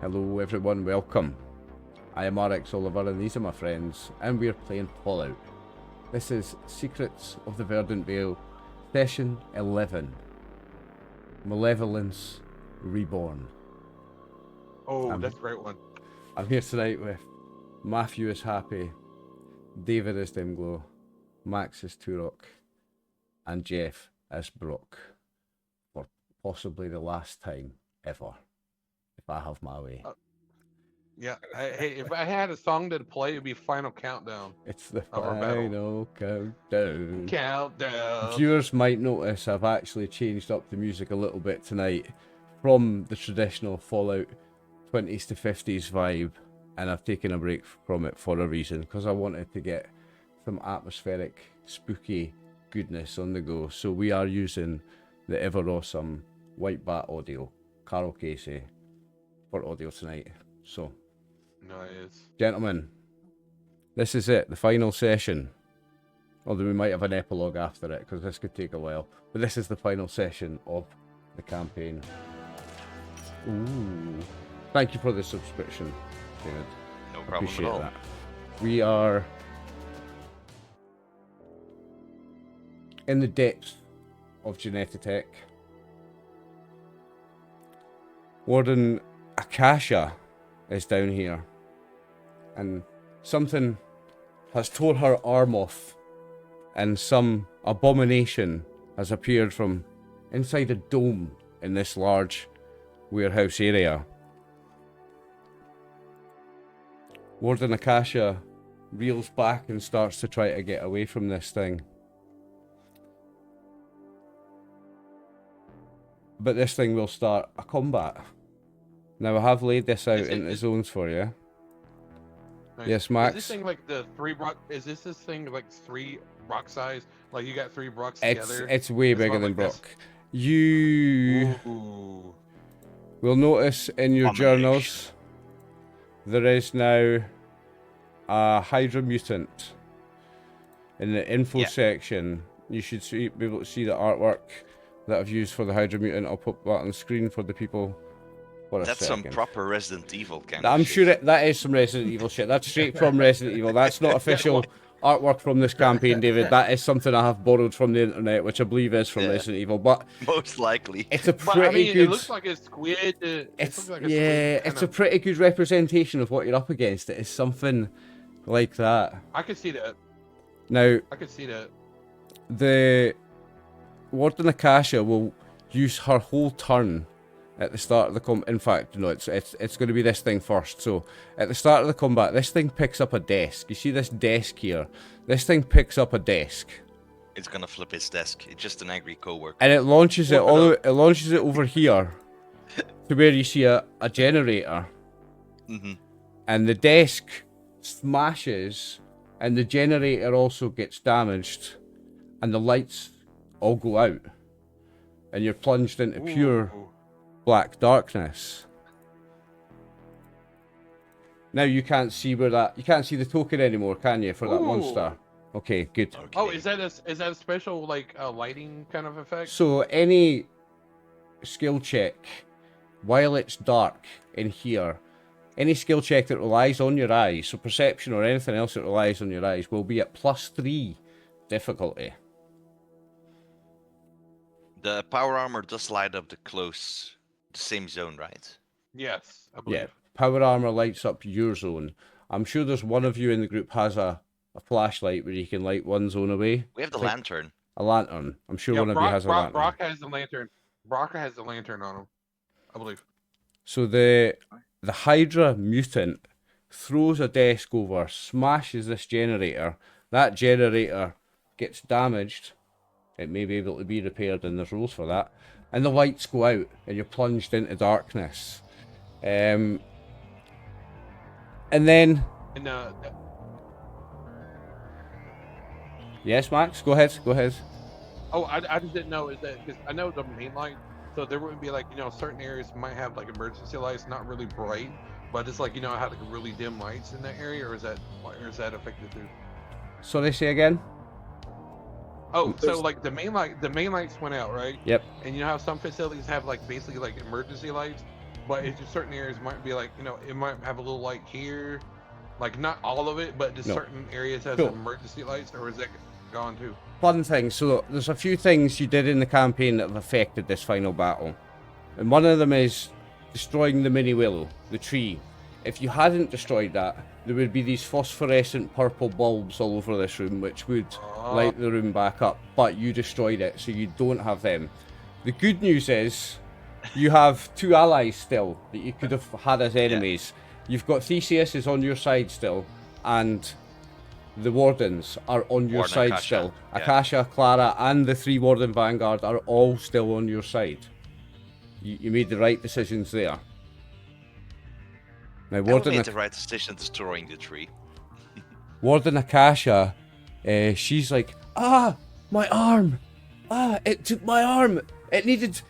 Hello everyone, welcome. I am RxOliver and these are my friends, and we are playing Fallout. This is Secrets of the Verdant Vale, Session 11. Malevolence, Reborn. Oh, that's a great one. I'm here tonight with Matthew is Happy, David is Dimglow, Max is Turok, and Jeff is Brock. For possibly the last time ever, if I have my way. Yeah, hey, if I had a song to play, it'd be Final Countdown. It's the of our battle. final countdown. Countdown. Viewers might notice I've actually changed up the music a little bit tonight from the traditional Fallout 20s to 50s vibe, and I've taken a break from it for a reason, because I wanted to get some atmospheric, spooky goodness on the go. So we are using the ever awesome White Bat audio, Carol Casey, for audio tonight. So, Nice. gentlemen, this is it, the final session. Although we might have an epilogue after it, because this could take a while. But this is the final session of the campaign. Ooh. Thank you for the subscription, David. No problem Appreciate at all. that. We are in the depths of Genetitech. Warden Akasha is down here, and something has torn her arm off, and some abomination has appeared from inside a dome in this large warehouse area. Warden Akasha reels back and starts to try to get away from this thing. But this thing will start a combat. Now I have laid this out into zones for you. Nice. Yes, Max? Is this thing like the three rock? Is this thing like 3 rock size? Like you got 3 rocks together? It's way bigger than like Brock. You Ooh. will notice in your journals there is now a Hydra Mutant in the info section. You should be able to see the artwork that I've used for the Hydra Mutant. I'll put that on the screen for the people. That's some proper Resident Evil kind I'm of sure shit. that is some Resident Evil shit. That's straight from Resident Evil. That's not official artwork from this campaign, David. That is something I have borrowed from the internet, which I believe is from Resident Evil. But most likely, it's a pretty good. It looks like a squid. It's a pretty good representation of what you're up against. It is something like that. I could see that. Now, I could see that. the Warden Akasha will use her whole turn at the start of the combat. In fact, no, it's going to be this thing first. So, at the start of the combat, this thing picks up a desk. You see this desk here? This thing picks up a desk. it's gonna flip its desk. It's just an angry coworker. And it launches it all. It launches it over here to where you see a generator. Mm-hmm. And the desk smashes, and the generator also gets damaged, and the lights all go out, and you're plunged into pure black darkness. Now you can't see you can't see the token anymore, can you, for that monster? Okay, good. Okay. Oh, is that a special like lighting kind of effect? So any skill check while it's dark in here, any skill check that relies on your eyes, so perception or anything else that relies on your eyes, will be at +3 difficulty. The power armor does light up the same zone, right? Yes, I believe. Yeah, power armor lights up your zone. I'm sure there's one of you in the group has a flashlight where you can light one zone away. We have the lantern. A lantern. I'm sure Yeah, one of you has a lantern. Brock has the lantern. Brock has the lantern on him, I believe. So the Hydra Mutant throws a desk over, smashes this generator. That generator gets damaged. It may be able to be repaired, and there's rules for that. And the lights go out, and you're plunged into darkness. And then... And Yes, Max? Go ahead. Go ahead. oh, I just didn't know, is that because I know the main light, so there would be like, certain areas might have like emergency lights, not really bright, but it's like, have like really dim lights in that area, or is that affected too? Sorry, say again? Oh, so like the main lights went out, right? Yep. And you know how some facilities have like basically like emergency lights, but it's just certain areas might be like, you know, it might have a little light here, like not all of it, but just No. certain areas has Cool. emergency lights, or is that gone too? Fun thing, so there's a few things you did in the campaign that have affected this final battle. And one of them is destroying the mini willow, the tree. If you hadn't destroyed that, there would be these phosphorescent purple bulbs all over this room, which would light the room back up, but you destroyed it, so you don't have them. The good news is, you have 2 allies still that you could have had as enemies. Yeah. You've got Theseus on your side still, and the Wardens are on your side still. Yeah. Akasha, Clara, and the 3 Warden Vanguard are all still on your side. You made the right decisions there. Now, Warden made the right decision destroying the tree. Warden Akasha, she's like, my arm! It took my arm! It needed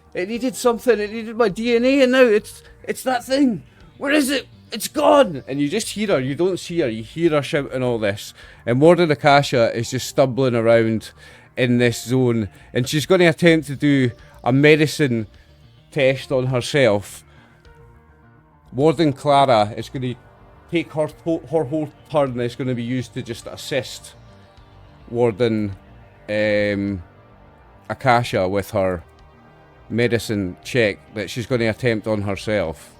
something, it needed my DNA, and now it's that thing! Where is it? It's gone! And you just hear her, you don't see her, you hear her shouting all this. And Warden Akasha is just stumbling around in this zone, and she's going to attempt to do a medicine test on herself. Warden Clara is going to take her whole turn, is going to be used to just assist Warden Akasha with her medicine check that she's going to attempt on herself.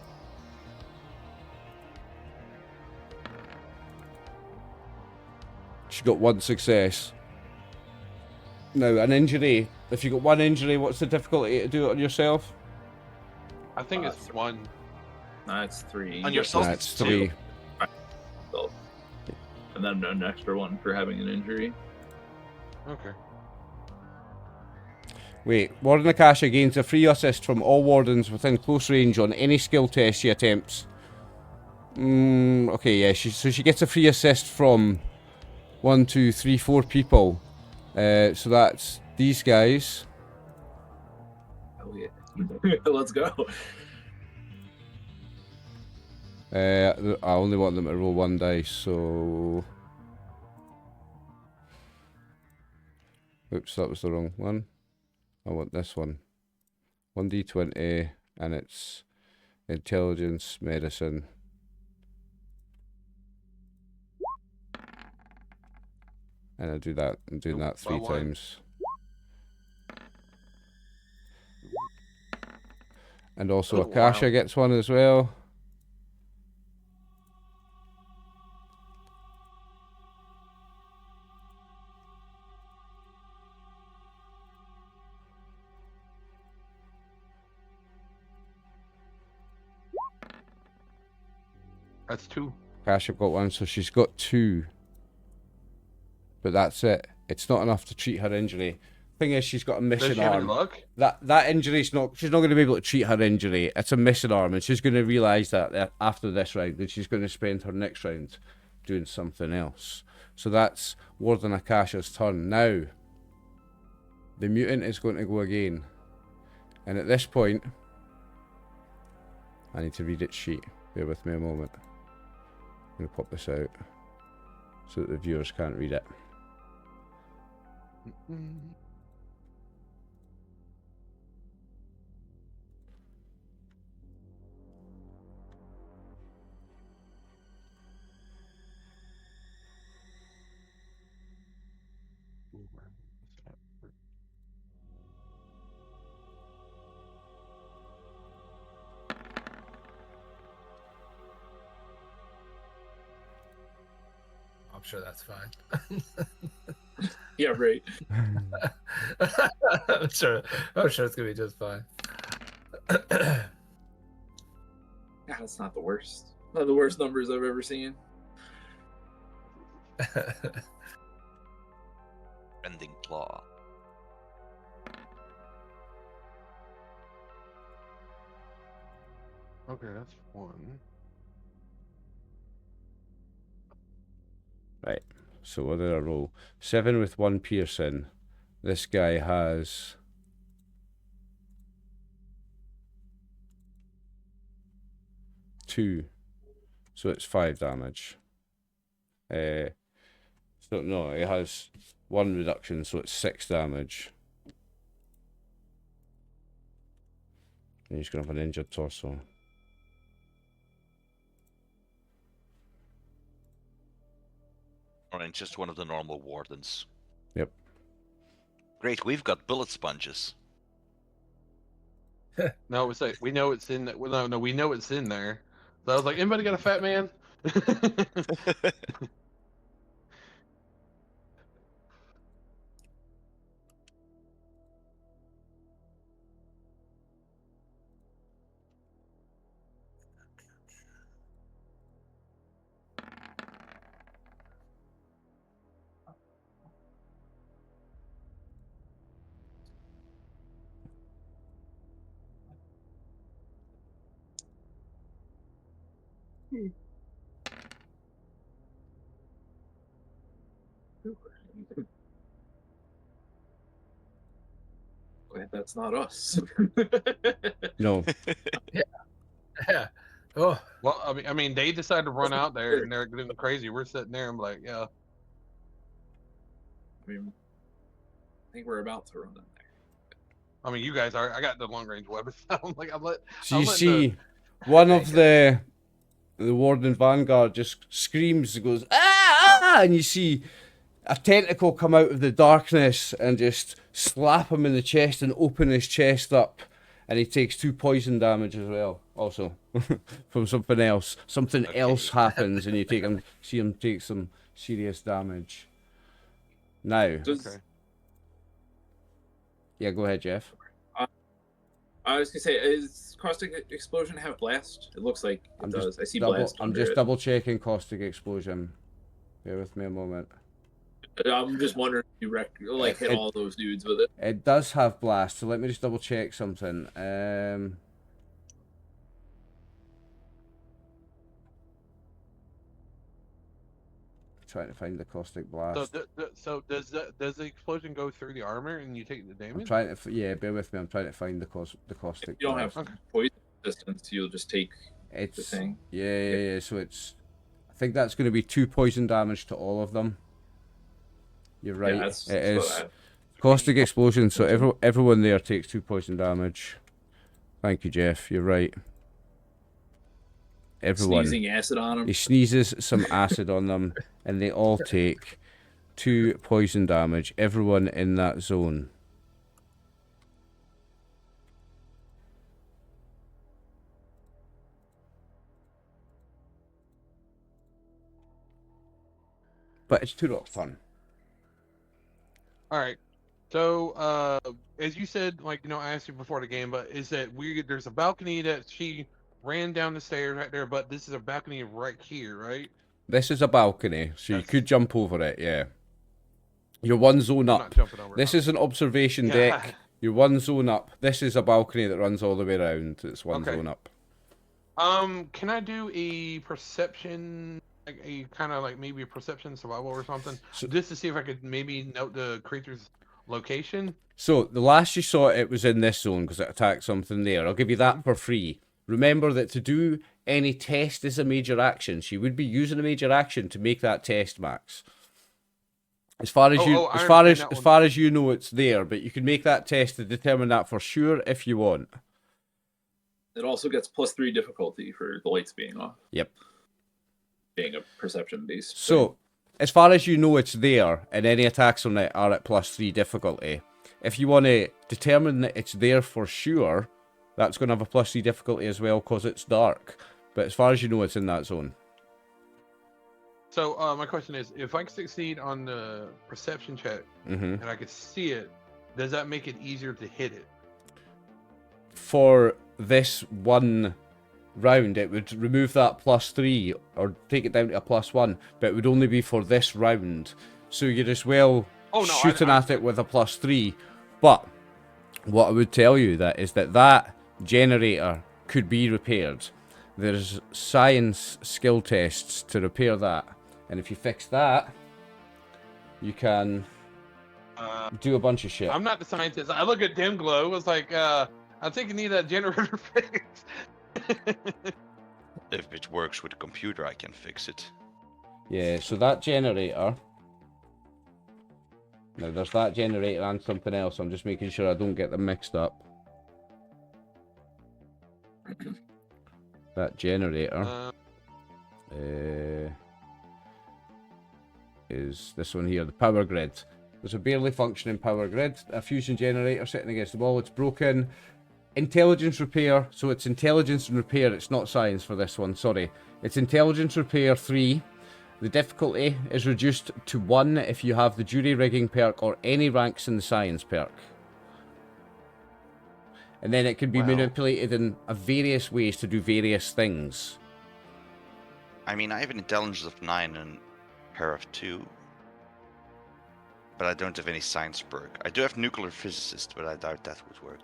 She got 1 success. Now, an injury. If you got 1 injury, what's the difficulty to do it on yourself? I think it's 1. No, it's 3. On yourself, it's 3. And then an extra 1 for having an injury. Okay. Wait, Warden Akasha gains a free assist from all wardens within close range on any skill test she attempts. Okay, yeah, so she gets a free assist from 1, 2, 3, 4 people. So that's these guys. Oh yeah. Let's go. I only want them to roll 1 dice, so... Oops, that was the wrong one. I want this one. 1d20, and it's intelligence, medicine. And I do that. I'm doing that 3 times. And also Akasha gets 1 as well. That's 2. Akasha got 1, so she's got 2. But that's it. It's not enough to treat her injury. Thing is, she's got a missing Does she have arm. any luck? That injury's not. She's not going to be able to treat her injury. It's a missing arm, and she's going to realise that after this round, that she's going to spend her next round doing something else. So that's Warden Akasha's turn. Now, the mutant is going to go again, and at this point, I need to read its sheet. Bear with me a moment. I'm going to pop this out so that the viewers can't read it. I'm sure that's fine. Yeah, right. I'm sure it's gonna be just fine. Yeah, that's not the worst. Not the worst numbers I've ever seen. Ending claw. Okay, that's 1. Right, so what did I roll? 7 with 1 piercing. This guy has... two, so it's 5 damage. So no, it has 1 reduction, so it's 6 damage. And he's gonna have an injured torso. running just one of the normal wardens. Yep. Great, we've got bullet sponges. No, it's like we know it's in. No, we know it's in there. So I was like, anybody got a fat man? Glad that's not us. No. Yeah. Oh, Well, I mean, they decided to run out there and they're getting crazy. We're sitting there. I'm like, yeah. I mean, I think we're about to run in there. I mean, you guys are. I got the long range weapons. I'm like, So you see, one of the Warden Vanguard just screams and goes, ah! And you see a tentacle come out of the darkness and just slap him in the chest and open his chest up. And he takes 2 poison damage as well, also, from something else. Something else happens and you see him take some serious damage. Now, yeah, go ahead, Jeff. I was gonna say, is Caustic Explosion have blast? It looks like it does. I see blast. I'm just double checking Caustic Explosion. Bear with me a moment. I'm just wondering if you hit all those dudes with it. It does have blast, so let me just double check something. Trying to find the caustic blast. So does the explosion go through the armor and you take the damage? I'm trying to yeah, bear with me. I'm trying to find the caustic. If you don't have poison resistance, you'll just take the thing. Yeah. So it's, I think that's going to be 2 poison damage to all of them. You're right. Yeah, it is caustic explosion. So everyone there takes 2 poison damage. Thank you, Jeff. You're right. Everyone. Sneezing acid on them. He sneezes some acid on them, and they all take 2 poison damage. Everyone in that zone. But it's 2 rock fun. All right. So, as you said, I asked you before the game, but is that there's a balcony that she ran down the stairs right there, but this is a balcony right here, right? This is a balcony, so you could jump over it, yeah. You're 1 zone up. This is an observation deck. You're 1 zone up. This is a balcony that runs all the way around. It's 1 zone up. Can I do a perception, maybe a perception survival or something, just to see if I could maybe note the creature's location? So the last you saw it was in this zone because it attacked something there. I'll give you that for free. Remember that to do any test is a major action. She would be using a major action to make that test, Max. As far as you know, it's there, but you can make that test to determine that for sure if you want. It also gets +3 difficulty for the lights being off. Yep. Being a perception based. So, as far as you know, it's there, and any attacks on it are at +3 difficulty. If you want to determine that it's there for sure, that's going to have a +3 difficulty as well because it's dark. But as far as you know, it's in that zone. So my question is, if I succeed on the perception check and I could see it, does that make it easier to hit it? For this one round, it would remove that +3 or take it down to a +1, but it would only be for this round. So you're as well shooting at it with a +3. But what I would tell you is that generator could be repaired. There's science skill tests to repair that, and if you fix that, you can do a bunch of shit. I'm not the scientist. I look at dim glow. It was like, I think you need that generator fixed. If it works with a computer, I can fix it. Yeah, so that generator. Now there's that generator and something else. I'm just making sure I don't get them mixed up. That generator. is this one here, the power grid. There's a barely functioning power grid, a fusion generator sitting against the wall. It's broken. Intelligence repair, so it's intelligence and repair. It's not science for this one, sorry. It's intelligence repair 3. The difficulty is reduced to 1 if you have the jury rigging perk or any ranks in the science perk. And then it can be manipulated in various ways to do various things. I mean, I have an intelligence of 9 and power of 2. But I don't have any science perk. I do have nuclear physicist, but I doubt that would work.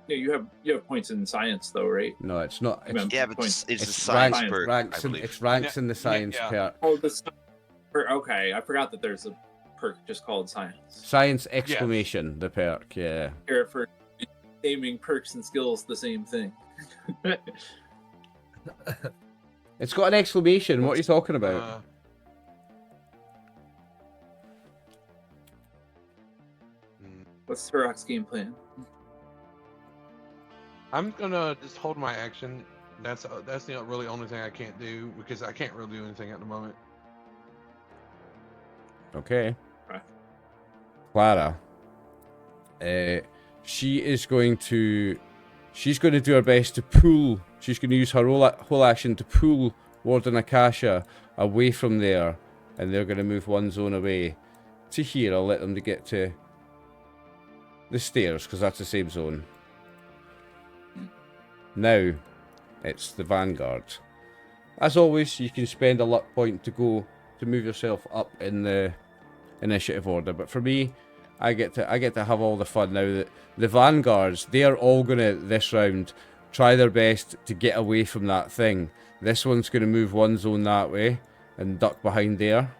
Yeah, you have points in science though, right? No, it's not. It's, Yeah, but points. it's a it's science ranks, perk, ranks I in, believe. it's ranks in the science perk. Oh, okay. I forgot that there's a perk just called science. Science exclamation, the perk, yeah. Here for naming perks and skills the same thing. It's got an exclamation. What are you talking about? What's Turok's game plan? I'm gonna just hold my action. That's the really only thing I can't do because I can't really do anything at the moment. Okay. Right. Clara. She's going to do her best to pull. She's going to use her whole action to pull Warden Akasha away from there, and they're going to move one zone away to here. I'll let them to get to the stairs because that's the same zone. Now, it's the Vanguard. As always, you can spend a luck point to move yourself up in the initiative order. But for me, I get to have all the fun now. That the Vanguards, they are all gonna this round try their best to get away from that thing. This one's gonna move one zone that way and duck behind there.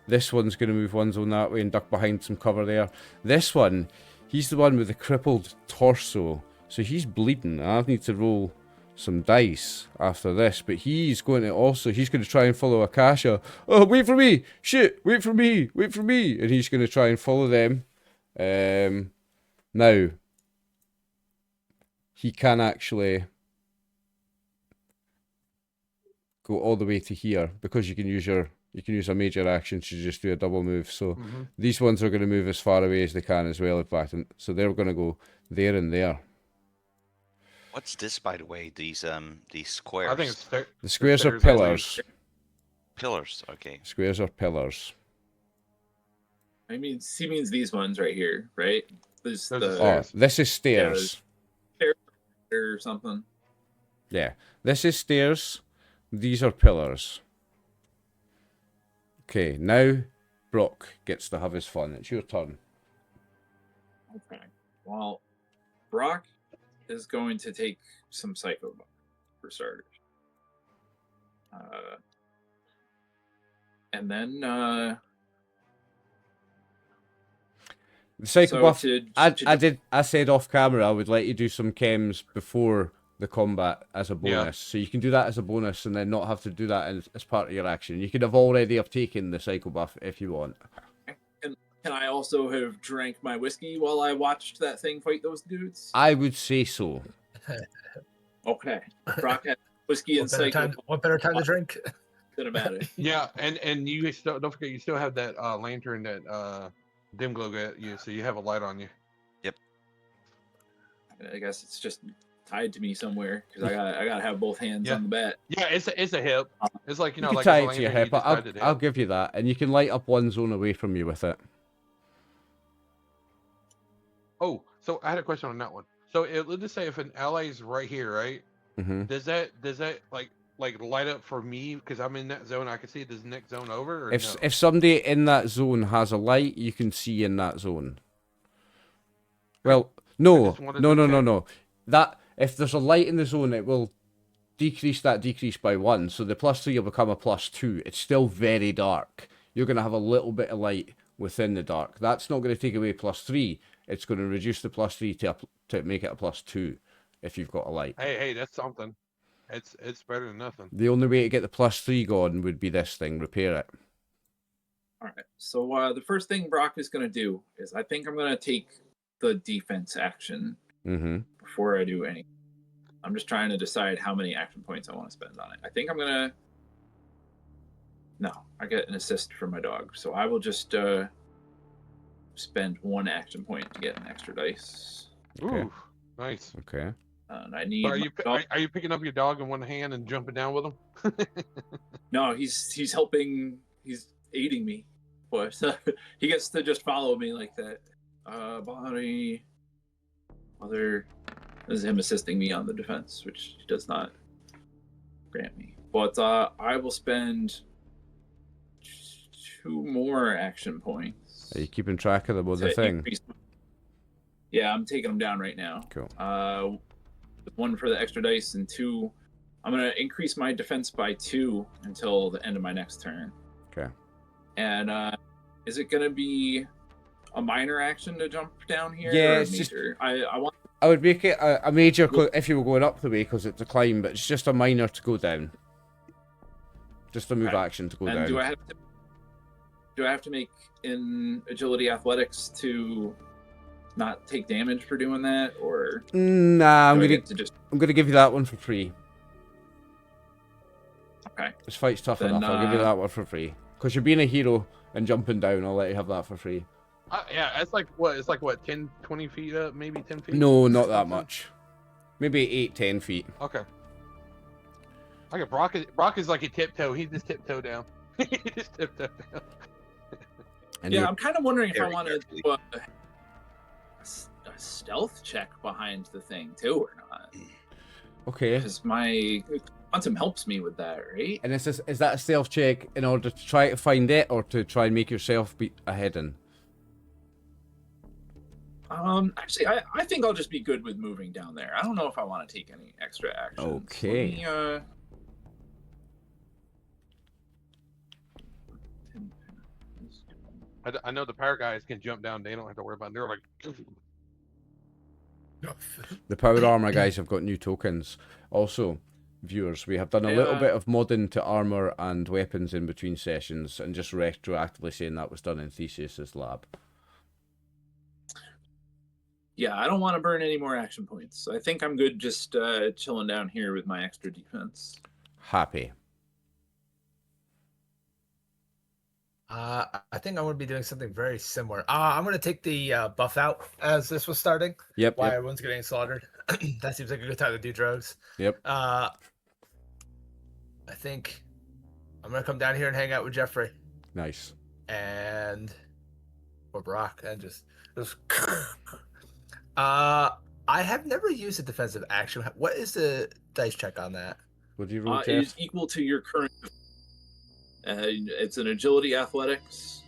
This one's gonna move one zone that way and duck behind some cover there. This one, he's the one with the crippled torso. So he's bleeding. I need to roll some dice after this. But he's going to try and follow Akasha. Oh, wait for me! Shit! Wait for me! Wait for me! And he's going to try and follow them. Now, he can actually go all the way to here because you can use a major action to just do a double move. So these ones are going to move as far away as they can as well, in fact. And so they're going to go there and there. What's this, by the way? These squares. I think it's The squares are stairs, I think. pillars. Pillars. Okay. Squares are pillars. I mean, he means these ones right here, right? There's Those the are Oh, stairs. this is stairs. or something. Yeah, this is stairs. These are pillars. Okay, now Brock gets to have his fun. It's your turn. Okay. Well, Brock is going to take some psycho for starters. And then The psycho buff. I said off camera I would let you do some chems before the combat as a bonus. So you can do that as a bonus and then not have to do that as part of your action. You could have already taken the psycho buff if you want. Can I also have drank my whiskey while I watched that thing fight those dudes? I would say so. Okay. Brock had whiskey and psycho. What better time to drink? About it. Yeah, and you still don't forget you still have that lantern that dim glow at you, so you have a light on you. Yep. I guess it's just tied to me somewhere because I gotta have both hands on the bat. Yeah, it's a hip. It's like You know, can like tie a it to your lantern, head, but just tied it to the I'll hip. give you that, and you can light up one zone away from you with it. Oh, so I had a question on that one. So let's just say if an ally's right here, right? Mm-hmm. Does that like light up for me because I'm in that zone? I can see this next zone over. Or no? If somebody in that zone has a light, you can see in that zone. Well, no. That if there's a light in the zone, it will decrease by 1. So the +3 will become a +2. It's still very dark. You're going to have a little bit of light within the dark. That's not going to take away +3. It's going to reduce the +3 to make it a +2 if you've got a light. Hey, that's something. It's better than nothing. The only way to get the +3 gone would be this thing. Repair it. All right. So the first thing Brock is going to do is I think I'm going to take the defense action before I do any. I'm just trying to decide how many action points I want to spend on it. I think I'm going to No, I get an assist from my dog, so I will just spend 1 action point to get an extra dice. Okay. Ooh, nice. Okay. And I need. So are you picking up your dog in one hand and jumping down with him? No, he's helping. He's aiding me, but he gets to just follow me like that. Body. Other. This is him assisting me on the defense, which he does not grant me. But I will spend 2 more action points. Are you keeping track of them on the thing? Yeah, I'm taking them down right now. Cool. 1 for the extra dice, and 2. I'm gonna increase my defense by 2 until the end of my next turn. Okay. And is it gonna be a minor action to jump down here? Yeah, or it's just. I would make it a major if you were going up the way because it's a climb, but it's just a minor to go down. Just a move action to go down. Do I have to make in agility athletics to not take damage for doing that, or nah? I'm gonna give you that one for free. Okay. This fight's tough enough. I'll give you that one for free because you're being a hero and jumping down. I'll let you have that for free. Yeah, it's like what 10, 20 feet up, maybe 10 feet. No, not that much. Maybe 8, 10 feet. Okay. Okay, Brock is like a tiptoe. He just tiptoe down. He just tiptoe down. And yeah, I'm kind of wondering if I want to carefully. do a stealth check behind the thing too, or not. Okay. Because my quantum helps me with that, right? And is that a stealth check in order to try to find it, or to try and make yourself be ahead in? Actually, I think I'll just be good with moving down there. I don't know if I want to take any extra action. Okay. I know the power guys can jump down. They don't have to worry about it. They're like. The power armor guys have got new tokens. Also, viewers, we have done a little bit of modding to armor and weapons in between sessions, and just retroactively saying that was done in Theseus's lab. Yeah, I don't want to burn any more action points. I think I'm good just chilling down here with my extra defense. Happy. I think I'm going to be doing something very similar. I'm going to take the buff out as this was starting. Yep. While everyone's getting slaughtered. That seems like a good time to do drugs. Yep. I think I'm going to come down here and hang out with Jeffrey. Nice. Or Brock, and just I have never used a defensive action. What is the dice check on that? What do you roll, It is equal to your current. It's an agility athletics.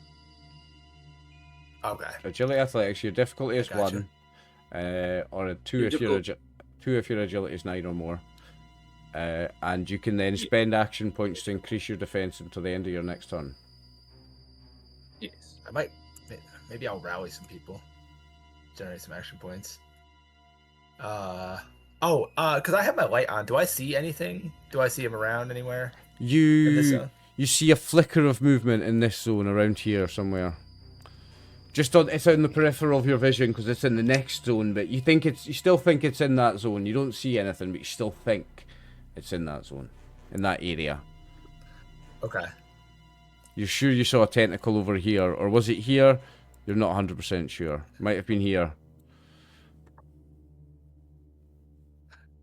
Okay. Agility athletics. Your difficulty is Gotcha. 1, or a 2 if your 2 if your agility is 9 or more. And you can then spend action points to increase your defense until the end of your next turn. Yes. Maybe I'll rally some people. Generate some action points. Because I have my light on. Do I see anything? Do I see him around anywhere? In this zone? You see a flicker of movement in this zone around here somewhere. It's in the peripheral of your vision because it's in the next zone, but you still think it's in that zone. You don't see anything, but you still think it's in that zone, in that area. Okay. You're sure you saw a tentacle over here, or was it here? You're not 100% sure. Might have been here.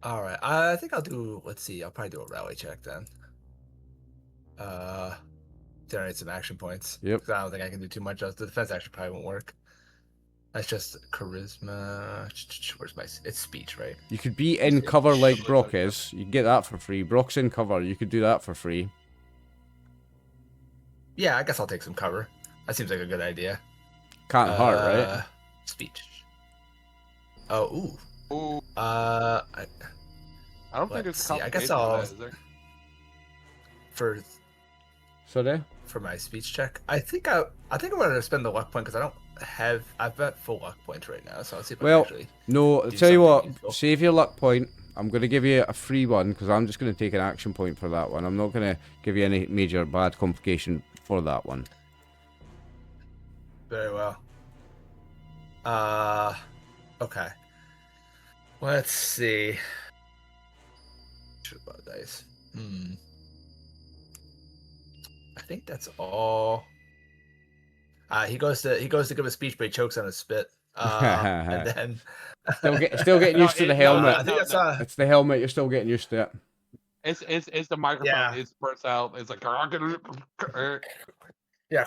All right. I think I'll do. Let's see. I'll probably do a rally check then. Generate some action points. Yep. 'Cause I don't think I can do too much else. The defense action probably won't work. That's just charisma. Where's my? It's speech, right? You could be in cover like Brock is. You can get that for free. Brock's in cover. You could do that for free. Yeah, I guess I'll take some cover. That seems like a good idea. Can't hurt, right? Speech. Oh, ooh. Ooh, I don't think let's it's. see, I guess I'll- Sorry? for my speech check. I think I'm gonna spend the luck point because I've got full luck points right now. So I'll see if I Well, can actually. no, I'll do tell you what, something useful. save your luck point. I'm going to give you a free one because I'm just going to take an action point for that one. I'm not going to give you any major bad complication for that one. Very well. Okay. Let's see. Should have bought dice. I think that's all. He goes to give a speech, but he chokes on his spit. And then still getting used to the helmet. I think that's It's the helmet. You're still getting used to it. It's the microphone. Yeah. It spurts out. It's like yeah.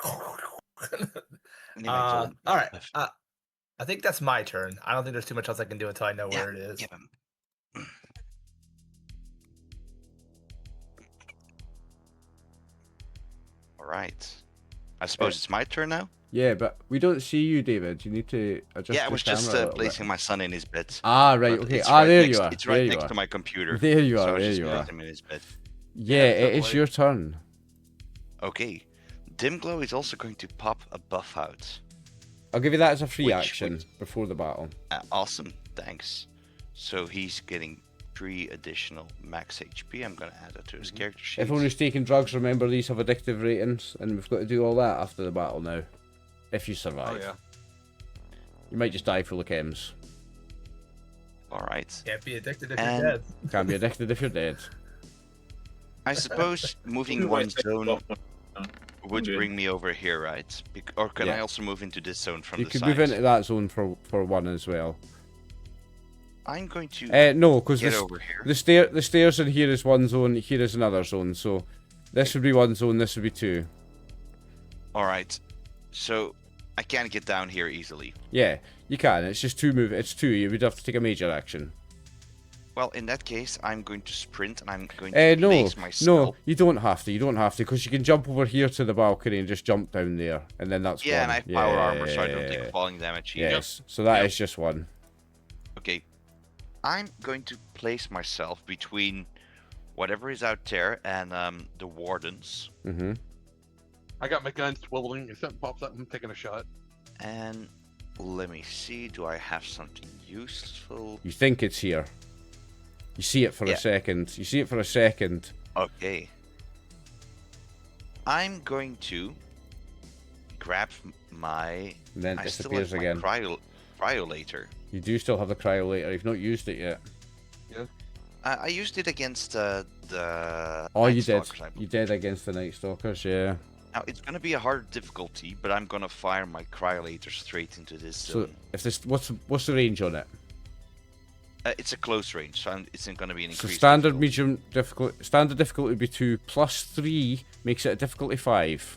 Anyway, All right. I think that's my turn. I don't think there's too much else I can do until I know where it is. Give him. All right. I suppose it's my turn now. Yeah, but we don't see you, David. You need to adjust. Yeah, I your was just camera a little placing bit. my son in his bed. Ah, right. But Okay. it's There next, you are. It's There right you next are. to my computer. There you So are. I There just you placed are. him in his bed. Yeah, it is your turn. Okay. Dim Glow is also going to pop a buff out. I'll give you that as a free Which action would- before the battle. Awesome, thanks. So he's getting 3 additional max HP. I'm gonna add that to his character sheet. Everyone who's taking drugs, remember these have addictive ratings, and we've got to do all that after the battle now. If you survive. Oh yeah. You might just die full of chems. All right. Can't be addicted if And- you're dead. Can't be addicted if you're dead. I suppose moving one zone would bring me over here, right? Or can I Yeah. also move into this zone from You the could side? move into that zone for one as well. I'm going to No, because get over here. the stairs in here is one zone, here is another zone. So this would be one zone, this would be 2. All right. So I can't get down here easily. Yeah, you can. It's just 2 move. It's 2. You would have to take a major action. Well, in that case, I'm going to sprint and I'm going to No, place myself. no, you don't have to. You don't have to, because you can jump over here to the balcony and just jump down there, and then that's Yeah, one. and I have power armor, so I don't take falling damage either. Yes, so that is Yep. just 1. Okay. I'm going to place myself between whatever is out there and the wardens. Mm-hmm. I got my gun swiveling. If something pops up, I'm taking a shot. And let me see. Do I have something useful? You think it's here. You see it for Yeah. a second. You see it for a second. Okay. I'm going to grab my. And then it I still disappears have again. my cryolator. You do still have the cryolator. You've not used it yet. I used it against the. Oh, Night you did. Stalkers, I You believe. did against the Night Stalkers, yeah. Now it's gonna be a hard difficulty, but I'm gonna fire my cryolator straight into this So zone. if this, what's the range on it? It's a close range, so it's gonna be an So increased. standard, difficulty. medium, difficult. Standard difficulty would be 2 plus 3 makes it a difficulty 5.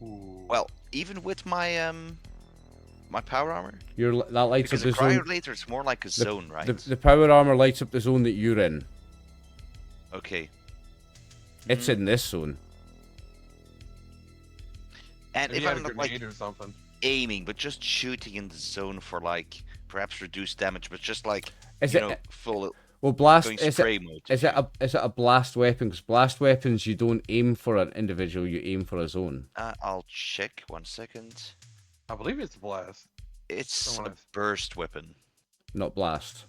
Well, even with my my power armor, That lights because up the the zone. cryolator is more like a zone, right? The power armor lights up the zone that you're in. Okay. It's in this zone. And Maybe if had I'm a not like grenade or something. aiming, but just shooting in the zone for like perhaps reduced damage, but just like Is you it know full well blast? going Is spray it mode. is it a blast weapon? Because blast weapons you don't aim for an individual, you aim for a zone. I'll check 1 second. I believe it's a blast. It's Someone a else. burst weapon. Not blast.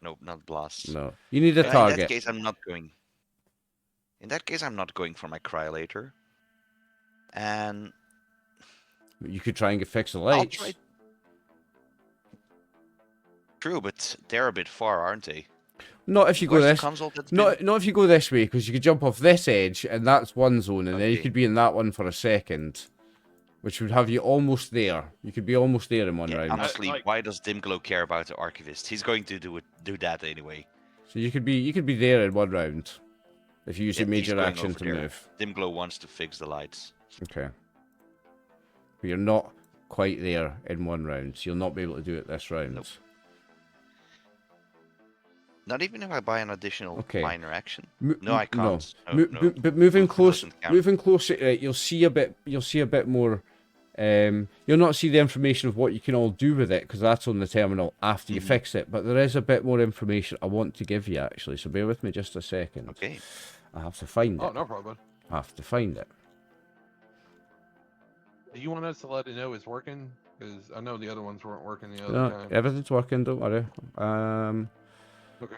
Nope, not blast. No, you need a In that target. case, I'm not going. In that case, I'm not going for my cryolator. And You could try and get fix the I'll lights. try. True, but they're a bit far, aren't they? Not if you go Where's the this. console that's Not if you go this way, because you could jump off this edge, and that's one zone, and then you Okay. could be in that one for a second, which would have you almost there. You could be almost there in one Yeah, round. honestly, like- why does Dimglow care about the archivist? He's going to do that anyway. So you could be there in one round, if you use Yeah, your he's major going action over to there. move. Dimglow wants to fix the lights. Okay. But you're not quite there in one round, so you'll not be able to do it this round. Nope. Not even if I buy an additional Okay. minor action. Mo- No, I can't. No, Mo- no. But moving close, doesn't count. moving closer, right, you'll see a bit more. You'll not see the information of what you can all do with it, because that's on the terminal after you Mhm. fix it. But there is a bit more information I want to give you actually. So bear with me just a second. Okay. I have to find Oh, it. no problem. I have to find it. Do you want us to let it know it's working? Because I know the other ones weren't working the other No, time. everything's working. Don't worry. Okay.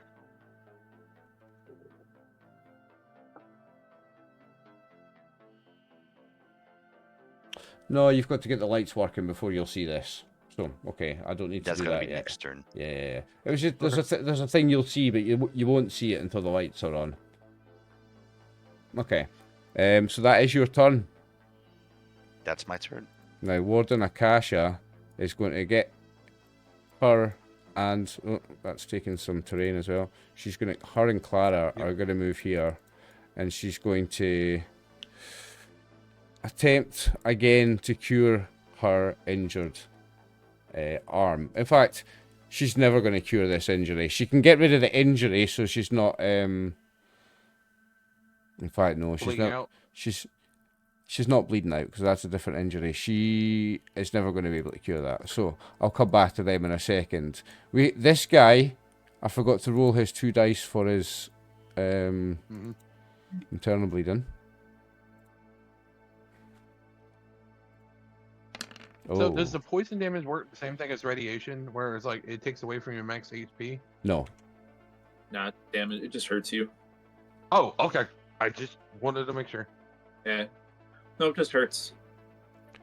No, you've got to get the lights working before you'll see this. So okay, I don't need That's to do gonna that be yet. next turn. Yeah. It was just there's a thing you'll see, but you won't see it until the lights are on. Okay. So that is your turn. That's my turn. Now, Warden Akasha is going to get her, and that's taking some terrain as well. She's going to, her and Clara are going to move here, and she's going to attempt again to cure her injured arm. In fact, she's never going to cure this injury. She can get rid of the injury, so she's not. In fact, no, she's Bleeding not. out. She's not bleeding out because that's a different injury. She is never going to be able to cure that. So I'll come back to them in a second. This guy, I forgot to roll his 2 dice for his internal bleeding. So does the poison damage work the same thing as radiation, where it's like it takes away from your max HP? No. Nah, damn it, it just hurts you. Oh, okay. I just wanted to make sure. Yeah. No, it just hurts.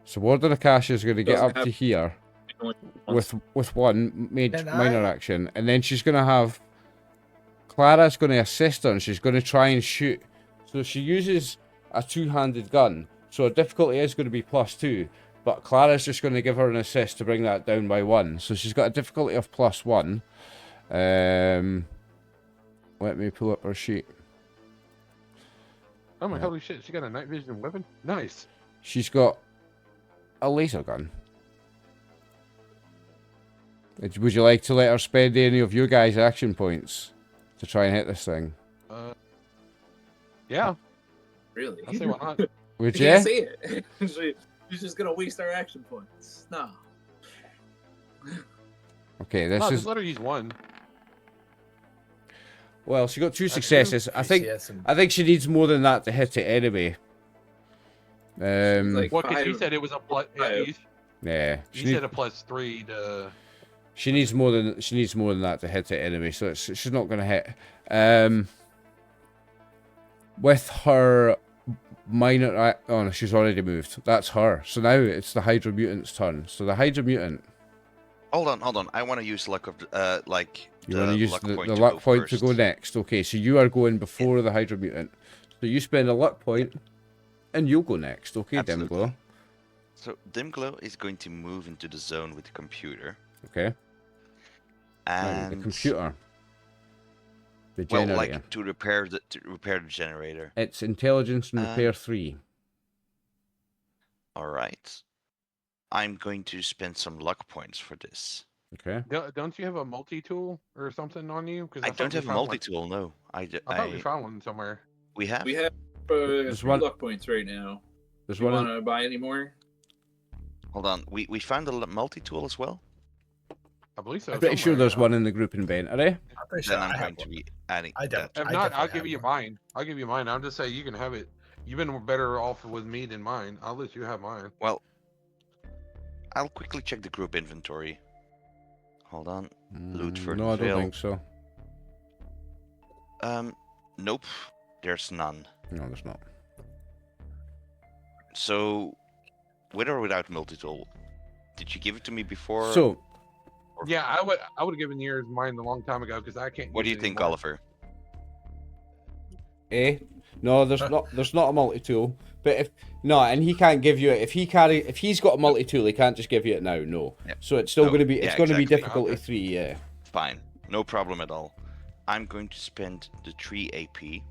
So Warden Akasha is going to get Doesn't up have- to here Once. with one Can minor I? action, and then she's going to have Clara's going to assist her, and she's going to try and shoot. So she uses a 2-handed gun, so her difficulty is going to be +2, but Clara's just going to give her an assist to bring that down by 1. So she's got a difficulty of +1. Let me pull up her sheet. Oh my Yeah. holy shit! She got a night vision weapon. Nice. She's got a laser gun. Would you like to let her spend any of your guys' action points to try and hit this thing? Yeah. Really? I'll say why not. Would You you? can't see it. She's just gonna waste our action points. No. Okay, this No, is just let her use one. well. She got 2 That's successes. I think. PCS and- I think she needs more than that to hit it anyway. Like- Well, because you Five. said it was a plus. Yeah, Five. Yeah, you said a +3 to. she needs more than that to hit it anyway. So she's not going to hit. With her minor, oh no, she's already moved. That's her. So now it's the Hydra Mutant's turn. So the Hydra Mutant, Hold on. I want to use luck of like you the want to use luck the point to luck go point to go first. next. Okay, so you are going before the Hydra Mutant. So you spend a luck point, and you'll go next. Okay, Absolutely. Dimglow. So Dimglow is going to move into the zone with the computer, Okay. Now, and the computer. The well, generator. like to repair the generator. It's intelligence and repair 3. All right. I'm going to spend some luck points for this. Okay. Don't you have a multi-tool or something on you? Because I don't have a multi-tool, no. I thought we found one somewhere. We have. We have There's 3 one- luck points right now. There's Do you one. want to buy any more? Hold on. We found a multi-tool as well. I believe so. I'm pretty sure somewhere. there's one in the group inventory. I'm pretty sure Then I I'm have going to one. be adding. I don't. If I not, I'll definitely give have you one. mine. I'll give you mine. I'm just saying you can have it. You've been better off with me than mine. I'll let you have mine. Well, I'll quickly check the group inventory. Hold on. Loot for No, I don't Vale. think so. Nope. There's none. No, there's not. So, with or without multi-tool, did you give it to me before? So, Yeah, I would have given yours mine a long time ago because I can't. what do use you it think, anymore. Oliver? no, there's not a multi-tool. But if no, and he can't give you it. If he's got a multi-tool, he can't just give you it now. No. Yeah. So it's still No, going to be yeah, be exactly. difficulty Okay. 3. Yeah. Fine. No problem at all. I'm going to spend the 3 AP.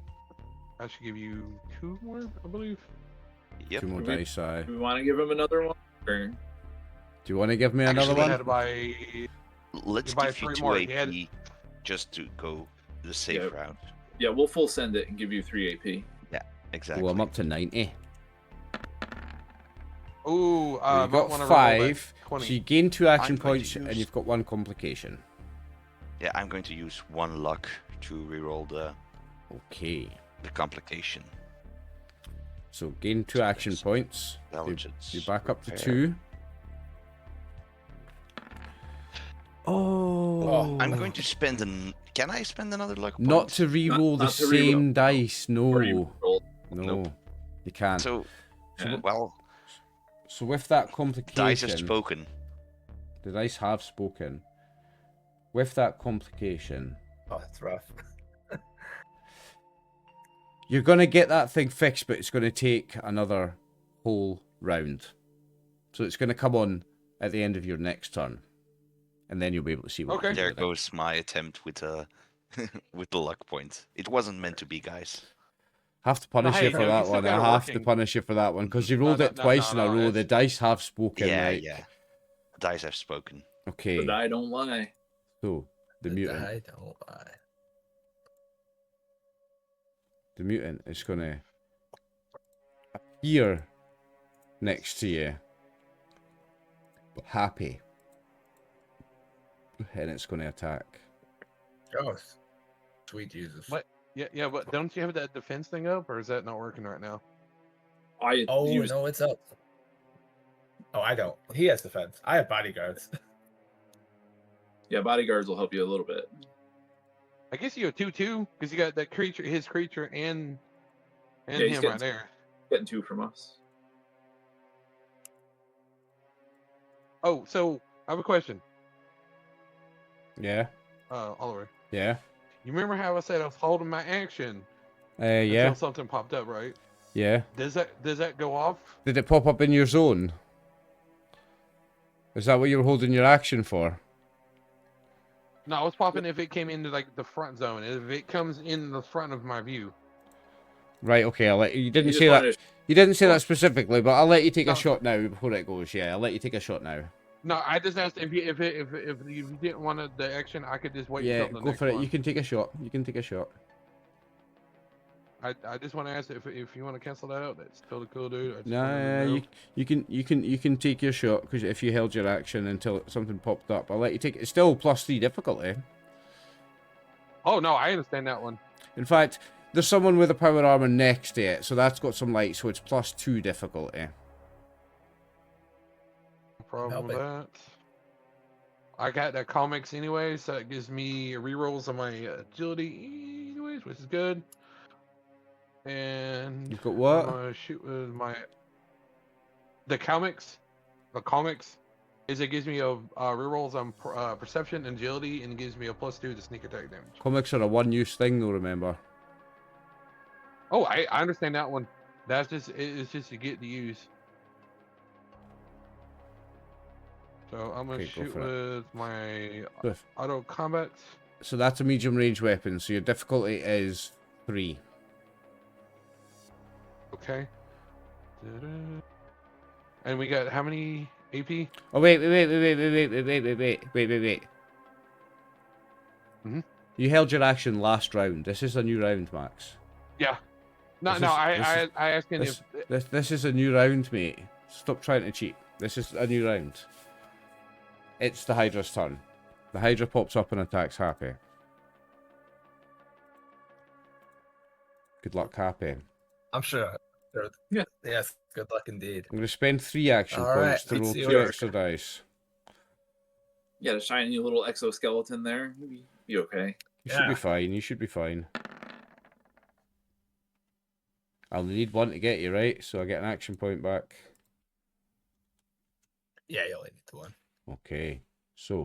I should give you 2 more, I believe. Yep. 2 more We- dice. Do we want to give him another one? Or... Do you want to give me Actually, another I one? had to buy. Let's You buy give you 3 2 more. AP He had- just to go the safe Yeah. route. Yeah, we'll full send it and give you 3 AP. Exactly. Well, I'm up to 90. Ooh, You've might got wanna reroll that 5. 20. So you gain 2 action I'm going to points, and use- you've got 1 complication. Yeah, I'm going to use 1 luck to reroll the Okay. complication. So gain 2 So action there's points. Intelligence. You're back up to repair. 2. Oh. I'm going to spend an. Can I spend another luck point? Not to re-roll the not to same re-roll. dice. No. Or you roll. No. Nope. You can't. So, Yeah. well, So with that complication, dice has spoken. the dice have spoken. With that complication, Oh, that's rough. You're going to get that thing fixed, but it's going to take another whole round. So it's going to come on at the end of your next turn. And then you'll be able to see what you do There with it. goes my attempt with with the luck point. It wasn't meant to be, guys. Have to punish hey, you for no, you that still one. got I it have to working. punish you for that one because you rolled No, it twice in a row. it's- The dice have spoken. Yeah, Like, yeah. The dice have spoken. okay. But I don't lie. So the mutant. I don't lie. The mutant is going to appear next to you, happy, and it's going to attack. Oh, sweet Jesus. What? Yeah, but don't you have that defense thing up, or is that not working right now? I Oh, used no, it's up. Oh, I don't. He has defense. I have bodyguards. Yeah, bodyguards will help you a little bit. I guess you have 2/2 because you got that creature, his creature, and Yeah, he's him getting- right there. Getting 2 from us. Oh, so I have a question, Yeah, Oliver. yeah, You remember how I said I was holding my action yeah, until something popped up, right? yeah. Does that go off? Did it pop up in your zone? Is that what you were holding your action for? No, I was popping if it came into like the front zone. If it comes in the front of my view. Right, okay, I'll let you didn't You just say that. wanted to- You didn't say that specifically, but I'll let you take a No. shot now before it goes. Yeah, I'll let you take a shot now. No, I just asked if you didn't want the action, I could just wait Yeah, until the go next for it. one. You can take a shot. You can take a shot. I just want to ask if you want to cancel that out. That's totally cool, dude. I just Nah, wanted to know. you can take your shot because if you held your action until something popped up, I'll let you take it. It's still +3 difficulty. Oh no, I understand that one. In fact, there's someone with a power armor next to it, so that's got some light, so it's +2 difficulty. No problem Help with it. that. I got that comics anyway, so it gives me rerolls on my agility anyways, which is good. And You've got I'm what? gonna shoot with the comics. The comics is it gives me a rerolls on perception and agility, and gives me a +2 to sneak attack damage. Comics are a one-use thing, though. Remember. Oh, I understand that one. That's just it's just you get to use. So I'm gonna Okay, go shoot for it. with my Swift. auto combat. So that's a medium range weapon. So your difficulty is 3. Okay. And we got how many AP? Oh wait. Mhm. You held your action last round. This is a new round, Max. Yeah. No, This no. is- I this is- asking This, if this is a new round, mate. Stop trying to cheat. This is a new round. It's the Hydra's turn. The Hydra pops up and attacks Happy. Good luck, Happy. I'm sure. Yeah. Yes, good luck indeed. I'm going to spend 3 action All right, points to let's roll see 2 what- extra dice. You got a shiny little exoskeleton there. You'll be okay. You should be Yeah. fine. You should be fine. I'll need 1 to get you, right? So I get an action point back. Yeah, you only need the one. Okay. So,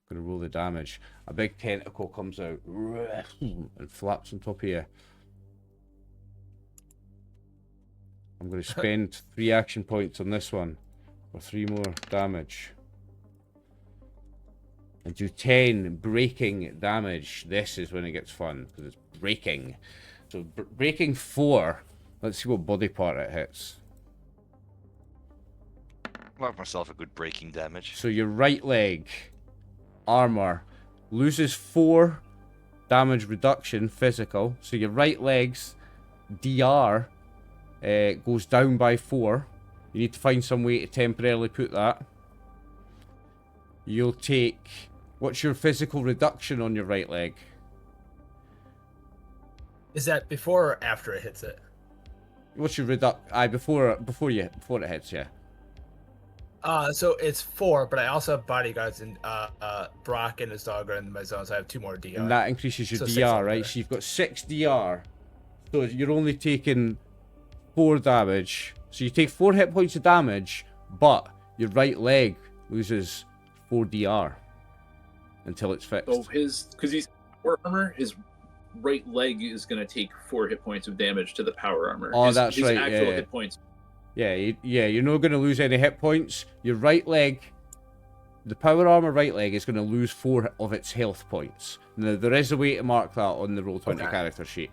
I'm going to roll the damage. A big tentacle comes out and flaps on top of you. I'm going to spend 3 action points on this one for 3 more damage. And do 10 breaking damage. This is when it gets fun, because it's breaking. So, breaking 4. Let's see what body part it hits. I love myself a good breaking damage. So, your right leg, armor, loses 4 damage reduction, physical. So, your right leg's DR goes down by 4. You need to find some way to temporarily put that. You'll take... What's your physical reduction on your right leg? Is that before or after it hits it? What's your before it hits you? So it's 4, but I also have bodyguards and Brock and his dog are in my zone, so I have 2 more DR. And that increases your So 6 DR, on right? there. So you've got 6 DR. So you're only taking 4 damage. So you take 4 hit points of damage, but your right leg loses 4 DR until it's fixed. So because he's war armor, his right leg is going to take 4 hit points of damage to the power armor. Oh, that's his right. Actual Yeah. hit points. Yeah, you're not going to lose any hit points. Your right leg, the power armor right leg is going to lose 4 of its health points. Now, there is a way to mark that on the Roll20 character sheet.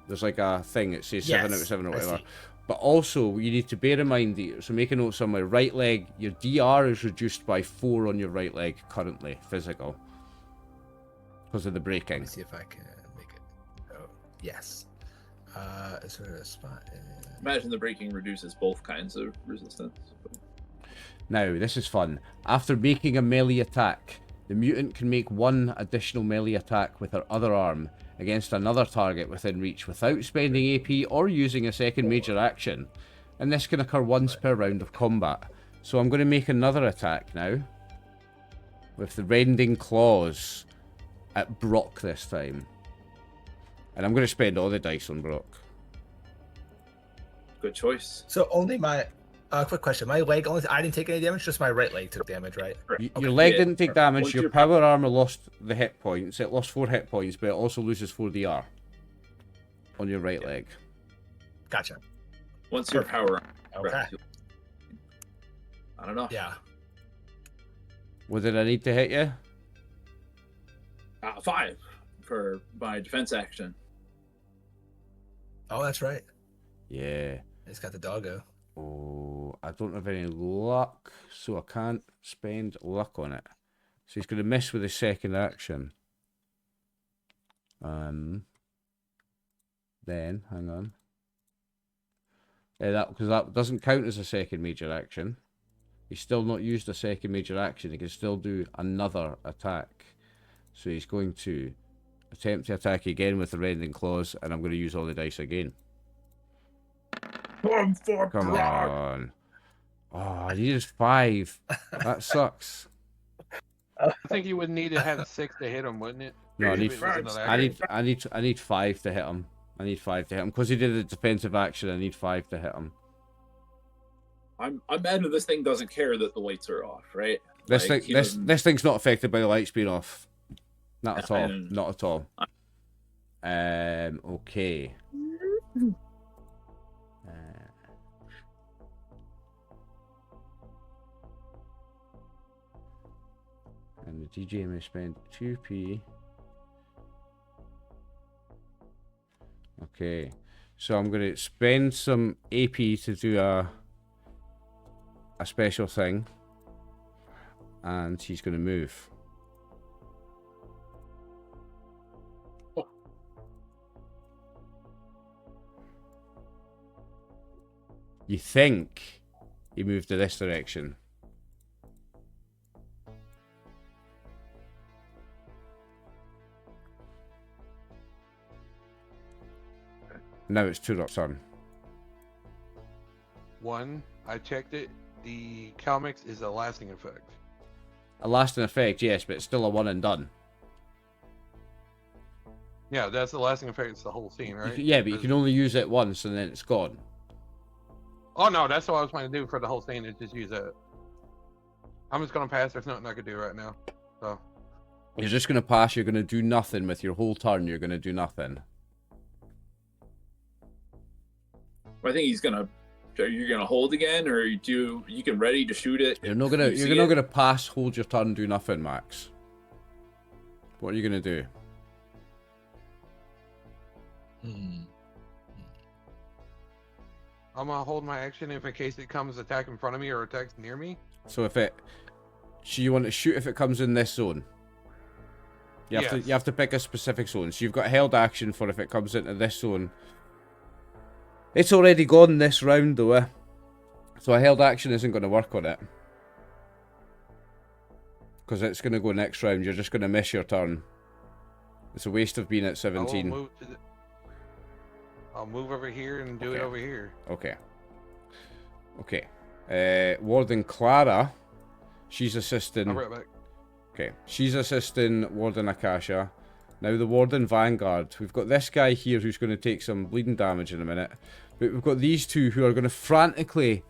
There's like a thing that says 7 out of 7 or whatever. But also, you need to bear in mind, so make a note somewhere, right leg, your DR is reduced by 4 on your right leg currently, physical. Because of the breaking. Let me see if I can make it. Oh, yes. Is there a spot? Imagine the breaking reduces both kinds of resistance. Now, this is fun. After making a melee attack, the mutant can make 1 additional melee attack with her other arm against another target within reach without spending AP or using a second major action. And this can occur once per round of combat. So I'm going to make another attack now. With the Rending Claws at Brock this time. And I'm going to spend all the dice on Brock. Good choice. So only my... quick question. My leg, I didn't take any damage, just my right leg took damage, right? Your leg didn't take damage, your power armor lost the hit points. It lost 4 hit points, but it also loses 4 DR on your right leg. Gotcha. Once your power okay. I don't know. Yeah. What did I need to hit you? 5 for my defense action. Oh, that's right. Yeah. It's got the doggo. Oh, I don't have any luck, so I can't spend luck on it. So he's going to miss with his second action. Then, hang on. Yeah, because that doesn't count as a second major action. He's still not used a second major action. He can still do another attack. So he's going to attempt to attack again with the Rending Claws, and I'm going to use all the dice again. Come on. Oh, I needed 5. That sucks. I think you would need to have 6 to hit him, wouldn't it? No, I need 5 to hit him. I need 5 to hit him. Because he did a defensive action, I need 5 to hit him. I'm mad that this thing doesn't care that the lights are off, right? This thing's not affected by the lights being off. Not at all. And... Not at all. Okay. And the DJ may spend 2p. Okay. So I'm going to spend some AP to do a special thing. And he's going to move. Oh. You think he moved in this direction. Now it's Turok's turn. 1, I checked it. The comics is a lasting effect. A lasting effect, yes, but it's still a one and done. Yeah, that's the lasting effect. It's the whole scene, right? Yeah, but you can only use it once and then it's gone. Oh no, that's what I was trying to do for the whole scene. Is just use it. I'm just gonna pass. There's nothing I could do right now. So you're just gonna pass. You're gonna do nothing with your whole turn. You're gonna do nothing. I think he's gonna. Are you gonna hold again, or you can ready to shoot it? You're not gonna. You're not gonna pass, hold your turn, do nothing, Max. What are you gonna do? I'm gonna hold my action if in case it comes attack in front of me or attacks near me. So if it, so you want to shoot if it comes in this zone. You have to pick a specific zone. So you've got held action for if it comes into this zone. It's already gone this round though, eh? So a held action isn't going to work on it. Because it's going to go next round. You're just going to miss your turn. It's a waste of being at 17. I'll move over here and do it over here. Okay. Okay. Warden Clara, she's assisting... I'm right back. Okay. She's assisting Warden Akasha. Now the Warden Vanguard. We've got this guy here who's going to take some bleeding damage in a minute. But we've got these two who are going to frantically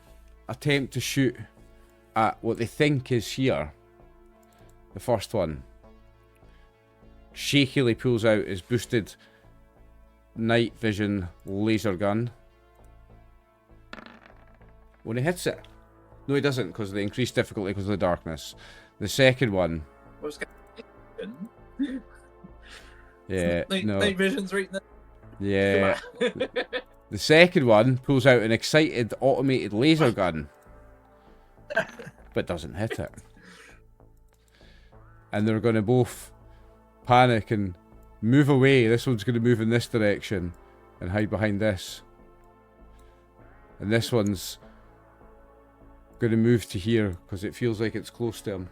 attempt to shoot at what they think is here. The first one. Shakily pulls out his boosted night vision laser gun. When he hits it. No, he doesn't, because of the increased difficulty because of the darkness. The second one. What's Yeah, no. Night vision's right now. Yeah. The second one pulls out an excited automated laser gun. But doesn't hit it. And they're going to both panic and move away. This one's going to move in this direction and hide behind this. And this one's going to move to here because it feels like it's close to him.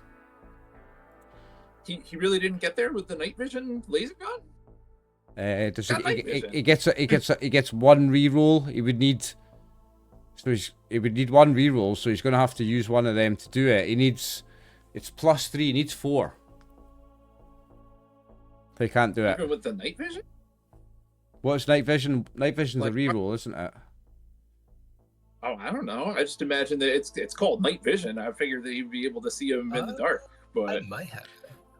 He really didn't get there with the night vision laser gun? He gets one reroll. He would need one reroll, so he's going to have to use one of them to do it. It's +3. He needs 4. He can't do it. Even with the night vision? What's night vision? Night vision's a reroll, isn't it? Oh, I don't know. I just imagine that it's called night vision. I figured that you'd be able to see him in the dark, but I might have it.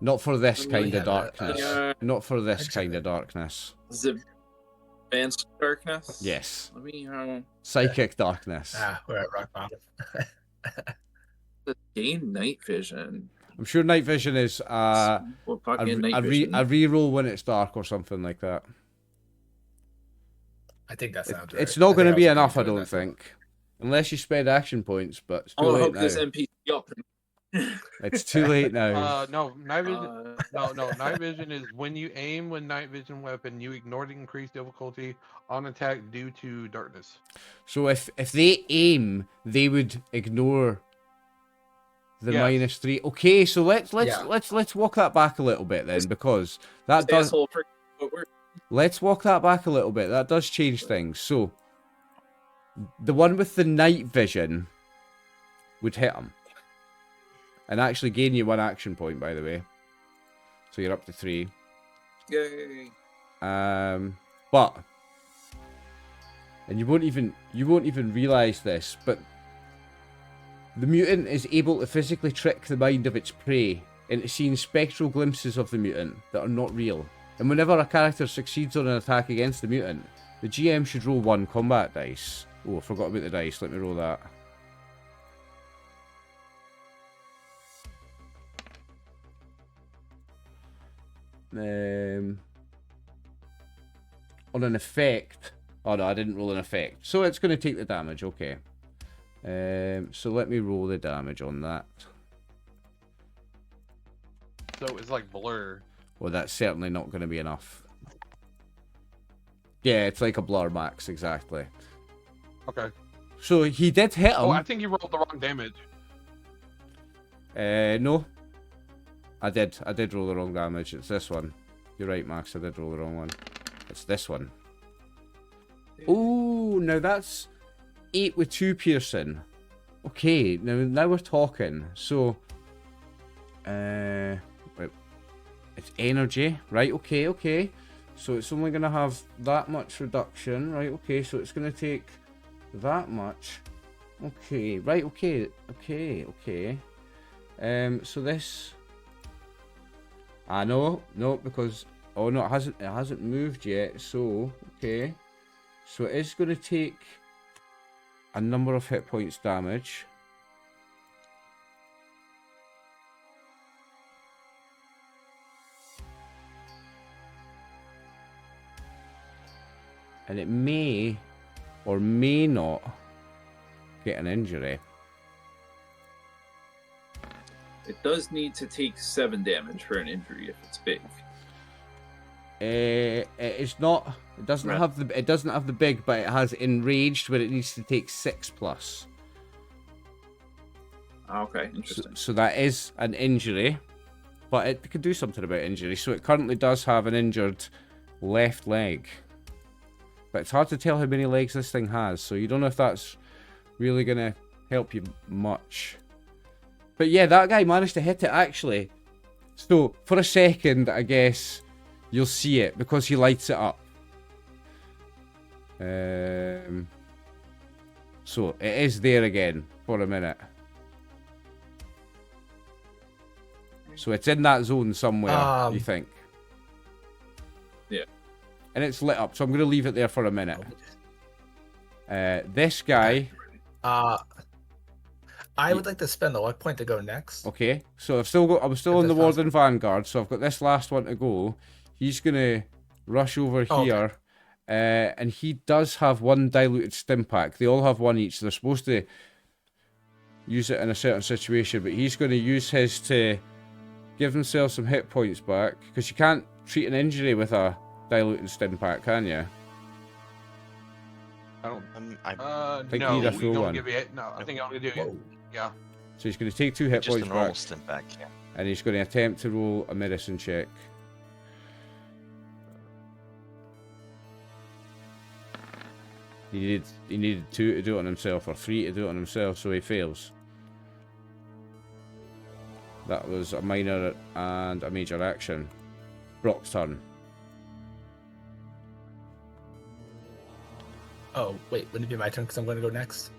Not for this kind of have darkness. it. Not for this kind of darkness. is it advanced darkness? Yes. Let me Psychic darkness. We're at rock bottom. gain night vision. I'm sure night vision is a reroll when it's dark or something like that. I think that sounds right. It's not going to be enough, I doing don't think. Unless you spend action points, but it's too I'll late hook now. this NPC up. It's too late now. No, night vision. No, night vision is when you aim with night vision weapon, you ignore the increased difficulty on attack due to darkness. So if they aim, they would ignore the -3. Okay, so let's walk that back a little bit then, because that does. Let's walk that back a little bit. That does change things. So the one with the night vision would hit him. And actually gain you 1 action point, by the way. So you're up to 3. Yay! But, and you won't even realize this, but the mutant is able to physically trick the mind of its prey into seeing spectral glimpses of the mutant that are not real. And whenever a character succeeds on an attack against the mutant, the GM should roll 1 combat dice. Oh, I forgot about the dice. Let me roll that. On an effect. Oh no, I didn't roll an effect. So it's going to take the damage, okay. So let me roll the damage on that. So it's like blur. Well, that's certainly not going to be enough. Yeah, it's like a blur max, exactly. Okay. So he did hit him. Oh, I think you rolled the wrong damage. No. I did roll the wrong damage. It's this one. You're right, Max. I did roll the wrong one. It's this one. Oh, now that's 8 with 2 piercing. Okay, now we're talking. So, wait, it's energy, right? Okay. So it's only gonna have that much reduction, right? Okay, so it's gonna take that much. Okay, right? Okay. So this. No, because no, it hasn't moved yet. So okay, so it is going to take a number of hit points damage. And it may or may not get an injury. It does need to take 7 damage for an injury if it's big. It's not. It doesn't have the. It doesn't have the big, but it has enraged where it needs to take 6+. Okay, interesting. So that is an injury, but it could do something about injury. So it currently does have an injured left leg, but it's hard to tell how many legs this thing has. So you don't know if that's really gonna help you much. But yeah, that guy managed to hit it actually. So for a second, I guess you'll see it because he lights it up. So it is there again for a minute. So it's in that zone somewhere, you think? Yeah. and it's lit up. So I'm going to leave it there for a minute. This guy. I would like to spend the luck point to go next. Okay, so I'm still on the Warden Vanguard, so I've got this last one to go. He's gonna rush over here, and he does have one diluted stim pack. They all have one each. They're supposed to use it in a certain situation, but he's going to use his to give himself some hit points back, because you can't treat an injury with a diluted stim pack, can you? I don't. I think no, you need a full one. No, I think I'm gonna do it. Yeah. So he's going to take 2 hit just points a normal back, stim back, yeah. and he's going to attempt to roll a medicine check. He needed 2 to do it on himself, or 3 to do it on himself, so he fails. That was a minor and a major action. Brock's turn. Oh, wait, wouldn't it be my turn because I'm going to go next?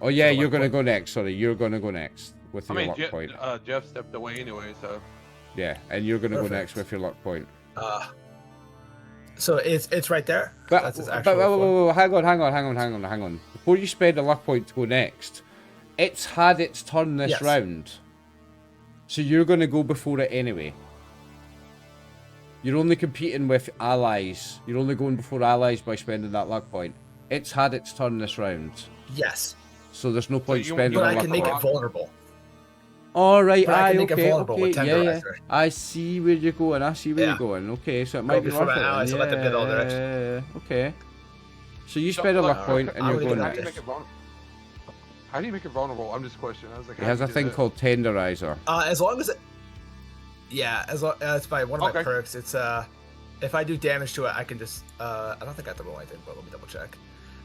Oh yeah, So you're luck going to point. go next. Sorry, you're going to go next with I your mean, luck point. Jeff stepped away anyway, so. Yeah, and you're going to go Perfect. next with your luck point. So it's right there? But, That's his but actual wait, hang on. Before you spend a luck point to go next, it's had its turn this Yes. round. So you're going to go before it anyway. You're only competing with allies. You're only going before allies by spending that luck point. It's had its turn this round. Yes. So there's no point you- spending But a I luck can make point. it vulnerable. All right, But I can make it okay, vulnerable with yeah. Tenderizer. I see where you're going. Yeah. Okay, so it might be before worth my it. allies and let them get all the rest. Yeah, okay. So you spend a look, luck point and I'm you're gonna going go How do you next. make it vulnerable? How do you make it vulnerable? I'm just questioning. I was like, It has a thing called Tenderizer. As long as it... Yeah, as long it's by one of my Okay. perks. It's if I do damage to it, I can just I don't think I have to roll anything, but let me double check.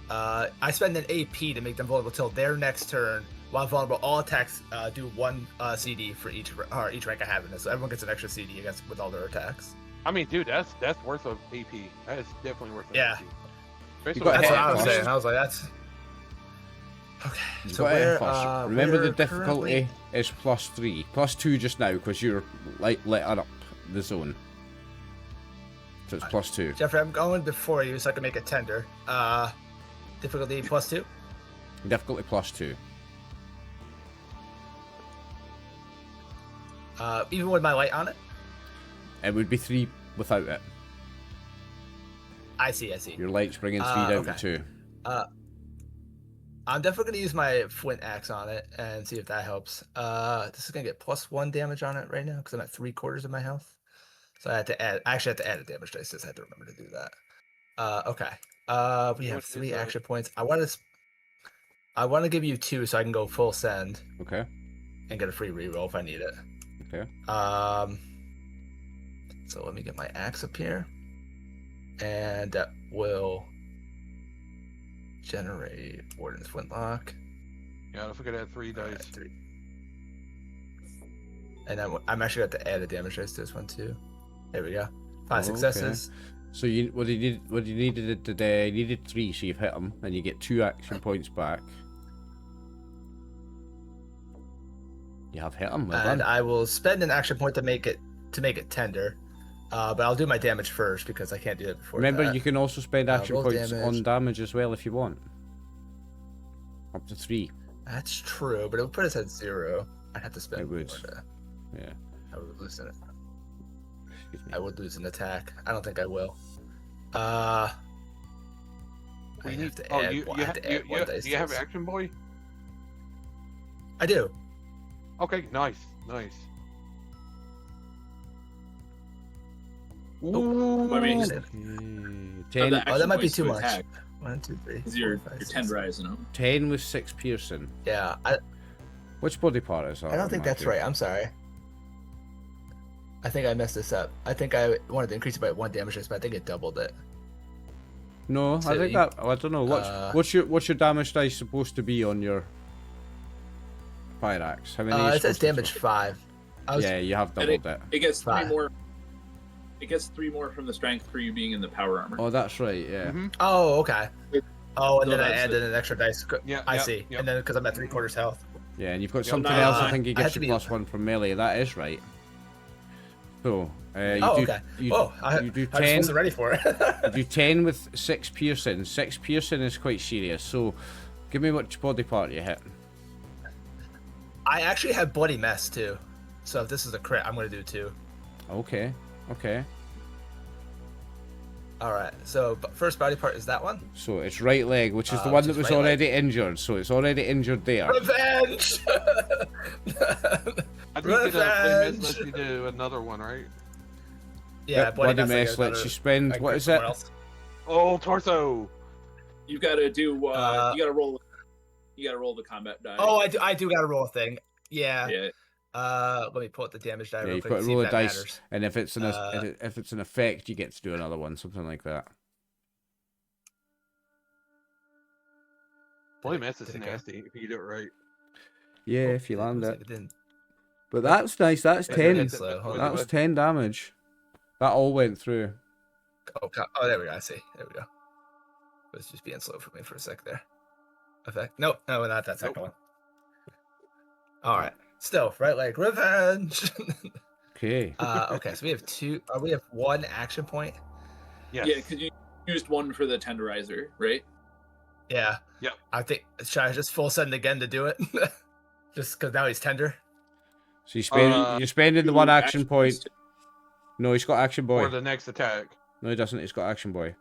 I spend an AP to make them vulnerable till their next turn. While vulnerable, all attacks do 1 CD for each rank I have in this. So everyone gets an extra CD against with all their attacks. I mean, dude, that's worth of AP. That is definitely worth of Yeah. AP. Especially You got That's with what I was plus. saying. I was like, that's okay. You've So got it in where, plus. Remember the we're difficulty currently- is +3. +2 just now because you're like lit up the zone. So it's +2. Jeffrey, I'm going before you so I can make it tender. Difficulty +2. Difficulty +2. Even with my light on it. It would be 3 without it. I see. Your light's bringing 3 down to okay. 2. I'm definitely gonna use my flint axe on it and see if that helps. This is gonna get +1 damage on it right now because I'm at 3/4 of my health. So I had to add. I actually had to add a damage dice. I had to remember to do that. Okay. We have What is 3 that? action points. I want to give you 2 so I can go full send Okay. and get a free reroll if I need it. Okay. So let me get my axe up here, and that will generate Warden's Flintlock. Yeah, don't forget to add 3 dice. 3. And then I'm actually going to have to add a damage dice to this one too. There we go. 5 Okay. successes. So you needed today? You needed 3, so you've hit them, and you get 2 action points back. You have hit them. Well And done. I will spend an action point to make it tender. But I'll do my damage first because I can't do it before. Remember, that. you can also spend action roll points damage. on damage as well if you want. Up to 3. That's true, but it would put us at 0. I'd have to spend. It would. more to- Yeah. I would lose it. Excuse me. I would lose an attack. I don't think I will. I We have need. to Oh, add. you I have to add 1 dice. do you have to this. Action Boy? I do. Okay, nice. Oh, I mean, Ooh. he's- Okay. Have 10, the Oh, that might be action too points to much. attack, 1, 2, 3. 'cause you're 4, 5, 6. tenderizing them. 10 with 6 piercing. Yeah, Which body part is that? I don't think that's right. I'm sorry. I think I messed this up. I think I wanted to increase it by 1 damage dice, but I think it doubled it. No, So I think you- that. I don't know. What's your damage dice supposed to be on your fire axe? How many? It says damage 5. Yeah, you have And doubled it. It gets 3 5. more. It gets 3 more from the strength for you being in the power armor. Oh, that's right. Yeah. Mhm. Oh, okay. Oh, and So then I that's added an extra dice. Yeah, I yeah, see. yeah. And then because I'm at 3/4 health. Yeah, and you've got Yeah, something no, else. I no, think it I had gives to you be- +1 from melee. That is right. So, you okay. You, you do I just 10. wasn't ready for it. You do 10 with 6 piercing. 6 piercing is quite serious. So, give me which body part you hit. I actually have bloody mess too. So if this is a crit, I'm gonna do 2. Okay. Okay. All right. So first body part is that one. So it's right leg, which is the one which that is was right already injured. So it's already injured there. Revenge. I think it lets you do another one, right? Yeah, bloody mess lets you spend. What is it? Oh, torso. You gotta do. You gotta roll. You gotta roll the combat die. Oh, I do gotta roll a thing. Yeah. Yeah. Let me pull up the damage die. Yeah, real you've quick got to see roll if a that dice, matters. and if it's an effect, you get to do another one, something like that. Bloody mess is nasty if you do it right. Yeah, if you land it. Didn't. But that's nice. That's 10. Slow. Hold That on. was 10 damage. That all went through. Oh, there we go. I see. There we go. It was just being slow for me for a sec there. Effect. Nope. No, not that second one. All right. Still, right leg. Revenge. Okay. Okay, so we have 2. We have 1 action point. Yes. Yeah, because you used 1 for the tenderizer, right? Yeah. Yep. I think should I just full send again to do it? Just because now he's tender. So you're spending the 1 action point. No, he's got action boy. Or the next attack. No, he doesn't. He's got action boy.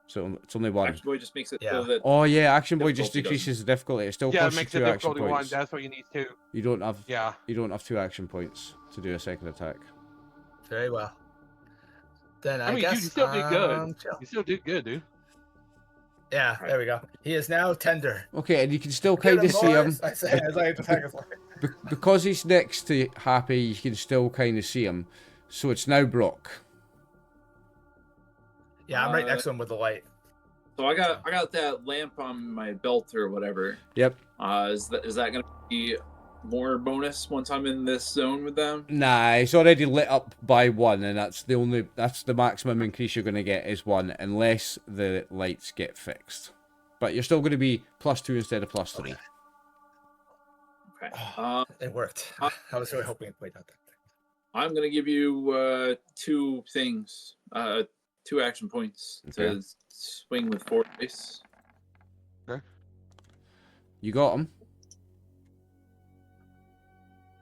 So it's only 1. Action boy just makes it Yeah. so that. Oh yeah, action boy just Difficulty decreases the difficulty. It still Yeah, it costs you makes the 2 action difficulty 1. points. That's what you need to. You don't have. Yeah. You don't have 2 action points to do a second attack. Very well. Then I mean, guess dude, you still did good. chill. You still did good, dude. Yeah, there we go. He is now tender. Okay, and you can still Get kind of see him. boys! I say as I attack his leg. Because he's next to Happy, you can still kind of see him. So it's now Brock. Yeah, I'm right next to him with the light. So I got that lamp on my belt or whatever. Yep. Is that gonna be more bonus once I'm in this zone with them? Nah, it's already lit up by 1, and that's the maximum increase you're going to get is 1, unless the lights get fixed. But you're still going to be +2 instead of +3. Okay. It worked. I was really hoping it played out that thing. I'm gonna give you 2 things, 2 action points Okay. to swing with 4 dice. You got him.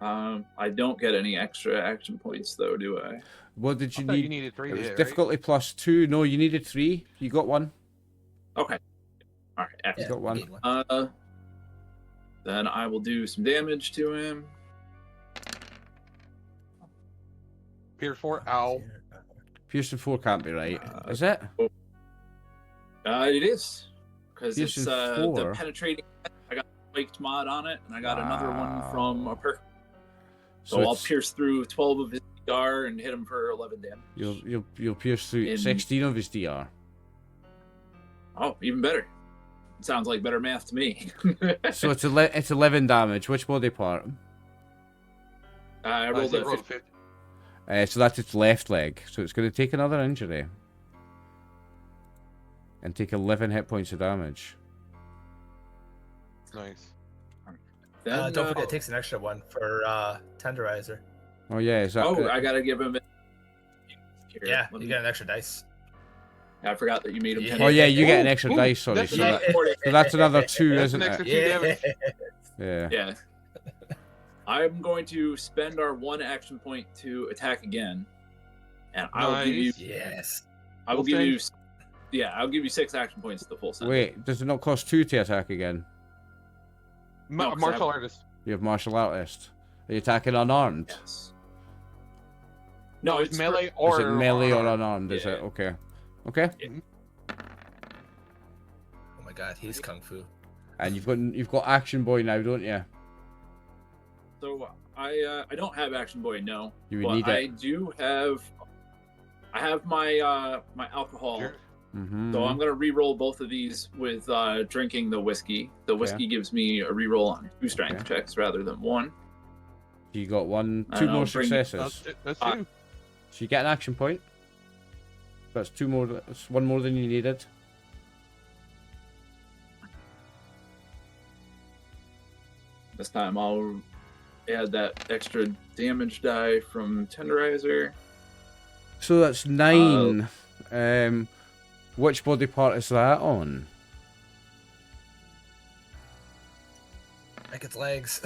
I don't get any extra action points though, do I? What did you I thought need? you needed 3 It to was hit, difficulty +2. No, you needed 3. You got 1. Okay. All right. You Excellent. got 1. Need one. Then I will do some damage to him. Pierce 4. Ow. Piercing 4 can't be right. Is it? It is because it's Piercing the 4. penetrating. I got a spiked mod on it, and I got another one from a perk. So I'll it's- pierce through 12 of his DR and hit him for 11 damage. You'll pierce through 16 of his DR. Oh, even better. Sounds like better math to me. So it's 11 damage. Which body part? I rolled a 50. 50. So that's its left leg. So it's going to take another injury. And take 11 hit points of damage. Nice. Then, Don't forget, it takes an extra 1 for tenderizer. Oh yeah, is that? I gotta give him. Here, Yeah, let you me- get an extra dice. I forgot that you made him. Yeah. Oh yeah, you get an Ooh, extra ooh, dice. Sorry, that's so, an so that's another 2, That's isn't an extra it? 2 damage. Yeah. Yeah. I'm going to spend our 1 action point to attack again, and I will give you. Nice. Yes. I will Full give you. Yeah, I'll give you 6 action points to the full set. Wait, does it not cost 2 to attack again? No, 'cause I Martial have- artist. You have martial artist. Are you attacking unarmed? Yes. No, It's it's melee Or or is it melee or unarmed. unarmed? Is Yeah. it okay? Okay. Oh my god, he's kung fu. And you've got action boy now, don't you? So I don't have action boy, no. You would But need I it. do have. I have my my alcohol. Sure. Mm-hmm. So I'm gonna re-roll both of these with drinking the whiskey. The whiskey gives me a re-roll on 2 strength checks rather than 1. You got 2 And more I'll bring- successes. That's Uh, 2. So you get an action point. That's 2 more. That's 1 more than you needed. This time I'll add that extra damage die from Tenderizer. So that's 9. Which body part is that on? Like its legs.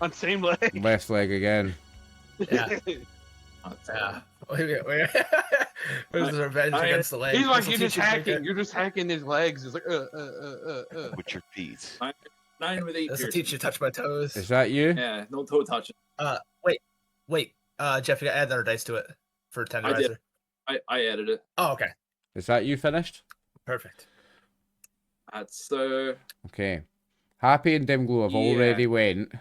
On same leg. Left leg again. Yeah. Yeah. Wait. Where's the revenge against the legs? He's like, This'll you're just teach you hacking. drinker. You're just hacking his legs. It's like, With your feet. 9 with 8 This'll piercing. teach you to touch my toes. Is that you? Yeah, no toe touching. Wait. Jeff, you gotta add another dice to it for Tenderizer. I added it. Oh, okay. Is that you finished? Perfect. That's Okay. Happy and Dimglow have already went.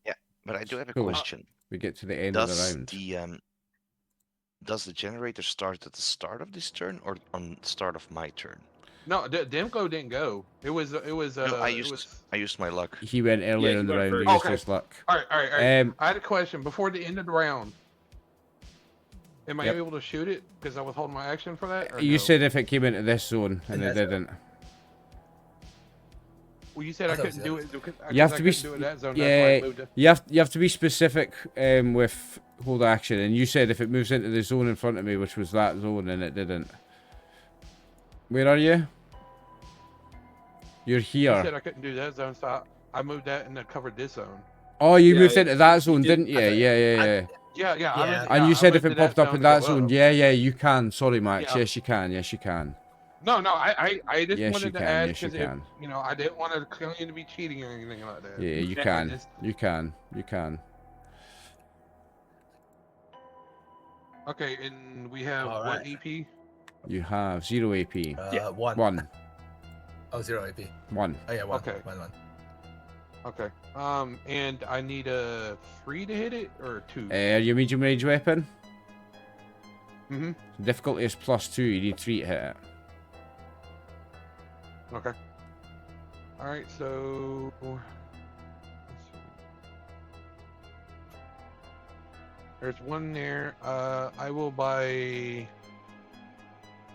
Yeah, but I do have a Cool. question. We get to the end of the Does round. does the generator start at the start of this turn or on the start of my turn? No, Demko didn't go. It was. No, I used my luck. He went earlier he in the went round. He first. used Okay. his luck. All right. I had a question before the end of the round. Am I Yep. able to shoot it because I was holding my action for that? Or You no? said if it came into this zone, and it That's it. didn't. Well, you said I I thought it couldn't was do it. Because You have I to be couldn't do it in that zone. yeah, That's why I moved it. You have to be specific with hold action, and you said if it moves into the zone in front of me, which was that zone, and it didn't. Where are you? You're You here. said I couldn't do that zone, so I moved that and then covered this zone. Oh, you Yeah, moved into that zone, did. didn't you? I thought- Yeah. Yeah. Yeah. And you said if moved it to that popped up zone in to that go zone, up. yeah, you can. Sorry, Max. Yeah. Yes, you can. Yes, you can. No, I just Yes, you wanted to can, add yes, you because can. I didn't want to claim you to be cheating or anything like that. Yeah, you Yeah, can. just- You can. You can. Okay, and we have All what right. EP? You have 0 AP. Yeah. 1. 1. Oh, 0 AP. 1. Oh, yeah, 1. Okay. 1. Okay. And I need a 3 to hit it or 2? Are you medium range weapon? Mm-hmm. Difficulty is +2. You need 3 to hit it. Okay. All right. So. Let's see. There's one there. I will buy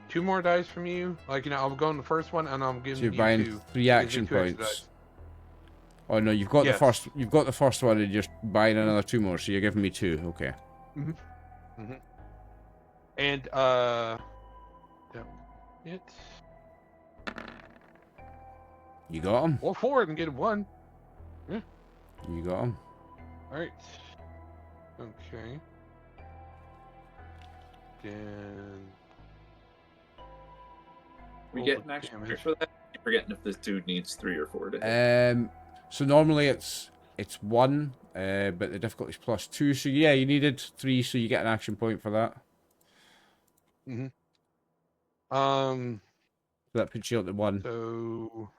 2 more dice from you. Like I'm going the first one, and I'm So giving you're you buying 2. 3 Gives you action 2 extra points. dice. Oh no, you've got Yes. the first. You've got the first one, and you're buying another 2 more. So you're giving me 2. Okay. And that was it. You got him. Or 4 and get 1. You got him. All right. Okay. Then. we roll get the an action damage. for that. I'm forgetting if this dude needs 3 or 4 to hit. So normally it's 1, but the difficulty is +2. So yeah, you needed 3, so you get an action point for that. So that puts you up to 1. So.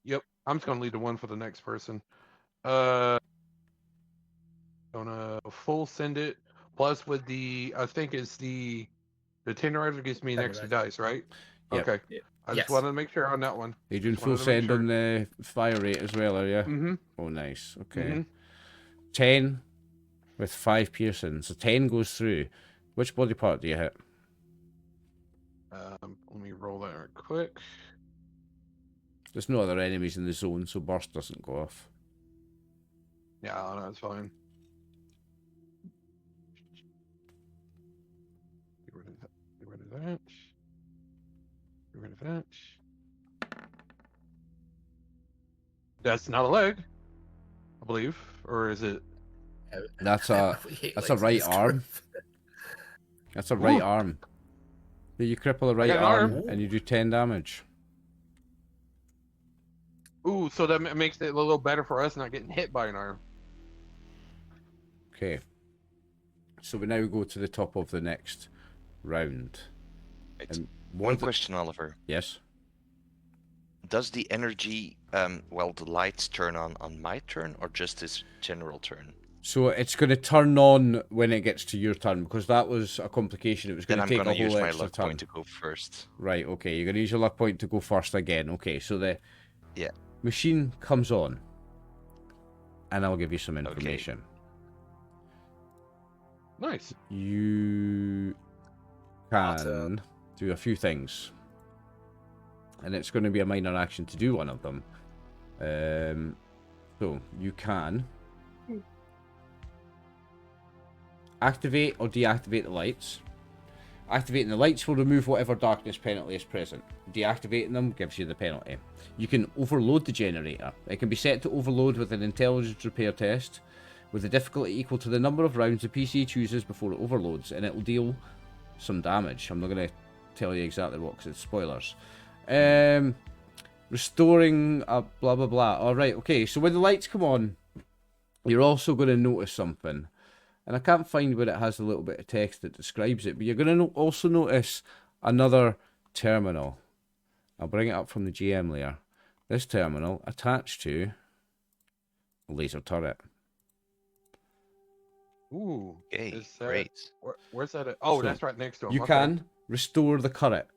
Yep. I'm just gonna leave the 1 for the next person. Gonna full send it. Plus with the, I think it's the tenderizer gives me an extra dice, right? Yep. Okay. Yeah. I Yes. just wanted to make sure on that one. Are you doing Just full wanted to make send sure. on the fire rate as well, are you? Mm-hmm. Oh, nice. Okay. Mhm. 10 with 5 piercing. So 10 goes through. Which body part do you hit? Let me roll that real quick. There's no other enemies in the zone, so burst doesn't go off. Yeah, no, that's fine. Get rid of that. Get rid of that. Get rid of that. That's not a leg, I believe, or is it? That's a We hate that's a legs in right this arm. group. That's a right Ooh. arm. Yeah, you cripple the right got an arm, arm. and you do 10 damage. Ooh, so that makes it a little better for us not getting hit by an arm. Okay. So we now go to the top of the next round. Right. And One question, Oliver. Yes. Does the energy, the lights turn on my turn or just this general turn? So it's going to turn on when it gets to your turn, because that was a complication. It was going Then to I'm take gonna a use whole my extra luck turn. point to go first. Right, okay. You're going to use your luck point to go first again. Okay, so the Yeah. machine comes on, and I'll give you some information. Nice. You can do a few things, and it's going to be a minor action to do one of them. So you can activate or deactivate the lights. Activating the lights will remove whatever darkness penalty is present. Deactivating them gives you the penalty. You can overload the generator. It can be set to overload with an intelligence repair test, with the difficulty equal to the number of rounds the PC chooses before it overloads, and it will deal some damage. I'm not going to tell you exactly what, because it's spoilers. Restoring a blah blah blah. Alright, okay, so when the lights come on, you're also going to notice something. And I can't find where it has a little bit of text that describes it, but you're going to also notice another terminal. I'll bring it up from the GM layer. This terminal attached to a laser turret. Ooh. Okay, Is that, great. where's that at? Oh, So, that's right next to him. You Okay. can restore the turret.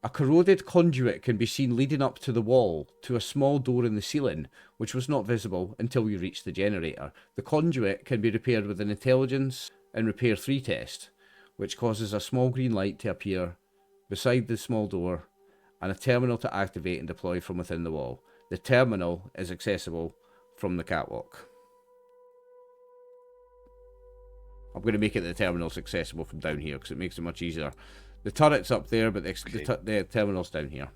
A corroded conduit can be seen leading up to the wall to a small door in the ceiling, which was not visible until you reached the generator. The conduit can be repaired with an intelligence and repair 3 test, which causes a small green light to appear beside the small door and a terminal to activate and deploy from within the wall. The terminal is accessible from the catwalk. I'm going to make it the terminal's accessible from down here because it makes it much easier. The turret's up there, but the terminal's down here.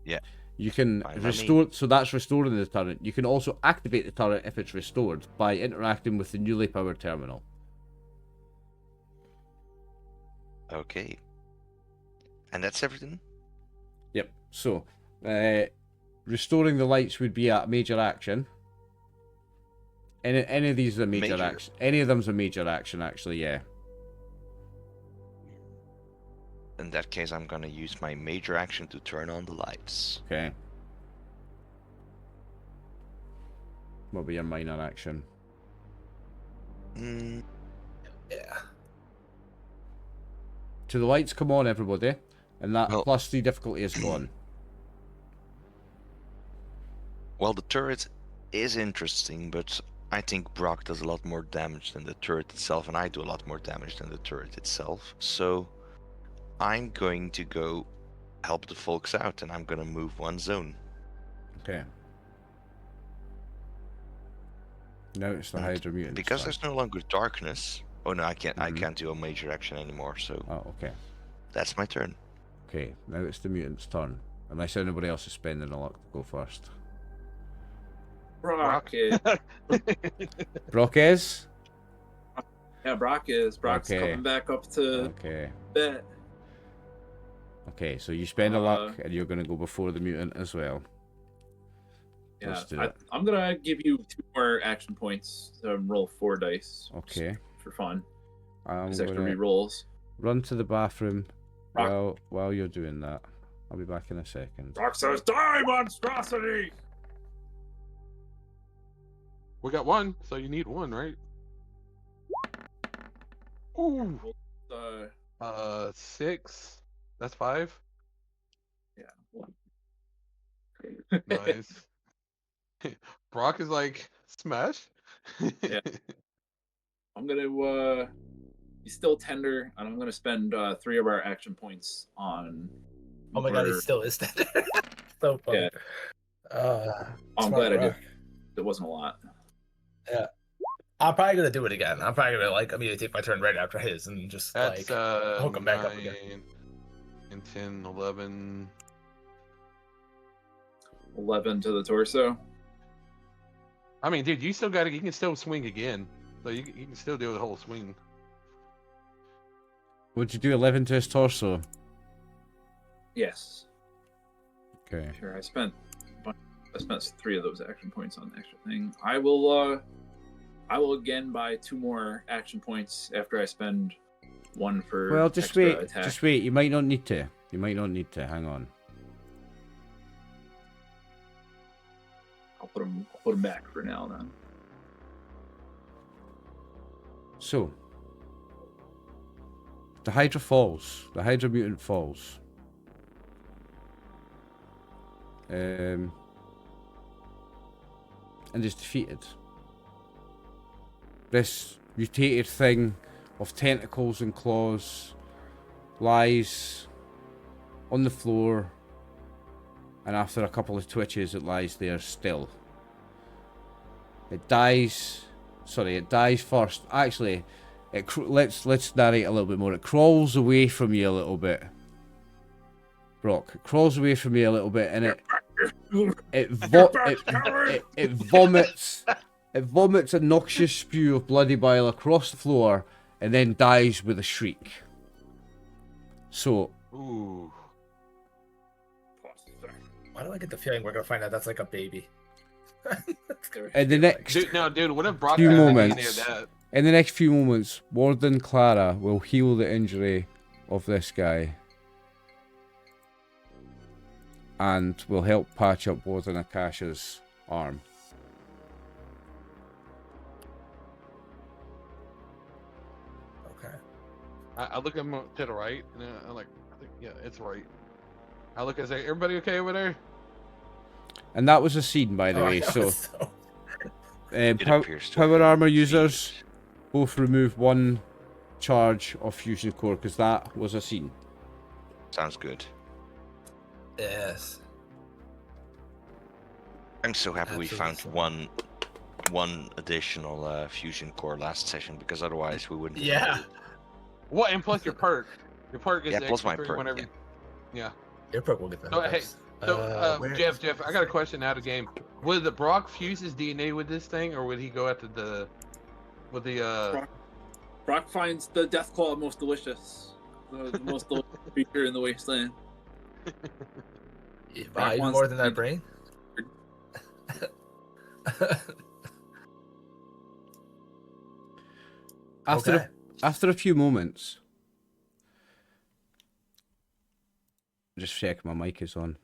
Yeah. You can Fine by restore, so that's restoring the turret. You can also activate the turret if it's restored by interacting with the newly powered terminal. Okay. And that's everything? Yep. So, restoring the lights would be a major action. Any of these is a major action. Any of them's a major action, actually, yeah. In that case, I'm gonna use my major action to turn on the lights. Okay. What will be your minor action? Mm, Yeah. So the lights come on, everybody, and that Well- plus 3 difficulty is gone. well, the turret is interesting, but I think Brock does a lot more damage than the turret itself, and I do a lot more damage than the turret itself. So I'm going to go help the folks out, and I'm gonna move 1 zone. Okay. Now it's the And Hydra Mutant. Because there's no longer darkness. Oh no, I can't. I Mhm. can't do a major action anymore. So Oh, okay. that's my turn. Okay, now it's the mutant's turn. Unless anybody else is spending a luck to go first. Brock is. Brock is? Yeah, Brock is. Brock's Okay. coming back up to Okay. bet. Okay, so you spend a luck and you're going to go before the mutant as well. Yeah, Let's do it. I'm gonna give you 2 more action points to roll 4 dice. Okay. For fun. I'm As extra going to re-rolls. run to the bathroom Brock. while you're doing that. I'll be back in a second. Brock says, "Die, monstrosity!" We got 1, so you need 1, right? Ooh. 6. That's 5. Yeah. Nice. Brock is like, smash. Yeah. I'm gonna he's still tender, and I'm gonna spend 3 of our action points on. Oh my god, he Ver- still is dead. So funny. Yeah. I'm smart glad I Brock. did. It wasn't a lot. Yeah. I'm probably gonna do it again. I'm probably gonna immediately take my turn right after his and just That's hook him back up again. 9 and 10, 11. 11 to the torso. I mean, dude, you can still swing again. So you can still do the whole swing. Would you do 11 to his torso? Yes. Okay. Sure. I spent 3 of those action points on the extra thing. I will again buy 2 more action points after I spend 1 for. Well, just extra wait. attack. Just wait. You might not need to. Hang on. I'll put them back for now then. So, the Hydra falls. The Hydra Mutant falls. And is defeated. This mutated thing of tentacles and claws lies on the floor, and after a couple of twitches it lies there still. It dies. Sorry, it dies first. Actually, let's narrate a little bit more. It crawls away from you a little bit. Brock, it crawls away from you a little bit, and it vomits. It vomits a noxious spew of bloody bile across the floor, and then dies with a shriek. So. Ooh. Why do I get the feeling we're gonna find out that's like a baby? In the next dude, what if Brock few had moments, any of that? in the next few moments, Warden Clara will heal the injury of this guy, and will help patch up Warden Akasha's arm. Okay. I look at him to the right, and I'm like, I think, yeah, it's right. I look and say, everybody okay over there? And that was a scene, by the way. So, It appears to power be armor seen. users both remove 1 charge of fusion core, because that was a scene. Sounds good. Yes. I'm so happy we found Absolutely. one additional fusion core last session, because otherwise we wouldn't. have Yeah. made it. What? And plus your perk. Your perk is Yeah, the plus extra my three perk, whenever. yeah. Yeah. Your perk will get the So, hey, hookups. So, Where- Jeff, I got a question out of game. Would the Brock fuse his DNA with this thing, or would he go after with the Brock finds the death claw most delicious. The most delicious creature in the wasteland. Even wants more to than that be- brain? Okay. After a few moments, just checking my mic is on.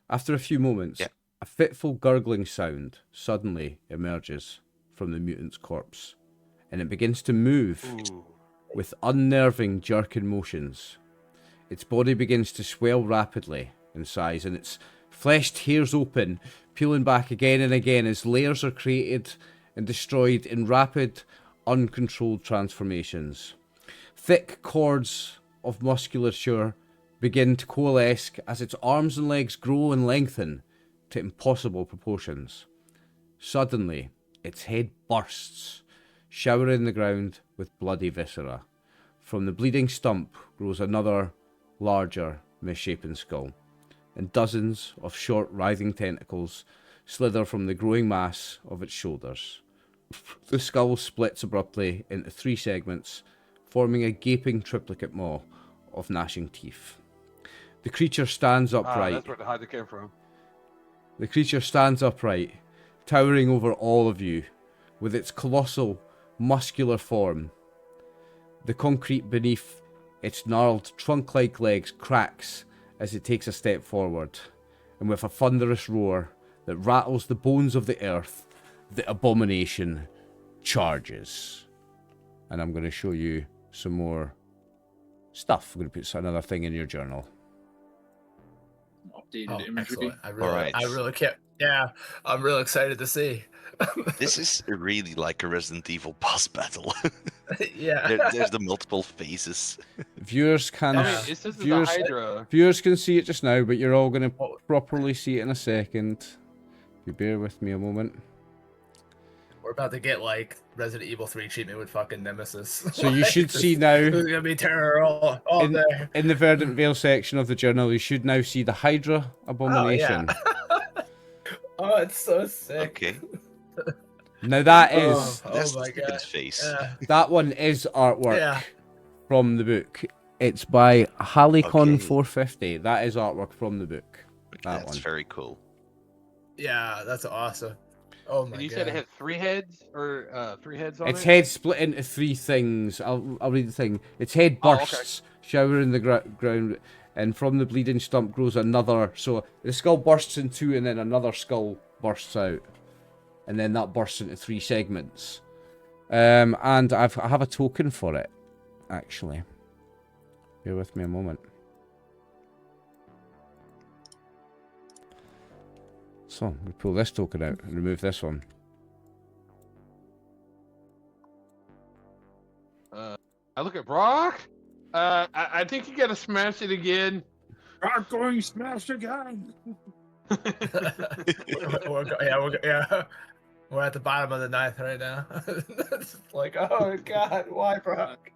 After a few moments, Yeah. a fitful gurgling sound suddenly emerges from the mutant's corpse, and it begins to move with unnerving jerking motions. Its body begins to swell rapidly in size, and its flesh tears open, peeling back again and again as layers are created and destroyed in rapid, uncontrolled transformations. Thick cords of musculature begin to coalesce as its arms and legs grow and lengthen to impossible proportions. Suddenly, its head bursts, showering the ground with bloody viscera. From the bleeding stump grows another, larger, misshapen skull, and dozens of short, writhing tentacles slither from the growing mass of its shoulders. The skull splits abruptly into 3 segments, forming a gaping triplicate maw of gnashing teeth. The creature stands upright. that's where the Hydra came from. The creature stands upright, towering over all of you, with its colossal, muscular form. The concrete beneath its gnarled, trunk-like legs cracks as it takes a step forward, and with a thunderous roar that rattles the bones of the earth, the abomination charges. And I'm going to show you some more stuff. I'm going to put another thing in your journal. Updated Oh, imagery. excellent. Alright. I really can't. Yeah, I'm real excited to see. This is really like a Resident Evil boss battle. Yeah. There's the multiple phases. Viewers can I mean, it's just the viewers, Hydra. viewers can see it just now, but you're all going to Oh. properly see it in a second. If you bear with me a moment. We're about to get like Resident Evil 3 treatment with fucking Nemesis. So you Like, should this- see now This is gonna be terror all in, day. in the Verdant Vale section of the journal. You should now see the Hydra abomination. Oh, it's so sick. Okay. Now that is That's my the stupidest god. face. Yeah. that one is artwork Yeah. from the book. It's by Halicon Okay. 450. That is artwork from the book. That That's one. very cool. Yeah, that's awesome. Oh my And you god. said it had 3 heads or 3 heads on Its it? head split into 3 things. I'll read the thing. Its head Oh, okay. bursts, showering the ground, and from the bleeding stump grows another. So the skull bursts in 2, and then another skull bursts out, and then that bursts into 3 segments. And I have a token for it, actually. Bear with me a moment. So we pull this token out and remove this one. I look at Brock. I think you gotta smash it again. Brock going smash again. Yeah. We're at the bottom of the 9th right now. It's like, oh god, why, Brock?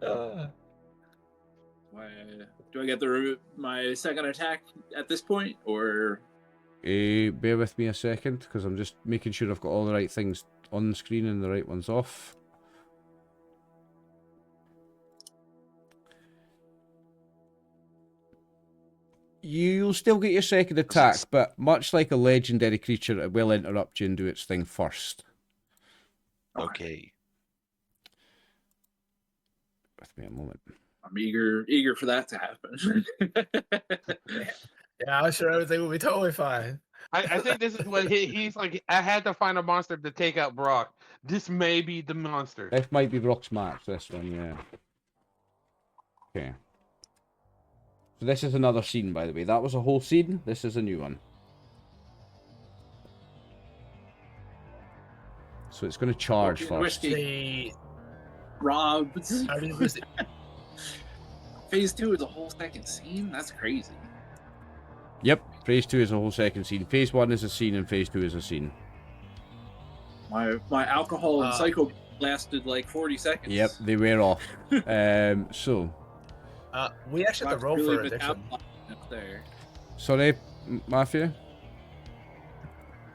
Do I get my second attack at this point, or? Bear with me a second, because I'm just making sure I've got all the right things on the screen and the right ones off. You'll still get your second attack, but much like a legendary creature, it will interrupt you and do its thing first. Okay. With me a moment. I'm eager for that to happen. Yeah, I'm sure everything will be totally fine. I think this is what he's like. I had to find a monster to take out Brock. This may be the monster. This might be Brock's match, this one, yeah. Okay. So this is another scene, by the way. That was a whole scene. This is a new one. So it's going to charge first. Rob. How did it? Phase 2 is a whole second scene? That's crazy. Yep, phase 2 is a whole second scene. Phase 1 is a scene and phase 2 is a scene. My alcohol and psycho lasted like 40 seconds. Yep, they wear off. So... we actually have to roll for addiction. There. Sorry, Matthew?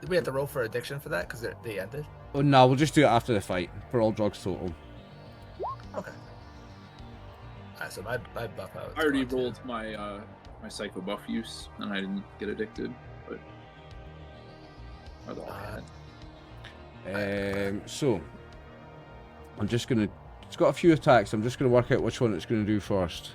Did we have to roll for addiction for that? Because they ended? Oh, no, we'll just do it after the fight. For all drugs total. Okay. Alright, so my buff out. I already rolled my my psycho buff use, and I didn't get addicted, but so I'm just gonna. It's got a few attacks. I'm just gonna work out which one it's gonna do first.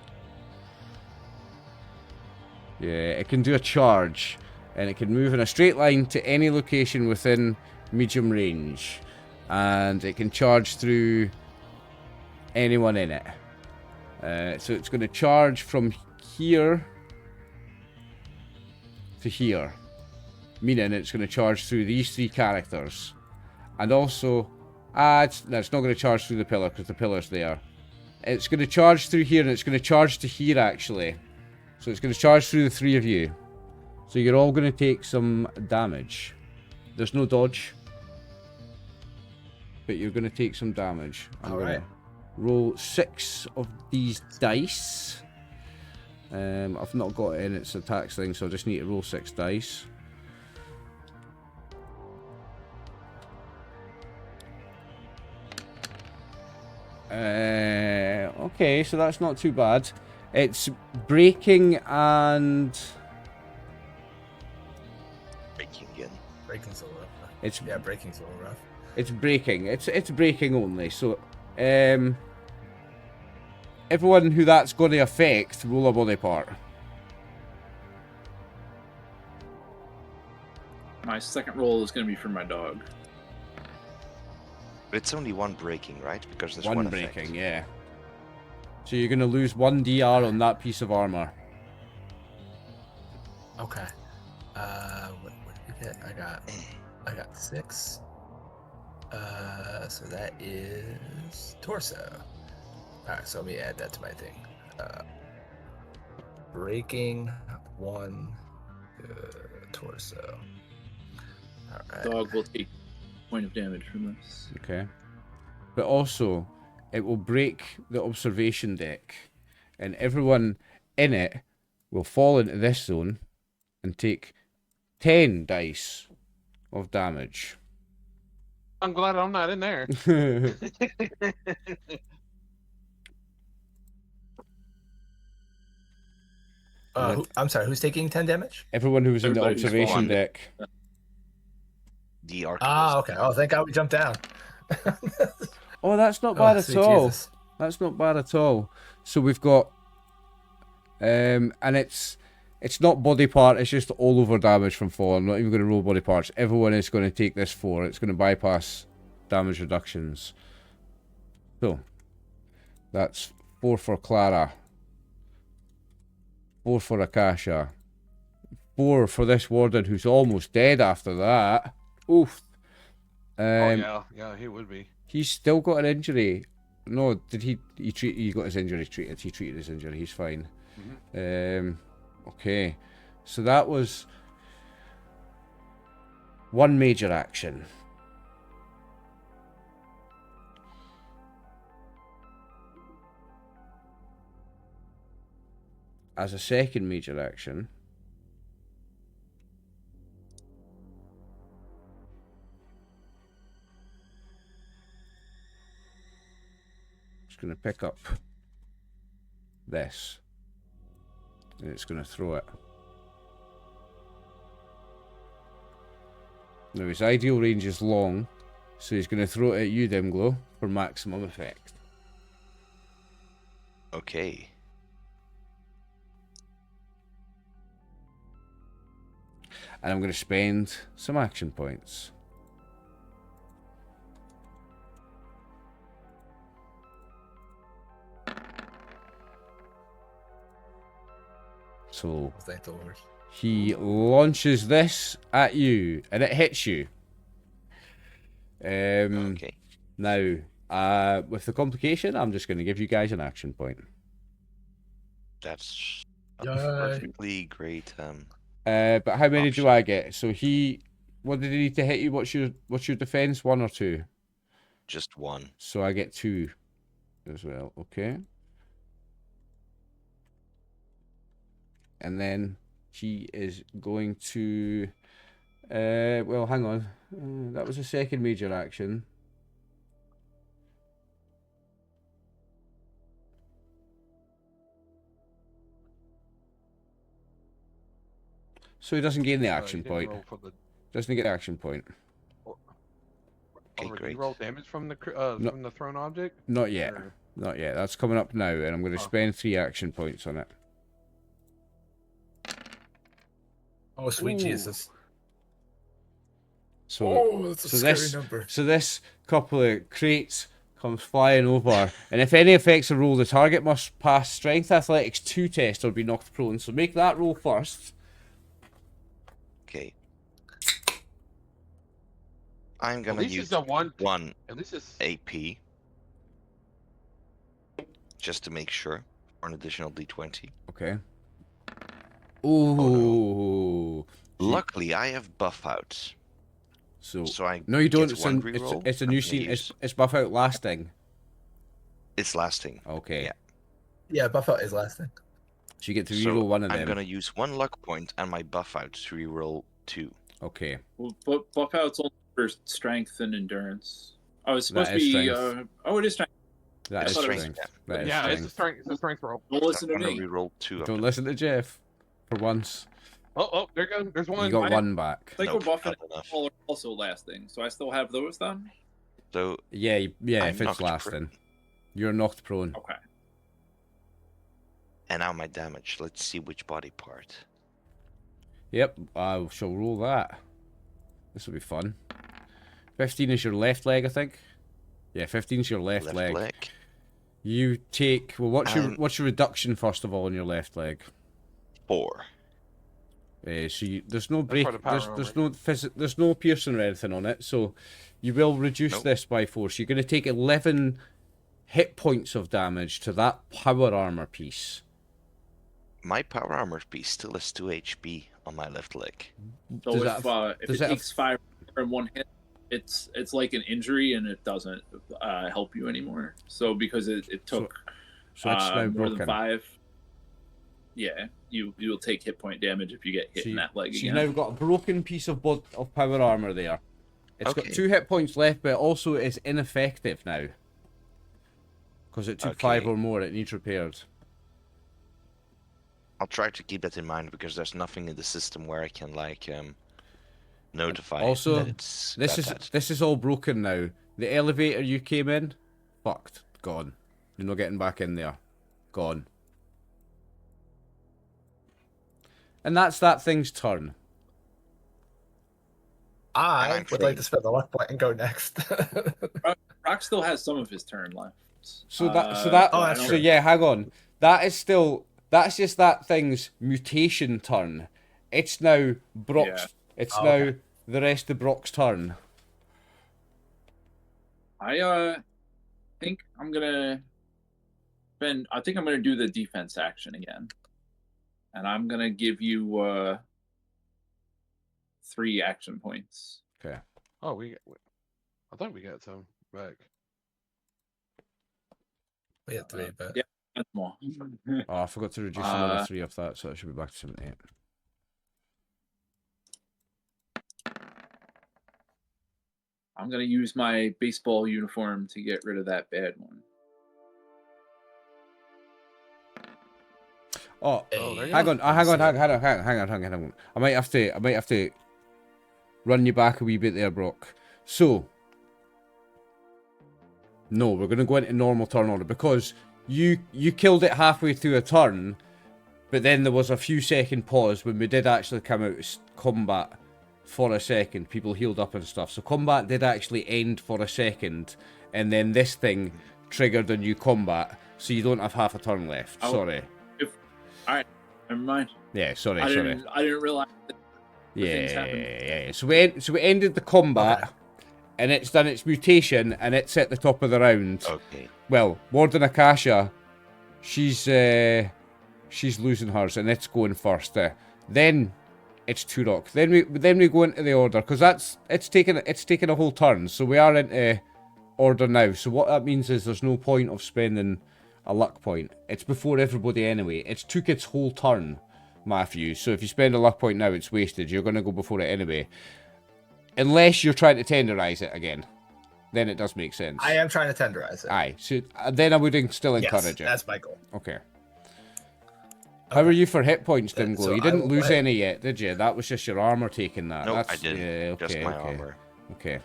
Yeah, it can do a charge, and it can move in a straight line to any location within medium range, and it can charge through anyone in it. So it's going to charge from here to here, meaning it's going to charge through these 3 characters, and also it's not going to charge through the pillar because the pillar's there. It's going to charge through here, and it's going to charge to here actually. So it's going to charge through the 3 of you. So you're all going to take some damage. There's no dodge, but you're going to take some damage. I'm gonna roll 6 of these dice. I've not got it in its attacks thing, so I just need to roll 6 dice. Okay, so that's not too bad. It's breaking and... Breaking again. Breaking's a little rough. It's breaking's a little rough. It's breaking. It's breaking only. So, everyone who that's going to affect, roll a body part. My second roll is going to be for my dog. But it's only 1 breaking, right? Because there's 1 One effect. breaking, yeah. So you're going to lose 1 DR on that piece of armor. Okay. What did we get? I got 6. So that is torso. Alright, so let me add that to my thing. Breaking 1 torso. Alright. Dog will take point of damage from this. Okay. But also, it will break the observation deck, and everyone in it will fall into this zone and take 10 dice of damage. I'm glad I'm not in there. I'm sorry, who's taking 10 damage? Everyone who was in the Everybody who's observation fallen. deck. The archivist. Okay. Oh, thank God we jumped down. Oh, that's not bad at sweet all. Jesus. That's not bad at all. So we've got, and it's not body part. It's just all over damage from fall. I'm not even going to roll body parts. Everyone is going to take this 4. It's going to bypass damage reductions. So that's 4 for Clara, 4 for Akasha, 4 for this warden who's almost dead after that. Oof. Yeah, he would be. He's still got an injury. No, did he got his injury treated. He treated his injury. He's fine. Mm-hmm. Okay. So that was 1 major action. as a second major action, it's going to pick up this, and it's going to throw it. Now his ideal range is long, so he's going to throw it at you, Dimglow, for maximum effect. Okay. And I'm going to spend some action points. So Thank the Lord. he launches this at you, and it hits you. Okay. Now, with the complication, I'm just going to give you guys an action point. That's a Yay. perfectly great. But how many do Option. I get? So what did he need to hit you? What's your defense? 1 or 2? Just 1. So I get 2 as well. Okay. And then he is going to. Well, hang on. That was a second major action. So he doesn't gain the action point. Doesn't get the action point. Okay, Did great. you roll damage from the thrown object? Not yet. Or- Not yet. That's coming up now, and I'm going to Oh. spend 3 action points on it. Oh, sweet Ooh. Jesus. So, Oh, that's a so scary this number. so this couple of crates comes flying over, and if any effects are rolled, the target must pass Strength Athletics 2 test or be knocked prone. So make that roll first. Okay. I'm At gonna least use it's a 1. 1 At least it's. AP. Just to make sure. For an additional D20. Okay. no. Ooh. Luckily, I have buff out. So So I no, you don't. get It's, one it's reroll. it's a I'm new gonna scene. use- It's buff out lasting. It's lasting. Okay. Yeah. Yeah, buff out is last thing. So you get to So reroll one of I'm them. gonna use 1 luck point and my buff out to reroll 2. Okay. Well, buff out's only for strength and endurance. Oh, it's supposed That to is be. strength. It is strength. That It's is strength, strength. yeah. That is Yeah, strength. it's a strength roll. Don't listen to I'm gonna me. reroll 2 of Don't them. listen to Jeff. For once, Oh, there goes. There's one. you got I- one back. Psycho Nope, buff and not enough. all are also lasting, so I still have those then. So Yeah, yeah. I'm If it's knocked lasting, you're knocked prone. Okay. and now my damage. Let's see which body part. Yep, I shall roll that. This will be fun. 15 is your left leg, I think. Yeah, 15 is your left leg. You take. Well, what's your reduction first of all on your left leg? 4. So there's no break. for the power There's no piercing or anything on it. So you will reduce Nope. this by 4. So you're going to take 11 hit points of damage to that power armor piece. My power armor piece still has 2 HP on my left leg. So Does if that- if does it that takes 5 from 1 hit, it's like an injury and it doesn't help you anymore. So because it took So it's now more broken. than 5, yeah, you will take hit point damage if you get hit in that leg So again. you've now got a broken piece of power armor there. It's got Okay. 2 hit points left, but also it's ineffective now. Because it took 5 Okay. or more, it needs repaired. I'll try to keep that in mind because there's nothing in the system where I can notify Also, that it's that. This is all broken now. The elevator you came in, fucked, gone. You're not getting back in there, gone. And that's that thing's turn. I I'm would like free. to spend the luck point and go next. Rock still has some of his turn left. So that's so true. yeah, hang on. That's just that thing's mutation turn. It's now Brock's. Yeah. It's Oh, now okay. the rest of Brock's turn. I think I'm gonna do the defense action again, and I'm gonna give you 3 action points. Okay. Oh, I thought we got some back. We had 3, but Yeah. That's more. Oh, I forgot to reduce another 3 of that, so it should be back to 78. I'm gonna use my baseball uniform to get rid of that bad one. Oh, there you hang go. on, hang on. I might have to run you back a wee bit there, Brock. So, no, we're gonna go into normal turn order because you killed it halfway through a turn, but then there was a few second pause when we did actually come out of combat for a second. People healed up and stuff, so combat did actually end for a second, and then this thing triggered a new combat, so you don't have half a turn left. Sorry. Alright, never mind. Yeah, sorry. I didn't realize that things happened. Yeah. So we ended the combat, and it's done its mutation, and it's at the top of the round. Okay. Well, Warden Akasha, she's losing hers, and it's going first. Then it's Turok. Then we go into the order because it's taken a whole turn. So we are into order now. So what that means is there's no point of spending a luck point. It's before everybody anyway. It's took its whole turn, Matthew. So if you spend a luck point now, it's wasted. You're going to go before it anyway. Unless you're trying to tenderize it again. Then it does make sense. I am trying to tenderize it. Aye. So then I would still encourage it. That's my goal. Okay. How are you for hit points, Dimglow? So you didn't lose any yet, did you? That was just your armor taking that. No, That's, I didn't. Yeah, okay, Just my okay. armor. Okay.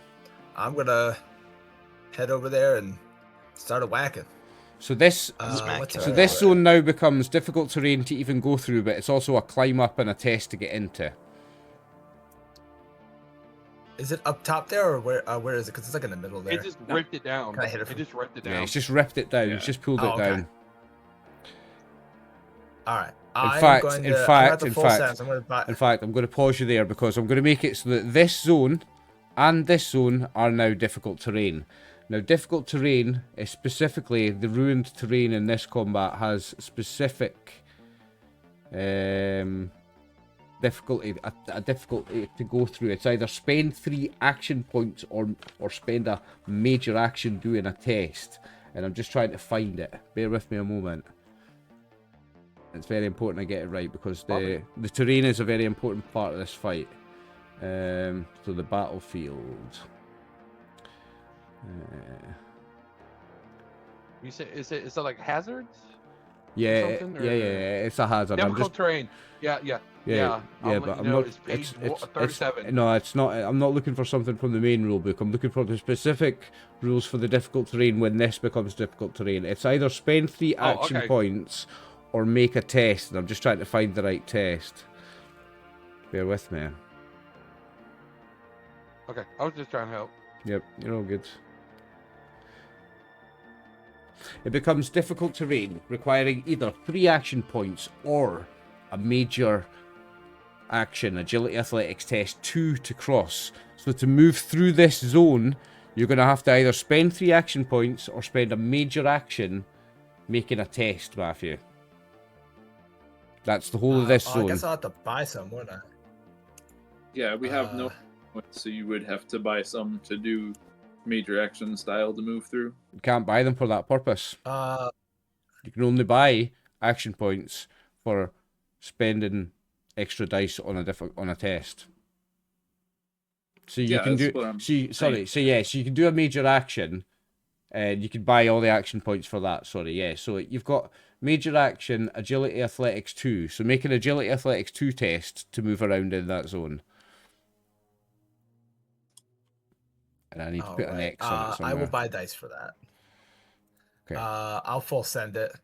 I'm gonna head over there and start a whacking. So this this zone now becomes difficult terrain to even go through, but it's also a climb up and a test to get into. Is it up top there, or where is it? Because it's like in the middle there. It just ripped it down. Can I hit it It just ripped it down. Yeah, it's just ripped it down. Yeah. It's just pulled it Oh, okay. down. All right. In fact, I'm going to pause you there because I'm going to make it so that this zone and this zone are now difficult terrain. Now, difficult terrain is specifically the ruined terrain in this combat has specific difficulty, a difficulty to go through. It's either spend 3 action points or spend a major action doing a test. And I'm just trying to find it. Bear with me a moment. It's very important I get it right because the terrain is a very important part of this fight. So the battlefield. You say is it like hazards? Yeah, Something, yeah, it's a hazard. Difficult terrain. Yeah. But I'm not. It's page 37. No, it's not. I'm not looking for something from the main rule book. I'm looking for the specific rules for the difficult terrain when this becomes difficult terrain. It's either spend 3 action points or make a test, and I'm just trying to find the right test. Bear with me. Okay, I was just trying to help. Yep, you're all good. It becomes difficult terrain, requiring either 3 action points or a major action, agility athletics test 2 to cross. So to move through this zone, you're going to have to either spend 3 action points or spend a major action making a test, Matthew. That's the whole of this zone. I guess I'll have to buy some, wouldn't I? Yeah, we have no points, so you would have to buy some to do major action style to move through. You can't buy them for that purpose. You can only buy action points for spending extra dice on a test. So you can do. So you can do a major action, and you can buy all the action points for that. So you've got major action, agility athletics 2. So make an agility athletics 2 test to move around in that zone. And I need to put an X on it somewhere. I will buy dice for that. Okay. I'll full send it.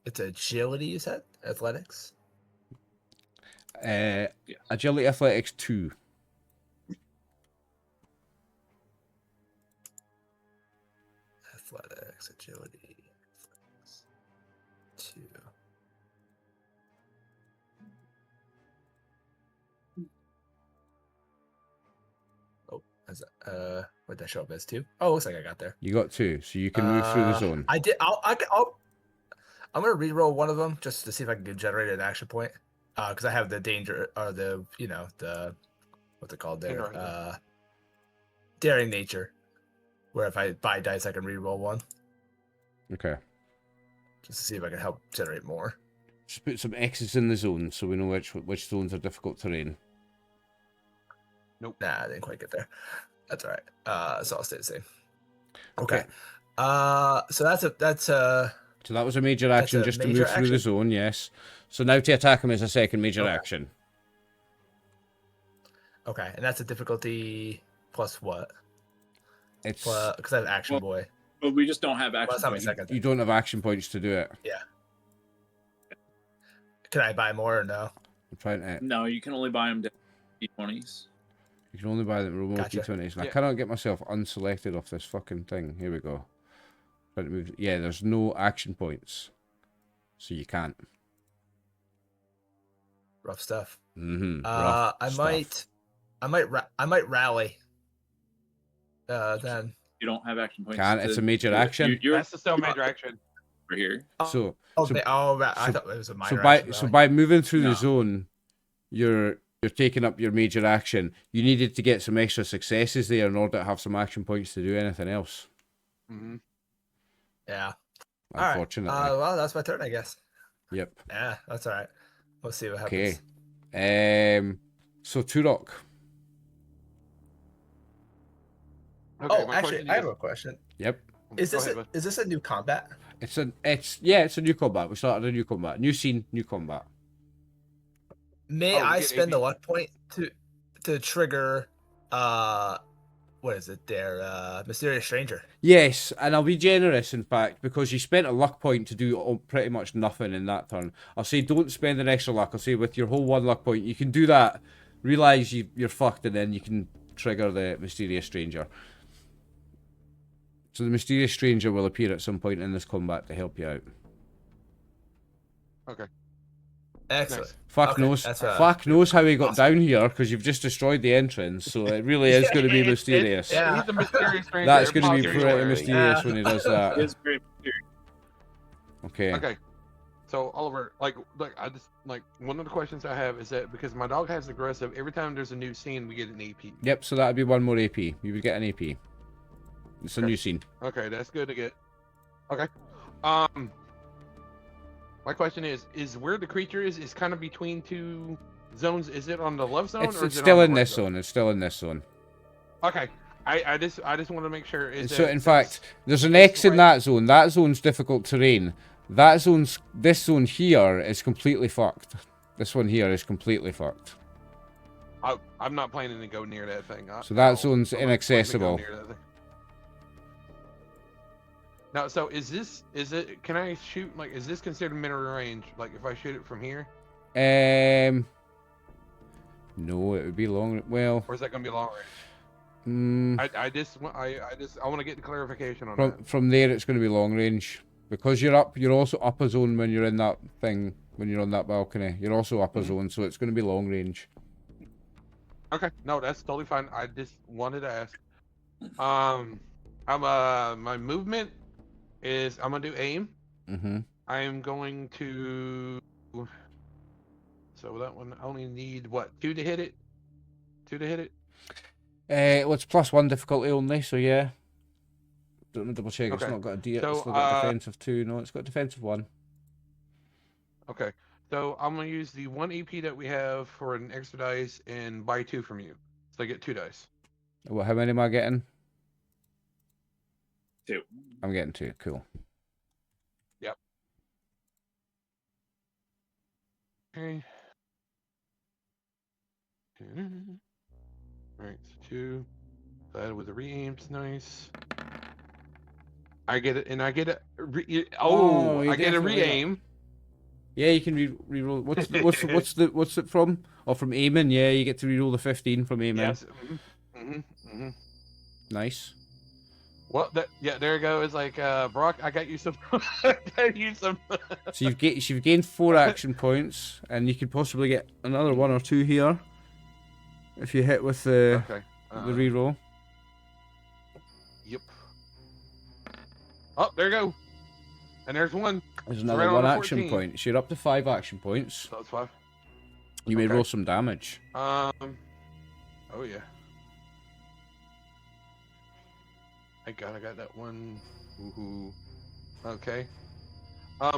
It's agility, you said? Athletics? Agility athletics 2. Athletics, agility, athletics 2. Where'd that show up as 2? Oh, looks like I got there. You got 2, so you can move through the zone. I did. I'm gonna re-roll one of them just to see if I can generate an action point. Because I have the danger or the what's it called there? Daring nature. Where if I buy dice, I can re-roll one. Okay. just to see if I can help generate more. Just put some X's in the zone so we know which zones are difficult terrain. Nope. Nah, I didn't quite get there. That's all right. So I'll stay the same. Okay. Okay. So that's a. So that was a major action just to move through the zone, yes. So now to attack him is a second major action. Okay, and that's a difficulty plus what? It's because I have action boy. But we just don't have Well, action that's not my points. second. you don't have action points to do it. Yeah. Can I buy more or no? I'm trying to. No, you can only buy them D20s. You can only buy them remote Gotcha. D20s. And I Yeah. cannot get myself unselected off this fucking thing. Here we go. Trying to move. Yeah, there's no action points, so you can't. Rough stuff. Mm-hmm. I might rally. Then. You don't have action points. Can't. It's a major action. You're That's still a major action. over here. So I so thought it was a minor by action. by moving through No. the zone, you're taking up your major action. You needed to get some extra successes there in order to have some action points to do anything else. Mm-hmm. Yeah. Unfortunately. All right. Well, that's my turn, I guess. Yep. Yeah, that's all right. We'll see what Okay. happens. So Turok. Okay, Oh, my actually, question I have a question. Yep. Is Go this ahead, bud. is this a new combat? It's a new combat. We started a new combat. New scene, new combat. May Oh, we I get spend AP. the luck point to trigger what is it there? Mysterious Stranger. Yes, and I'll be generous, in fact, because you spent a luck point to do pretty much nothing in that turn. I'll say don't spend an extra luck. I'll say with your whole 1 luck point, you can do that, realise you're fucked, and then you can trigger the Mysterious Stranger. So the Mysterious Stranger will appear at some point in this combat to help you out. Okay. Excellent. Nice. Fuck Okay, knows. that's, Fuck knows how he got awesome. down here because you've just destroyed the entrance. So it really is going to be mysterious. Yeah. He's a mysterious stranger. That's It going to be pops pretty everywhere. mysterious Yeah. when he does It that. is very mysterious. Okay. Okay. So Oliver, like I just like one of the questions I have is that because my dog has aggressive, every time there's a new scene, we get an AP. Yep. So that would be 1 more AP. You would get an AP. It's a Okay. new scene. Okay, that's good to get. Okay. My question is where the creature is kind of between 2 zones. Is it on the left zone It's or is it still on in the right this zone. It's still in this zone. Okay. I just want to make sure. So in fact, there's an X in that zone. That zone's difficult terrain. This zone here is completely fucked. This one here is completely fucked. I'm not planning to go near that thing. So that No, zone's I'm not planning to go inaccessible. near that thing. Now, so is it? Can I shoot? Like, is this considered middle range? Like, if I shoot it from here, No, it would be long. Well, or is that gonna be long range? I want to get the clarification on that. from there it's going to be long range because you're up. You're also up a zone when you're in that thing. When you're on that balcony, you're also up a zone, so it's going to be long range. Okay, no, that's totally fine. I just wanted to ask. My movement is I'm gonna do aim. Mm-hmm. I am going to. So that one I only need what 2 to hit it. 2 to hit it. Well, it's +1 difficulty only, so yeah. Don't double check. It's Okay. not got a D. So, It's still got defensive 2. No, it's got defensive 1. Okay, so I'm gonna use the 1 AP that we have for an extra dice and buy 2 from you, so I get 2 dice. Well, how many am I getting? 2. I'm getting 2. Cool. Yep. Okay. Alright, so 2. That with the re-aims, nice. I get it, and I get a Oh, you I get a definitely re-aim. Yeah, you can re-roll. What's it from? Oh, from aiming. Yeah, you get to re-roll the 15 from aiming. Yes. Nice. Well, there you go. It's like Brock, I got you some. I got you some. So you've gained 4 action points, and you could possibly get another 1 or 2 here if you hit with the Okay. the re-roll. Yep. Oh, there you go. And there's 1. There's It's another right on 1 the action 14. point. So you're up to 5 action points. So that's 5. You may Okay. roll some damage. Oh yeah. Thank God I got that one. Woohoo. Okay.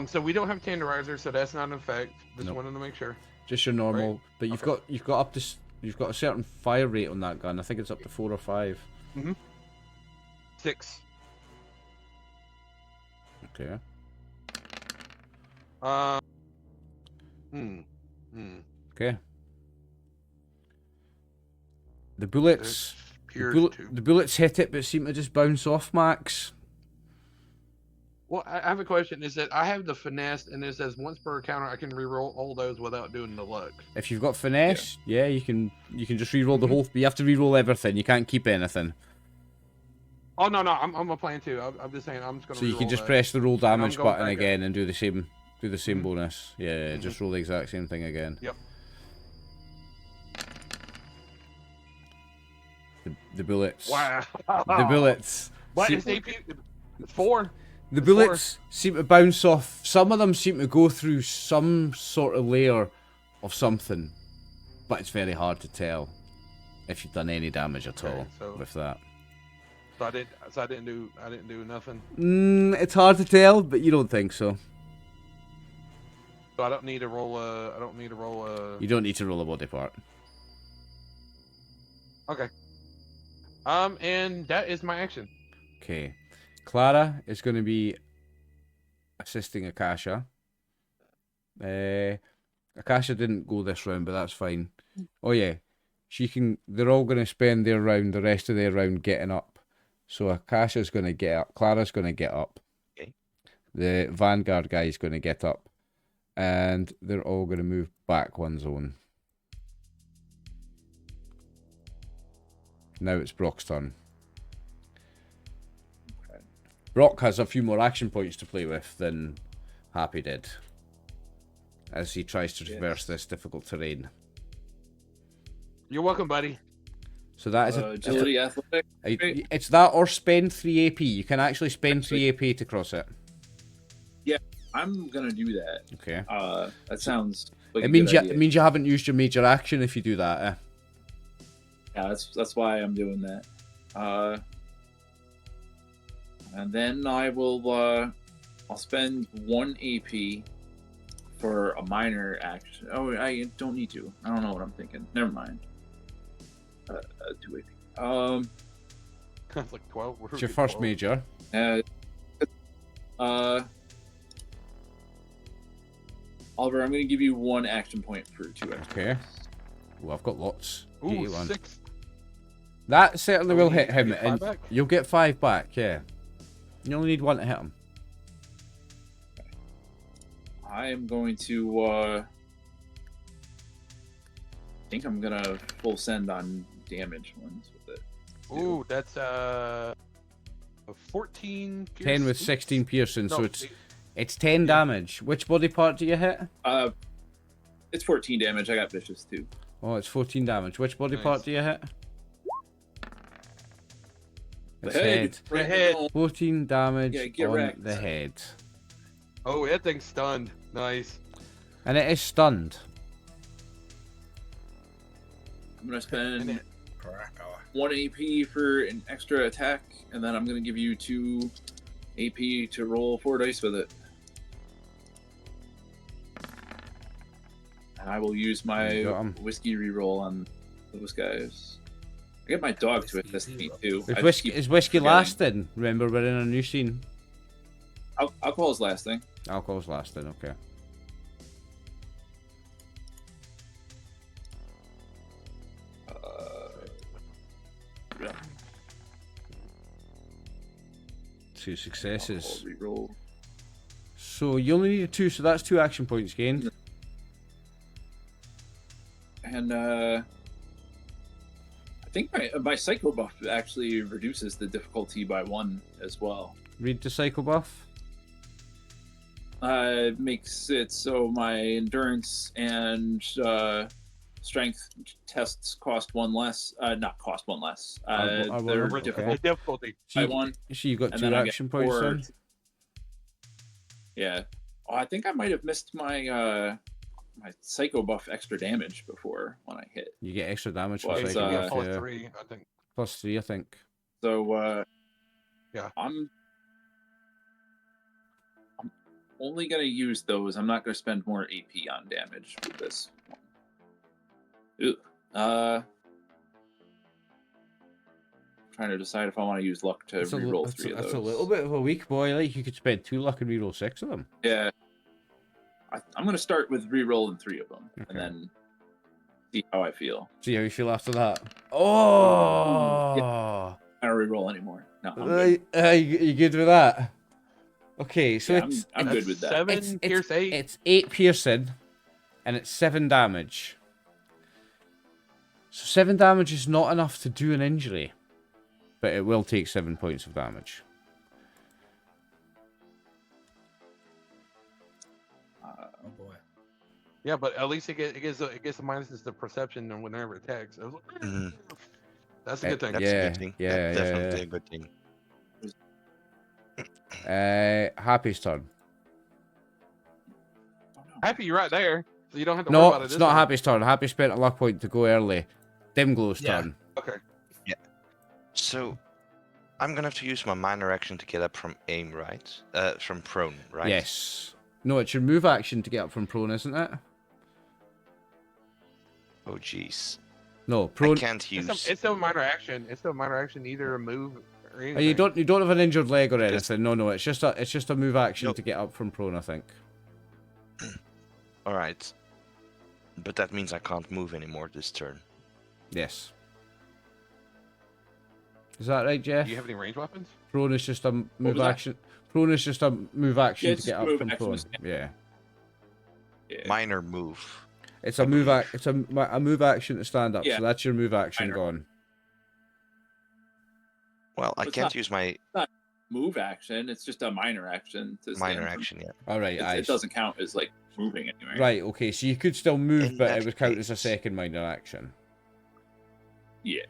So we don't have tenderizer, so that's not an effect. Just Nope. wanted to make sure. Just your normal, Right. but you've Okay. got up to you've got a certain fire rate on that gun. I think it's up to 4 or 5. 6. Okay. Okay. The bullets, the bullets hit it, but seem to just bounce off, Max. Well, I have a question. Is that I have the finesse, and it says once per encounter, I can reroll all those without doing the luck. If you've got finesse, yeah, you can just reroll the whole. But you have to reroll everything. You can't keep anything. Oh no, I'm a plan too. I'm just saying I'm just gonna. So you can reroll just that. press the roll damage going button back again and do the same bonus. Yeah, just roll the exact same thing again. Yep. The bullets. Wow. The bullets. What is AP? 4. The It's bullets seem to bounce off. Some of them seem to go through some sort of layer of something, but it's very hard to tell if you've done any damage at all with that. So I didn't do nothing. It's hard to tell, but you don't think so. So I don't need to roll a. I don't need to roll a. You don't need to roll a body part. Okay. And that is my action. Okay. Clara is going to be assisting Akasha. Akasha didn't go this round, but that's fine. Oh yeah, they're all going to spend the rest of their round getting up. So Akasha's going to get up. Clara's going to get up. Okay. The Vanguard guy is going to get up, and they're all going to move back one zone. Now it's Brock's turn. Brock has a few more action points to play with than Happy did, as he tries to traverse this difficult terrain. You're welcome, buddy. So that is agility, athletic. it's that or spend 3 AP. You can actually spend 3 AP to cross it. Yeah, I'm gonna do that. Okay. That sounds like it means you haven't used your major action if you do that. Yeah, that's why I'm doing that. And then I will I'll spend 1 AP for a minor action. Oh, I don't need to. I don't know what I'm thinking. Never mind. 2 AP. It's like 12. It's your first 12. major. Oliver, I'm going to give you 1 action point for 2 action. Okay. Well, I've got lots. Ooh, 6. That certainly will hit him, get 5 and back? you'll get 5 back. Yeah. You only need 1 to hit him. I am going to I think I'm gonna full send on damage ones with it. Ooh, that's 14. 10 with 16 piercing, so No, it's 10 damage. Which body part do you hit? It's 14 damage. I got vicious too. Oh, it's 14 damage. Which body part do you hit? The It's head. The head. 14 damage Yeah, get on wrecked. the head. Oh, that thing's stunned. Nice. And it is stunned. I'm gonna spend And 1 AP for an extra attack, and then I'm gonna give you 2 AP to roll 4 dice with it. And I will use my Got 'em. whiskey reroll on those guys. I get my dog to assist me too. I just keep Is whiskey forgetting. lasting? Remember, we're in a new scene. Alcohol's last thing. Alcohol's lasting, okay. Yeah. 2 successes. Alcohol reroll. So you only need 2, so that's 2 action points gained. And I think my psycho buff actually reduces the difficulty by 1 as well. Read the psycho buff. It makes it so my endurance and strength tests cost 1 less. Not cost 1 less. They're Okay. difficulty. So by you, 1. so you've got And 2 then I get action points 4. then? Yeah. Oh, I think I might have missed my my psycho buff extra damage before when I hit. You get extra damage for Well, it's, psycho buff, Plus yeah. 3, I think. Plus 3, I think. So Yeah. only going to use those. I'm not going to spend more AP on damage with this one. Ooh. Trying to decide if I want to use luck to reroll 3 of those. That's a little bit of a weak boy. Like, you could spend 2 luck and reroll 6 of them. Yeah. I'm going to start with rerolling 3 of them, and then see how I feel. See how you feel after that. Oh! Yeah. I don't reroll anymore. No, you good with that? Okay, so yeah, I'm good with that. 7 pierce 8. It's 8 piercing, and it's 7 damage. So 7 damage is not enough to do an injury, but it will take 7 points of damage. Oh boy. Yeah, but at least it gets the minuses to perception and whenever it attacks. That's a good thing. That's a good thing. That's definitely a good thing. Happy's turn. Happy, you're right there, so you don't have to worry about it. No, it's not Happy's turn. Happy spent a luck point to go early. Dimglow's turn. Okay. Yeah. So, I'm gonna have to use my minor action to get up from aim, right? From prone, right? Yes. No, it's your move action to get up from prone, isn't it? Oh, jeez. No, prone. I can't use. It's still a minor action. It's still a minor action, either a move or anything. You don't have an injured leg or anything. No, it's just a move action to get up from prone, I think. All right. But that means I can't move anymore this turn. Yes. Is that right, Jeff? Do you have any ranged weapons? Prone is just a move action. Prone is just a move action to get up from prone. Yeah. Minor move. It's a move it's a move action to stand up. Yeah. So that's your move action gone. Well, I can't use my move action. It's just a minor action. To minor action, yeah. All right, it doesn't count as like moving anyway. Right. Okay. So you could still move, In but that it would count case- as a second minor action. Yeah.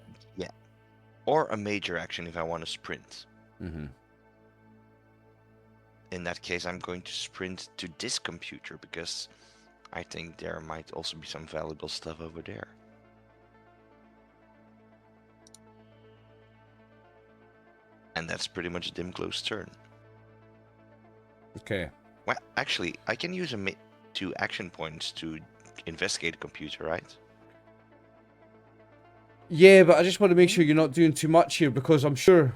Or a major action if I want to sprint. Mm-hmm. In that case, I'm going to sprint to this computer because I think there might also be some valuable stuff over there. And that's pretty much Dimglow's turn. Okay. Well, actually, I can use 2 action points to investigate the computer, right? Yeah, but I just want to make sure you're not doing too much here, because I'm sure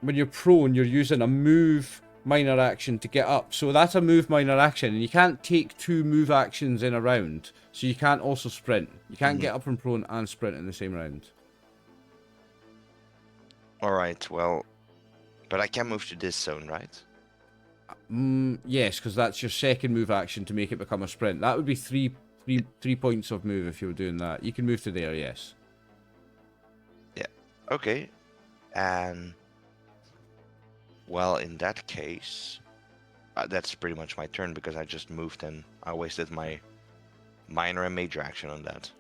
when you're prone, you're using a move minor action to get up. So that's a move minor action, and you can't take 2 move actions in a round. So you can't also sprint. You can't get up from prone and sprint in the same round. Alright, well, but I can move to this zone, right? Yes, because that's your second move action to make it become a sprint. That would be three points of move if you were doing that. You can move to there, yes. Yeah, okay. And, well, in that case, that's pretty much my turn because I just moved and I wasted my minor and major action on that.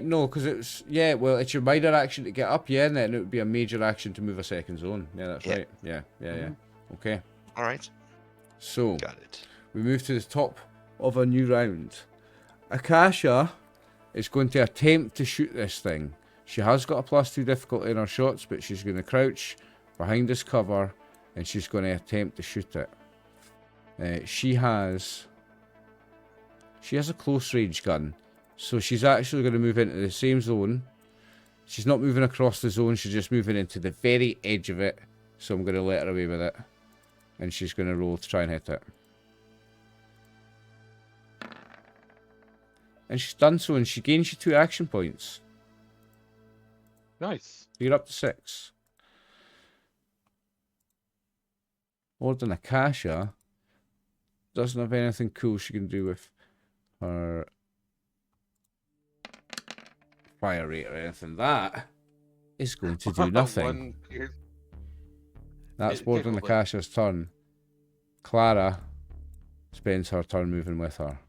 No, because it's, well, it's your minor action to get up, and then it would be a major action to move a second zone. Yeah, that's right. Yeah. Okay. Alright. So, Got it. we move to the top of a new round. Akasha is going to attempt to shoot this thing. She has got a +2 difficulty in her shots, but she's going to crouch behind this cover and she's going to attempt to shoot it. She has a close range gun, so she's actually going to move into the same zone. She's not moving across the zone, she's just moving into the very edge of it. So I'm going to let her away with it. And she's going to roll to try and hit it. And she's done so, and she gains you 2 action points. Nice. You're up to 6. Orden Akasha doesn't have anything cool she can do with her fire rate or anything. That is going to do nothing. That's Orden Akasha's turn. Clara spends her turn moving with her.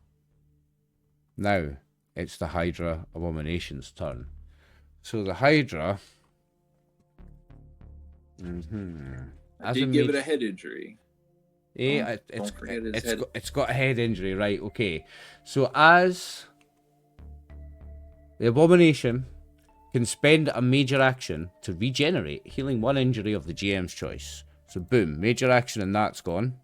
Now, it's the Hydra Abomination's turn. So the Hydra... I did give it a head injury. It's got a head injury, right, okay. So as the Abomination can spend a major action to regenerate, healing 1 injury of the GM's choice. So boom, major action and that's gone.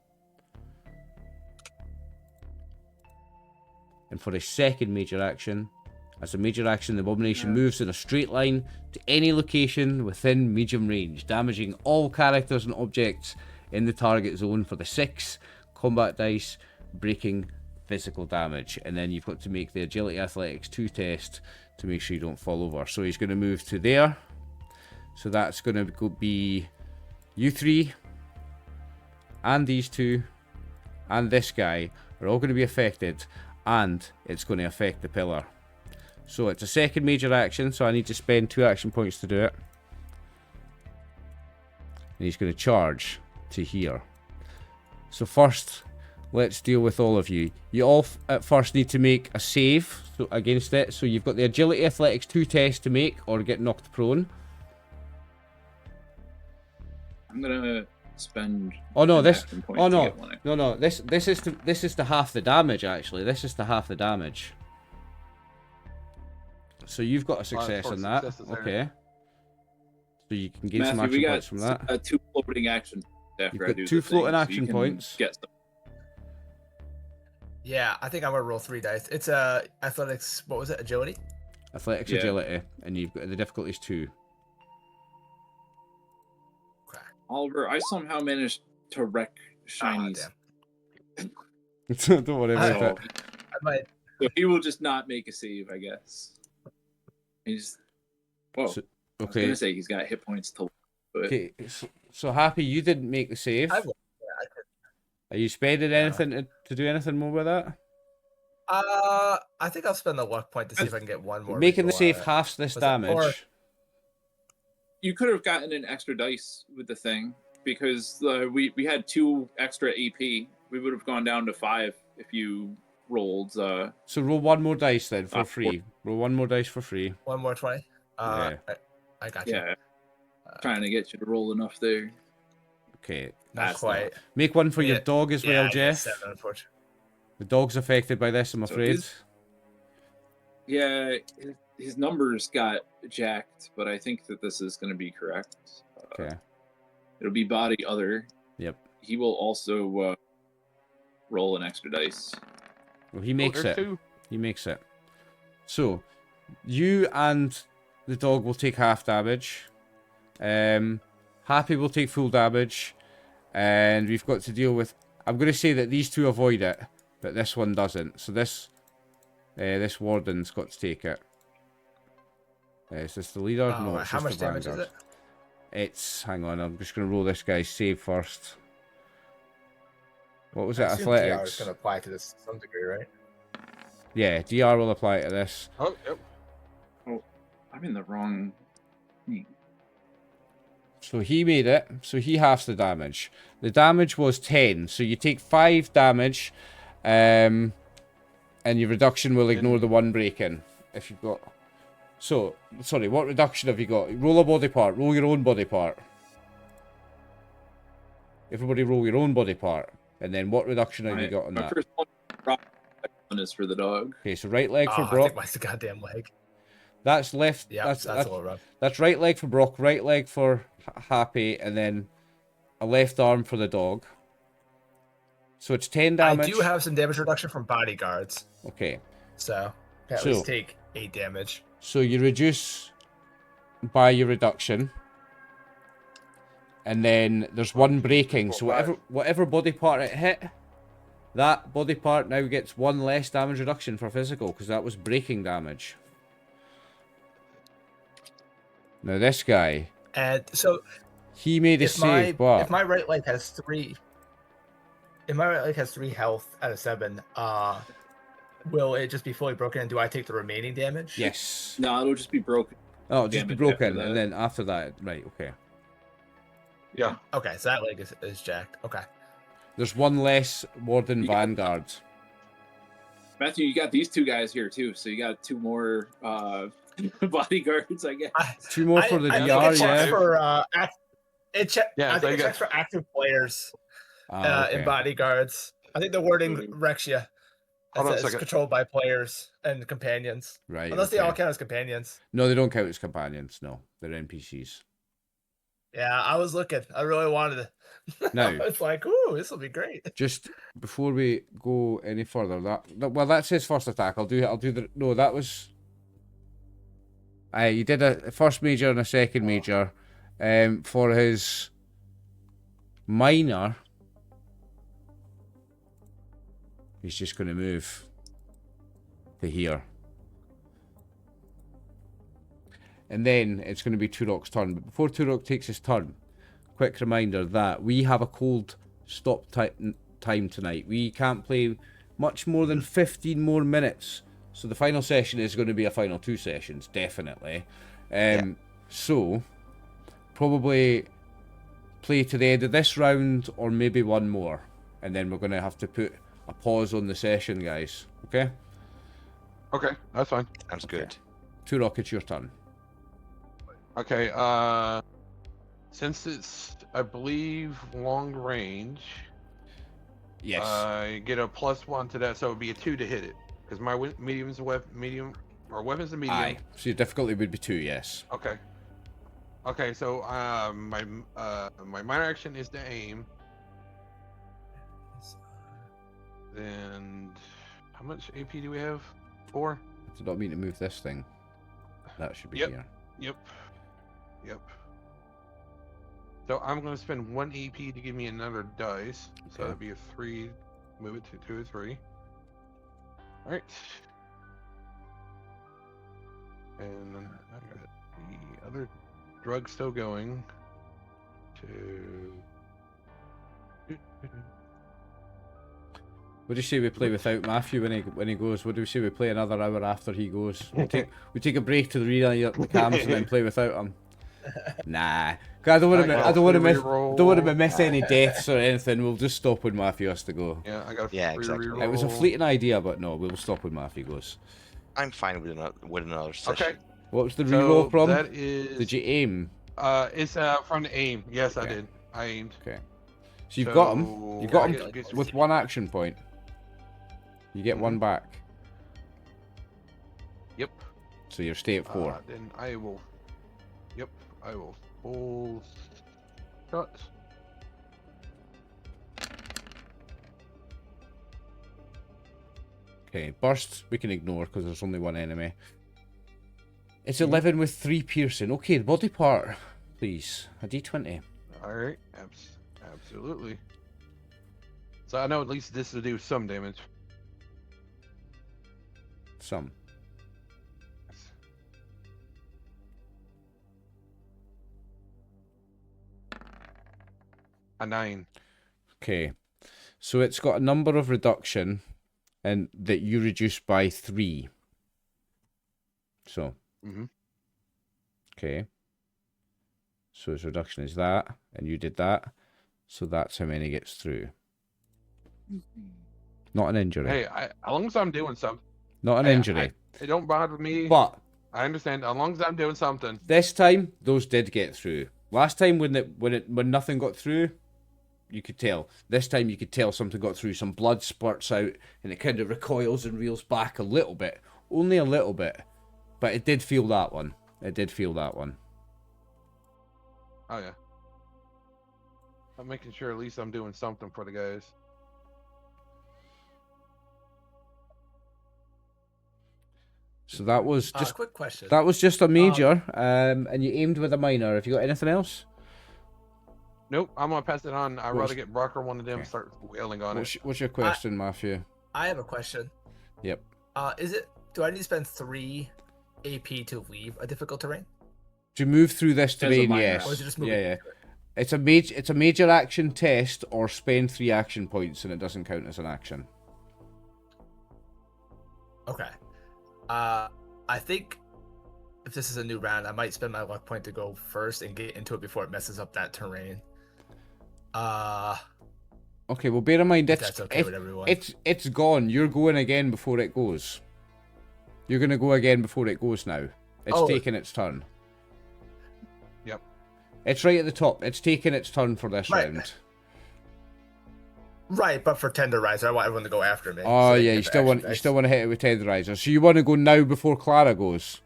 And for his second major action, as a major action, the abomination moves in a straight line to any location within medium range, damaging all characters and objects in the target zone for the 6 combat dice, breaking physical damage. And then you've got to make the Agility Athletics 2 test to make sure you don't fall over. So he's going to move to there. So that's going to be you 3 and these 2 and this guy are all going to be affected, and it's going to affect the pillar. So it's a second major action, so I need to spend 2 action points to do it. And he's going to charge to here. So first, let's deal with all of you. You all at first need to make a save against it. So you've got the Agility Athletics 2 test to make or get knocked prone. I'm gonna spend. Oh no, this. Oh no, to get no. This is to half the damage. Actually, this is to half the damage. So you've got a success on that. Okay. So you can gain some action points from that. 2 floating actions after You've I got do 2 the floating thing, so action you can points. Get some. Yeah, I think I'm gonna roll 3 dice. It's athletics. What was it? Agility. Athletics, Yeah. agility, and you've got the difficulties 2. Oliver, I somehow managed to wreck Shiny's. Don't worry about it. I might. So he will just not make a save, I guess. He's. Whoa. So, I was okay. gonna say he's got hit points to. But Okay. So Happy, you didn't make the save. I will. Yeah, I could. Are you spending anything to do anything more with that? I think I'll spend the luck point to see if I can get one more. Making the visual save on it. halves this Was it damage. more- you could have gotten an extra dice with the thing because we had 2 extra AP. We would have gone down to 5 if you rolled. So roll 1 more dice then for 4. free. Roll 1 more dice for free. One more 20. Yeah. I got you. Yeah. Trying to get you to roll enough there. Okay. Not That's quite. Make 1 for your Yeah. dog as Yeah, well, I got Jeff. 7, unfortunately. The dog's affected by this, I'm So afraid. Yeah, his numbers got jacked, but I think that this is going to be correct. Okay. It'll be body other. Yep. He will also roll an extra dice. Well, he makes there's it. 2. He makes it. So, you and the dog will take half damage. Happy will take full damage. And we've got to deal with... I'm going to say that these 2 avoid it, but this one doesn't. So this warden's got to take it. Is this the leader? No, it's how just much the damage is vanguard. it? It's... Hang on, I'm just going to roll this guy's save first. What was it? I assume DR is Athletics? going to apply to this to some degree, right? Yeah, DR will apply to this. Oh, yep. I'm in the wrong thing. So he made it. So he halves the damage. The damage was 10. So you take 5 damage. And your reduction will ignore the 1 break-in. If you've got... So, sorry, what reduction have you got? Roll a body part. Roll your own body part. Everybody roll your own body part. And then what reduction have you got on My that? first one is for the dog. Okay, so right leg for I Brock. think mine's the goddamn leg. That's left. Yeah, that's a little rough. That's right leg for Brock, right leg for Happy, and then a left arm for the dog. So it's 10 damage. I do have some damage reduction from bodyguards, Okay. so at So- least take 8 damage. So you reduce by your reduction. And then there's 1 breaking. So whatever body part it hit, that body part now gets 1 less damage reduction for physical, because that was breaking damage. Now this guy, And so he made a save, but if my right leg has 3, if my right leg has 3 health out of 7, will it just be fully broken? And do I take the remaining damage? yes. No, it'll just be broken. Oh, just be damage after broken, that. and then after that, right? Okay. Yeah. Okay, so that leg is jacked. Okay. There's 1 less Warden You got- Vanguard. Matthew, you got these 2 guys here too, so you got 2 more bodyguards, I guess. 2 more for the I think DR, it checks yeah. for Yeah, I so think you it got- checks for active players Okay. in bodyguards. I think the wording wrecks you. Hold on a It's second. controlled by players and companions, Right. unless they okay. all count as companions. No, they don't count as companions. No, they're NPCs. Yeah, I was looking. I really wanted to. Now, it's like, ooh, this will be great. just before we go any further, well, that's his first attack. I'll do the. No, that was. You did a first major and a second major. For his minor, he's just going to move to here. And then it's going to be Turok's turn. But before Turok takes his turn, quick reminder that we have a cold stop time tonight. We can't play much more than 15 more minutes. So the final session is going to be a final 2 sessions, definitely. So, probably play to the end of this round or maybe one more. And then we're going to have to put a pause on the session, guys. Okay? Okay, that's fine. Sounds good. Turok, it's your turn. Okay, since it's, I believe, long range, Yes. I get a +1 to that, so it would be a 2 to hit it. Because my weapon's a medium. Aye. So your difficulty would be 2, yes. Okay. Okay, so my minor action is to aim. And how much AP do we have? 4? I did not mean to move this thing. That should be here. Yep. So I'm going to spend 1 AP to give me another dice. So Okay. that'd be a 3. Move it to 2 or 3. Alright. And then I got the other drug still going. What do you say we play without Matthew when he goes? What do we say we play another hour after he goes? We take a break to relight the cams and then play without him. Nah, 'cause I don't want to miss any deaths or anything. We'll just stop when Matthew has to go. Yeah, I got a free exactly. reroll. It was a fleeting idea, but no, we'll stop when Matthew goes. I'm fine with another session. Okay. What was the So reroll from? that is. Did you aim? It's from the aim. Yes, I Okay. did. I aimed. Okay. So you've got him. You got him get- with 1 action point. You get 1 back. Yep. So you're stay at 4. Then I will. Yep. I will full shot. Okay, burst we can ignore because there's only 1 enemy. It's 11 with 3 piercing. Okay, the body part, please. A d20. All right. Absolutely. So I know at least this will do some damage. Some. A 9. Okay, so it's got a number of reduction, and that you reduce by 3. So. Mhm. Okay. So its reduction is that, and you did that, so that's how many gets through. Not an injury. Hey, as long as I'm doing something, Not an injury. it don't bother me. But I understand. As long as I'm doing something. this time, those did get through. Last time, when nothing got through, you could tell. This time, you could tell something got through. Some blood spurts out, and it kind of recoils and reels back a little bit, only a little bit, but it did feel that one. It did feel that one. Oh yeah. I'm making sure at least I'm doing something for the guys. So that was just quick question. that was just a major, and you aimed with a minor. Have you got anything else? Nope, I'm gonna pass it on. I'd What's- rather get Brock or one of them Okay. start wailing on it. What's your question, Matthew? I have a question. Yep. Do I need to spend 3 AP to leave a difficult terrain? To move through this As a terrain, minor. yes. Or is it just moving? Yeah. It's a major action test, or spend 3 action points, and it doesn't count as an action. Okay. I think if this is a new round, I might spend my luck point to go first and get into it before it messes up that terrain. Okay, well, bear in mind If that's okay with everyone. it's gone. You're going again before it goes. You're gonna go again before it goes now. It's Oh. taking its turn. Yep. It's right at the top. It's taking its turn for this Right. round. Right, but for Tenderizer, I want everyone to go after me. Oh so they yeah, get you the still action want dice. to hit it with Tenderizer. So you want to go now before Clara goes.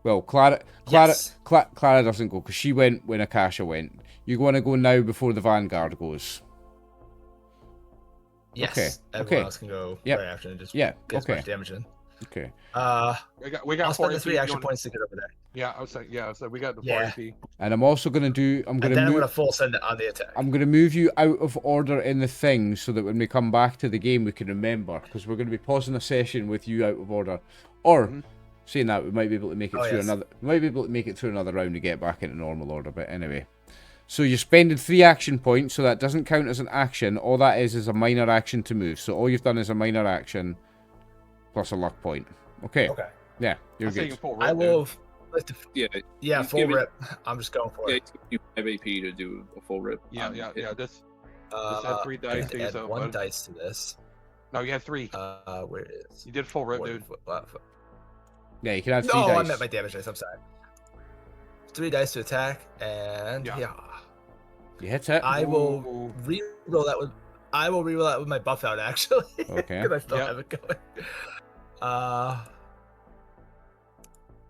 Well, Clara Yes. Clara doesn't go because she went when Akasha went. You want to go now before the Vanguard goes. Yes. Okay. Everyone else can go Yep. right after and just Yeah. get as Okay. much damage in. Okay. We got I'll 4 spend the AP. 3 action points to get over there. Yeah, I was saying. Yeah, so we got the 4 Yeah. AP. And I'm also gonna do. I'm And gonna then I'm move. gonna full send it on the attack. I'm gonna move you out of order in the thing so that when we come back to the game we can remember, because we're gonna be pausing a session with you out of order. Or saying that, we might be able to make it through another. We might be able to make it through another round to get back into normal order. But anyway. So you're spending 3 action points, so that doesn't count as an action. All that is a minor action to move. So all you've done is a minor action plus a luck point. Okay. Okay. Yeah, you're I say you good. can full rip, I will. Yeah, Yeah, he's full giving- rip. I'm just going for yeah, it. you 5 AP to do a full rip. Yeah, on yeah, hit. yeah. Just add 3 I dice have to to add yourself, 1 bud. dice to this. No, you had 3. Where it is? You did full rip, dude. Yeah, you can add 3 No, dice. I meant my damage dice. I'm sorry. 3 dice to attack, and Yeah. yeah. You hit it. I will Ooh. reroll that with. I will reroll that with my buff out actually. Okay. Because I still Yeah. have it going.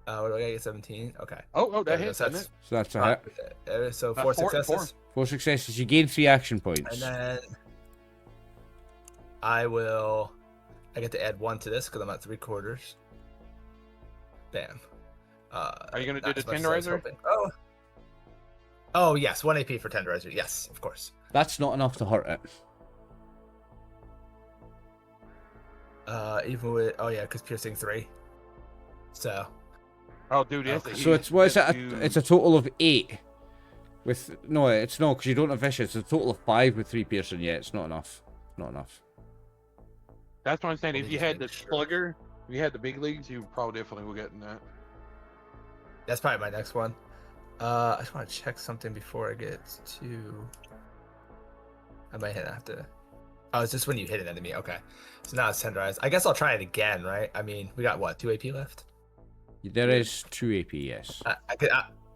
What do I get? 17. Okay. Oh, There that we go. hits, So doesn't it? So that's a hit. So That's 4 4 and 4. successes, 4 successes. You gain 3 action points. and then I will. I get to add 1 to this because I'm at 3/4. Bam. Are you gonna do not the as much as I was tenderizer? hoping. Oh. Oh yes, 1 AP for tenderizer. Yes, of course. That's not enough to hurt it. Even with because piercing 3. So Oh, dude, yes. Okay. So it's what is it? It's a total of 8. With no, it's not because you don't have vicious. It's a total of 5 with 3 piercing. Yeah, it's not enough. Not enough. That's what I'm saying. Let If me you just had the make sure. slugger, if you had the big leagues, you probably definitely will get in that. that's probably my next one. I just want to check something before I get to. I might have to. Oh, it's just when you hit an enemy. Okay, so now it's tenderized. I guess I'll try it again, right? I mean, we got what 2 AP left. There is 2 AP. Yes.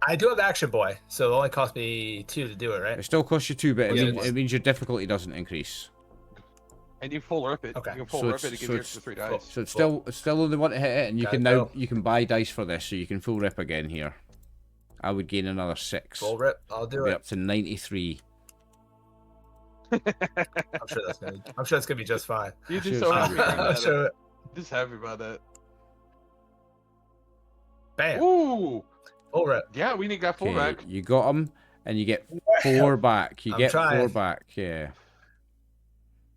I do have action boy, so it only cost me 2 to do it, right? It still costs you 2, but Yeah, it means your difficulty doesn't increase. And you full rip it. Okay. You can full So rip it's- it to give so you it's- extra 3 dice. So it's still only one to hit it, and you Gotta can now go. you can buy dice for this, so you can full rip again here. I would gain another 6. Full rip. I'll do Be it. up to 93. I'm sure that's gonna be just fine. You're Sure, just so happy sure. about Sure. it. Just happy about that. Bam. Ooh, Full rip. yeah, we need got full Okay, rack. you got them, and you get 4 back. You I'm get 4 trying. back. Yeah.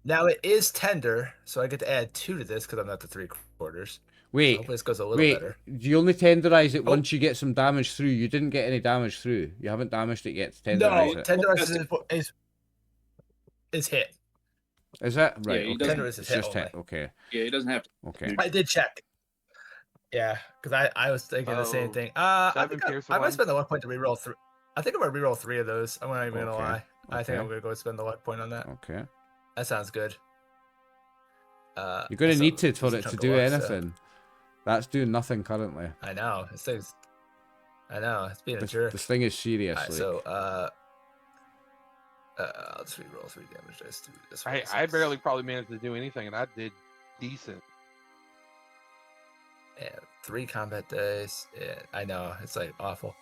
Now it is tender, so I get to add 2 to this because I'm at the 3/4. Wait. Hopefully this goes a little Wait, better. you only tenderize it Oh. once you get some damage through. You didn't get any damage through. You haven't damaged it yet to No, tenderize it. tenderize is hit. Is it? Right, he okay. doesn't- Tenderize is It's hit just only. hit. Okay, Yeah, he doesn't have to. okay. I did check. Yeah, because I was thinking the same Oh, thing. I 7 think pierce I might one. spend the luck point to reroll 3. I think I'm gonna reroll 3 of those. I'm not even gonna Okay, lie. I think okay. I'm gonna go spend the luck point on that. Okay. That sounds good. You're going to that's need a- it for that's a it to chunk of do luck, so- anything. That's doing nothing currently. I know. It saves. I know. It's being a jerk. This thing is serious. Alright, like- so I'll just reroll 3 damage dice to this one. I barely probably managed to do anything, and I did decent. And 3 combat dice. And I know it's like awful.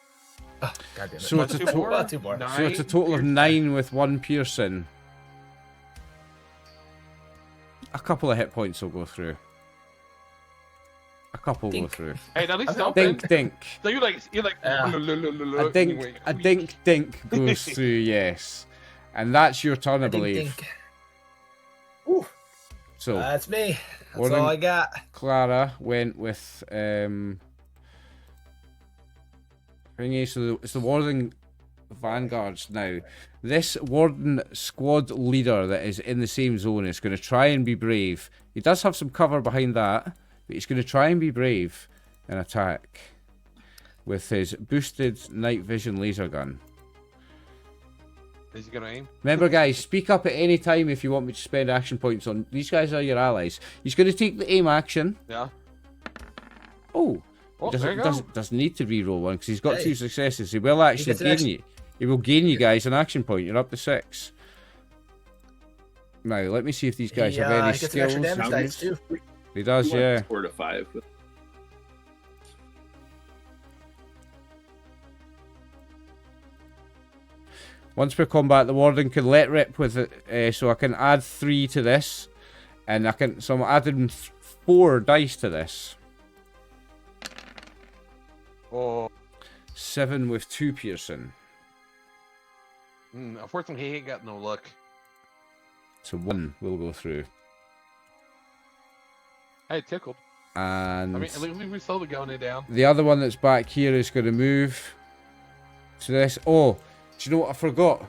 Oh, God damn it. So it's a Two total- more? Well, 2 more. Nine So it's a total of piercing. 9 with 1 piercing. A couple of hit points will go through. A couple go Dink. through. Hey, at least I'm something. Dink, dink. So you're like, Yeah. A dink, a dink, dink goes through. Yes, and that's your turn, I Dink, believe. dink. Woo, So that's me. That's Warden- all I got. Clara went with thingy. So it's the Warden Vanguards now. This Warden squad leader that is in the same zone is going to try and be brave. He does have some cover behind that, but he's going to try and be brave and attack with his boosted night vision laser gun. Is he gonna aim? Remember, guys, speak up at any time if you want me to spend action points on. These guys are your allies. He's going to take the aim action. Yeah. Oh, Oh, he there you go. doesn't need to re-roll one because he's got Hey. 2 successes. He will actually gets an gain action- you. He will gain you guys an action point. You're up to 6. Now, let me see if these guys have any he gets an extra skills. damage dice too. He does, yeah. 4 to 5. Once per combat, the warden can let rip with it, so I can add 3 to this, and so I'm adding 4 dice to this. Oh. 7 with 2 piercing. Unfortunately, he ain't got no luck. So 1 will go through. Hey, tickled. And I mean, at least we slowly going it down. the other one that's back here is going to move to this. Oh, do you know what I forgot?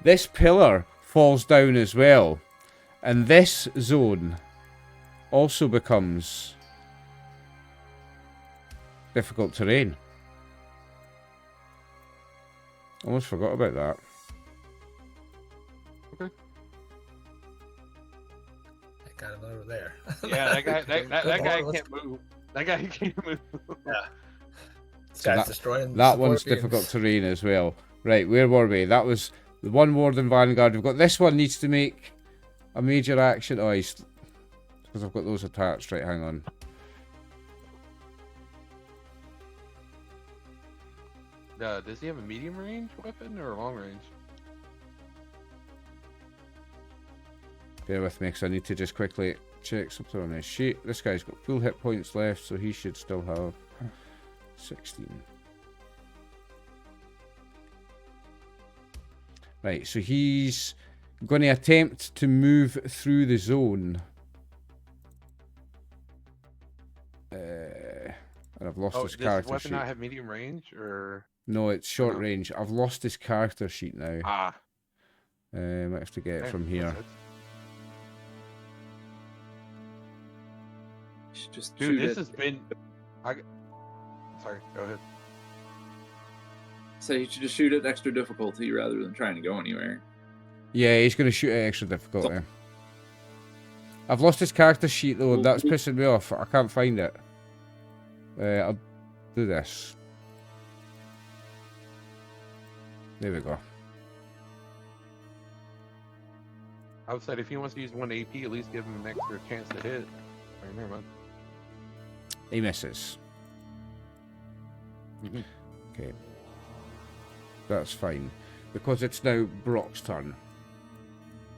This pillar falls down as well. And this zone also becomes difficult terrain. Almost forgot about that. Okay. I got him over there. Yeah, that guy. That guy can't move. That guy can't move. Yeah. This So guy's destroying. That one's support difficult beams. terrain as well. Right, where were we? That was the one Warden Vanguard. We've got this one needs to make a major action. Oh, he's because I've got those attached. Right, hang on. Does he have a medium range weapon or a long range? Bear with me because I need to just quickly check something on his sheet. This guy's got full hit points left, so he should still have 16. Right, so he's going to attempt to move through the zone. And I've lost his Does the character weapon sheet. not have medium range or? No, it's short no? range. I've lost his character sheet now. Ah. Might have to get it Okay, from here. that's it. Just Dude, shoot this it. has been. Sorry, go ahead. So you should just shoot at extra difficulty rather than trying to go anywhere. Yeah, he's going to shoot at extra difficulty. I've lost his character sheet though, and that's pissing me off. I can't find it. I'll do this. There we go. I would say if he wants to use 1 AP, at least give him an extra chance to hit. Right, never mind. He misses. Mhm. Okay. That's fine. Because it's now Brock's turn.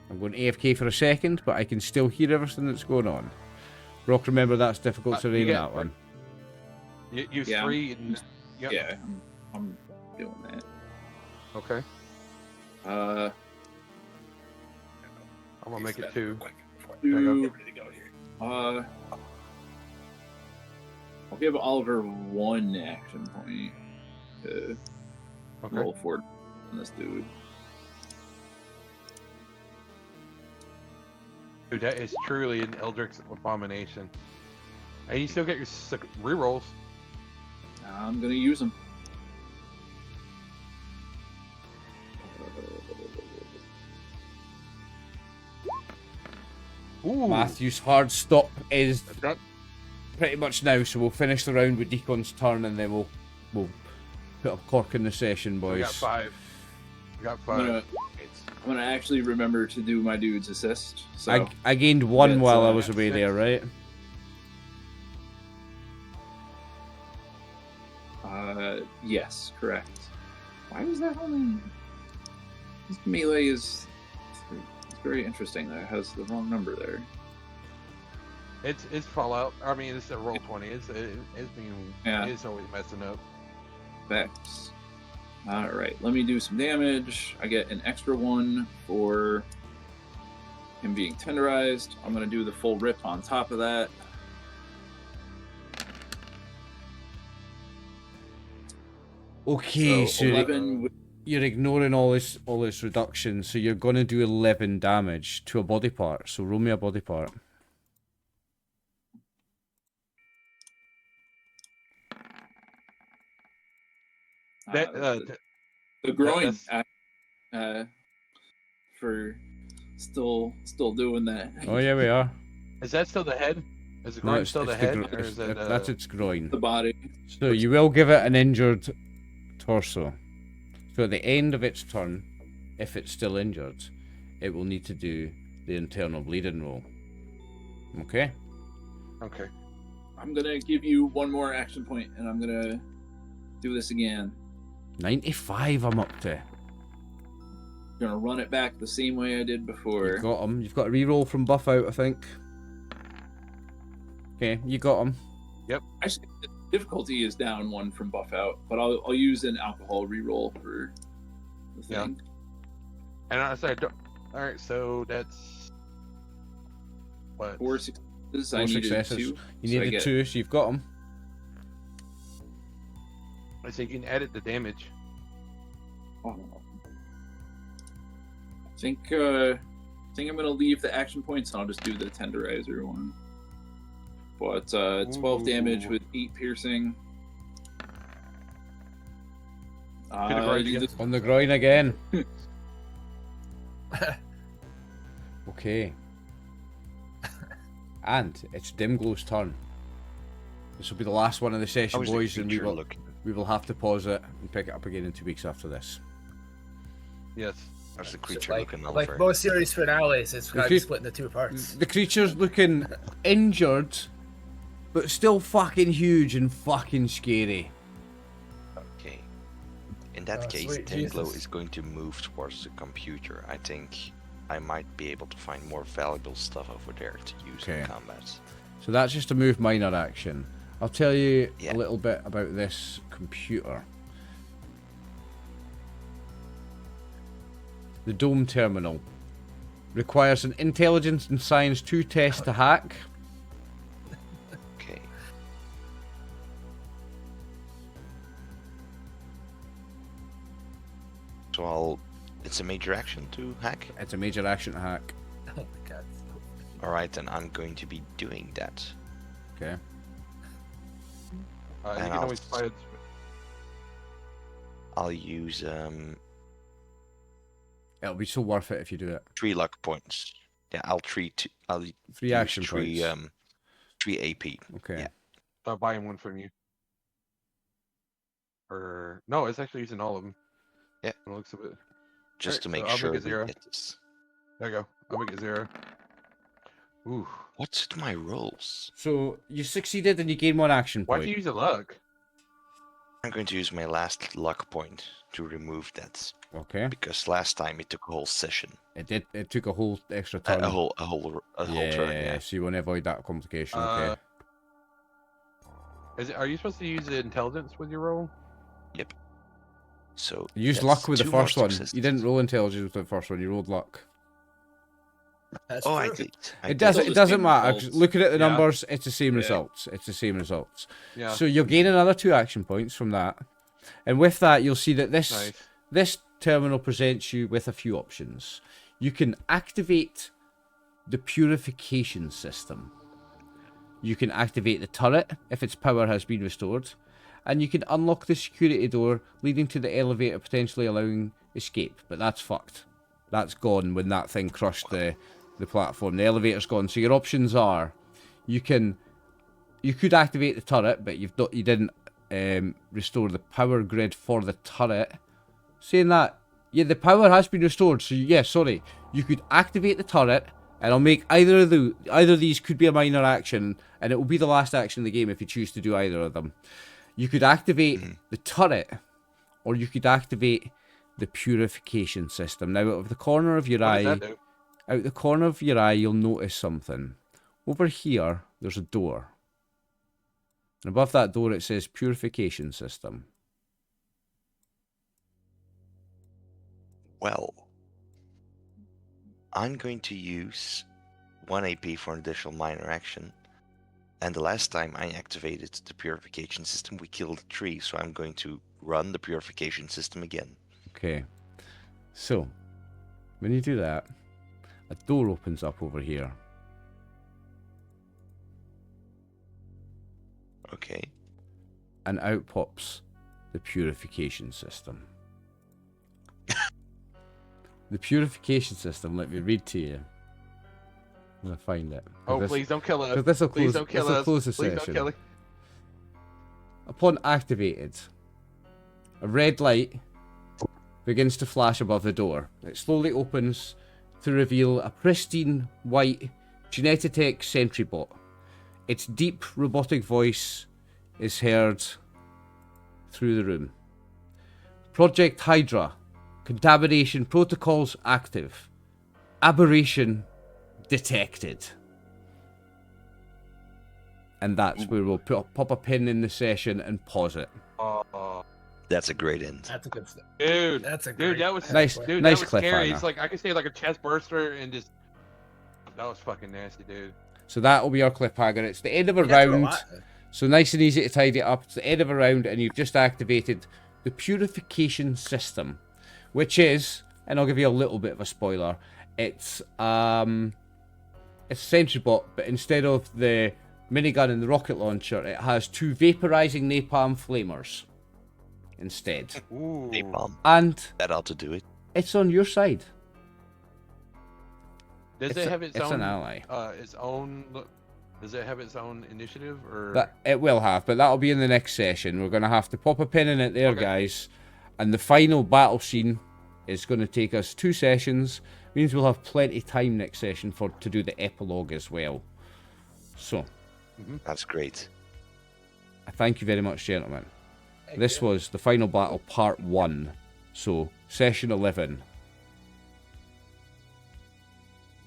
I'm going AFK for a second, but I can still hear everything that's going on. Brock, remember that's difficult terrain, yeah, that one. Use Yeah. 3 and. Yep. Yeah, I'm doing that. Okay. Uh, I'm gonna make it 2. Two. I'll give Oliver 1 action point to Okay. roll forward on this dude. Dude, that is truly an Eldritch abomination. And you still get your rerolls. I'm gonna use him. Ooh. Matthew's hard stop is That, pretty much now, so we'll finish the round with Deacon's turn and then we'll put a cork in the session, boys. we got 5. We got 5. I'm gonna actually remember to do my dude's assist. So I gained 1 It's, while I was yeah, away 6. there, right? yes, correct. Why was that only? This melee is it's very interesting. That it has the wrong number there. It's Fallout. I mean, it's a roll 20. It's being. Yeah. It's always messing up. Vex. All right, let me do some damage. I get an extra 1 for him being tenderized. I'm gonna do the full rip on top of that. Okay, so, 11 with you're ignoring all this reduction, so you're gonna do 11 damage to a body part. So roll me a body part. That the groin that's- for still doing that. Oh yeah, we are. is that still the head? Is the No, groin it's, still the it's head, gro- or it's- is it? that's its groin. The body. So you will give it an injured torso. So at the end of its turn, if it's still injured, it will need to do the internal bleeding roll. Okay? Okay. I'm gonna give you 1 more action point, and I'm gonna do this again. 95 I'm up to. gonna run it back the same way I did before. You got him. You've got to reroll from buff out, I think. Okay, you got him. Yep. Actually, the difficulty is down 1 from buff out, but I'll use an alcohol reroll for the thing. And I said, all right, so that's what? 4 successes. 4 I needed successes. 2. You needed 2, so you've got him. I said you can edit the damage. I think I'm gonna leave the action points and I'll just do the tenderizer one. But 12 damage with 8 piercing. On the groin again. Okay. And it's Dimglow's turn. This will be the last one of the session, boys, and we will have to pause it and pick it up again in 2 weeks after this. Yes. How's the creature looking, Like Oliver? most series finales, it's got to be split into 2 parts. The creature's looking injured, but still fucking huge and fucking scary. Okay. In that case, sweet Dimglow Jesus. is going to move towards the computer. I think I might be able to find more valuable stuff over there to use in combat. So that's just a move minor action. I'll tell you Yeah. a little bit about this computer. The Dome Terminal requires an Intelligence and Science 2 test to hack. Okay. So it's a major action to hack? It's a major action to hack. Oh my god. Alright, then I'm going to be doing that. Okay. You And can I'll- always fight. I'll use It'll be so worth it if you do it. 3 luck points. Yeah, I'll 3 3 action three, points. 3 AP. Okay. yeah. Buying one from you. Or no, it's actually using all of them. Yeah. It looks a bit. Just to Alright, make so I'll sure make it we 0. get this. There you go. I'll make it 0. Ooh. What's with my rolls? So you succeeded and you gain 1 action Why'd point. you use a luck? I'm going to use my last luck point to remove that. Okay. Because last time it took a whole session. It did. It took a whole extra turn. A whole turn, yeah. So you want to avoid that complication. Okay. Are you supposed to use intelligence with your roll? Yep. So You used that's luck with the 2 more first one. successes. You didn't roll intelligence with the first one. You rolled luck. That's Oh, I true. did. It doesn't. It Those doesn't same matter. 'Cause results. looking at the Yeah. numbers, it's the same Yeah. results. It's the same results. Yeah. So you'll gain another 2 action points from that, and with that, you'll see that Nice. this terminal presents you with a few options. You can activate the purification system. You can activate the turret if its power has been restored, and you can unlock the security door leading to the elevator, potentially allowing escape. But that's fucked. That's gone when that thing crushed the platform. The elevator's gone. So your options are, you could activate the turret, but you didn't restore the power grid for the turret. Saying that, yeah, the power has been restored. So yeah, sorry, you could activate the turret, and I'll make either of these could be a minor action, and it will be the last action of the game if you choose to do either of them. You could activate the turret, or you could activate the purification system. Now, out of the corner of your What eye, does that do? out the corner of your eye, you'll notice something. Over here, there's a door. And above that door, it says purification system. Well, I'm going to use 1 AP for an additional minor action. And the last time I activated the purification system, we killed a tree, so I'm going to run the purification system again. Okay. So, when you do that, a door opens up over here. Okay. And out pops the purification system. The purification system, let me read to you. I'm going to find it. Oh, please don't kill us. Because this will Please close, don't kill this'll us. close the Please session. don't kill us. Upon activated, a red light begins to flash above the door. It slowly opens to reveal a pristine, white, Genetitech sentry bot. Its deep, robotic voice is heard through the room. Project Hydra Contamination protocols active. Aberration detected. And that's where we'll pop a pin in the session and pause it. That's a great end. That's a good stuff. Dude, That's a dude, great that was nice. Dude, Nice that was scary. cliffhanger. It's like I could say like a chest burster and just that was fucking nasty, dude. So that will be our cliffhanger. It's the end of a Yeah, that's a round. lot. So nice and easy to tidy it up. It's the end of a round, and you've just activated the purification system, which is, and I'll give you a little bit of a spoiler. It's a sentry bot, but instead of the minigun and the rocket launcher, it has 2 vaporizing napalm flamers instead. Ooh. Napalm. And That ought to do it. it's on your side. Does it have its it's own an ally. Does it have its own initiative or That it will have, but that'll be in the next session. We're going to have to pop a pin in it there, Okay. guys. And the final battle scene is going to take us 2 sessions. Means we'll have plenty of time next session to do the epilogue as well. So, That's great. I thank you very much, gentlemen. Thank This you. was the final battle, part 1. So, session 11.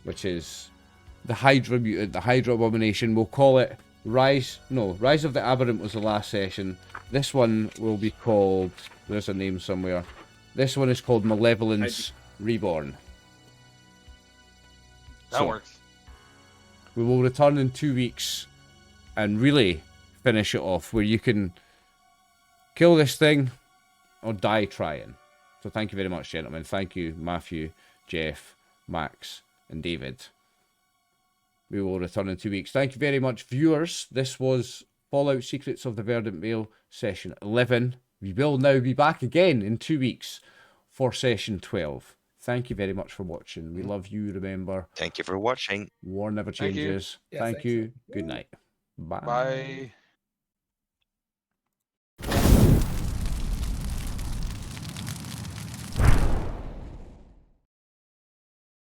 Which is the Hydra Mutant, the Hydra Abomination. We'll call it Rise of the Aberrant was the last session. This one will be called, there's a name somewhere. This one is called Malevolence Reborn. that works? We will return in 2 weeks and really finish it off where you can kill this thing or die trying. So thank you very much, gentlemen. Thank you, Matthew, Jeff, Max, and David. We will return in 2 weeks. Thank you very much, viewers. This was Fallout Secrets of the Verdant Vale, session 11. We will now be back again in 2 weeks for session 12. Thank you very much for watching. We love you, remember. Thank you for watching. War never Thank you. changes. Yeah, Thank thanks. you. Good night. Bye. Bye.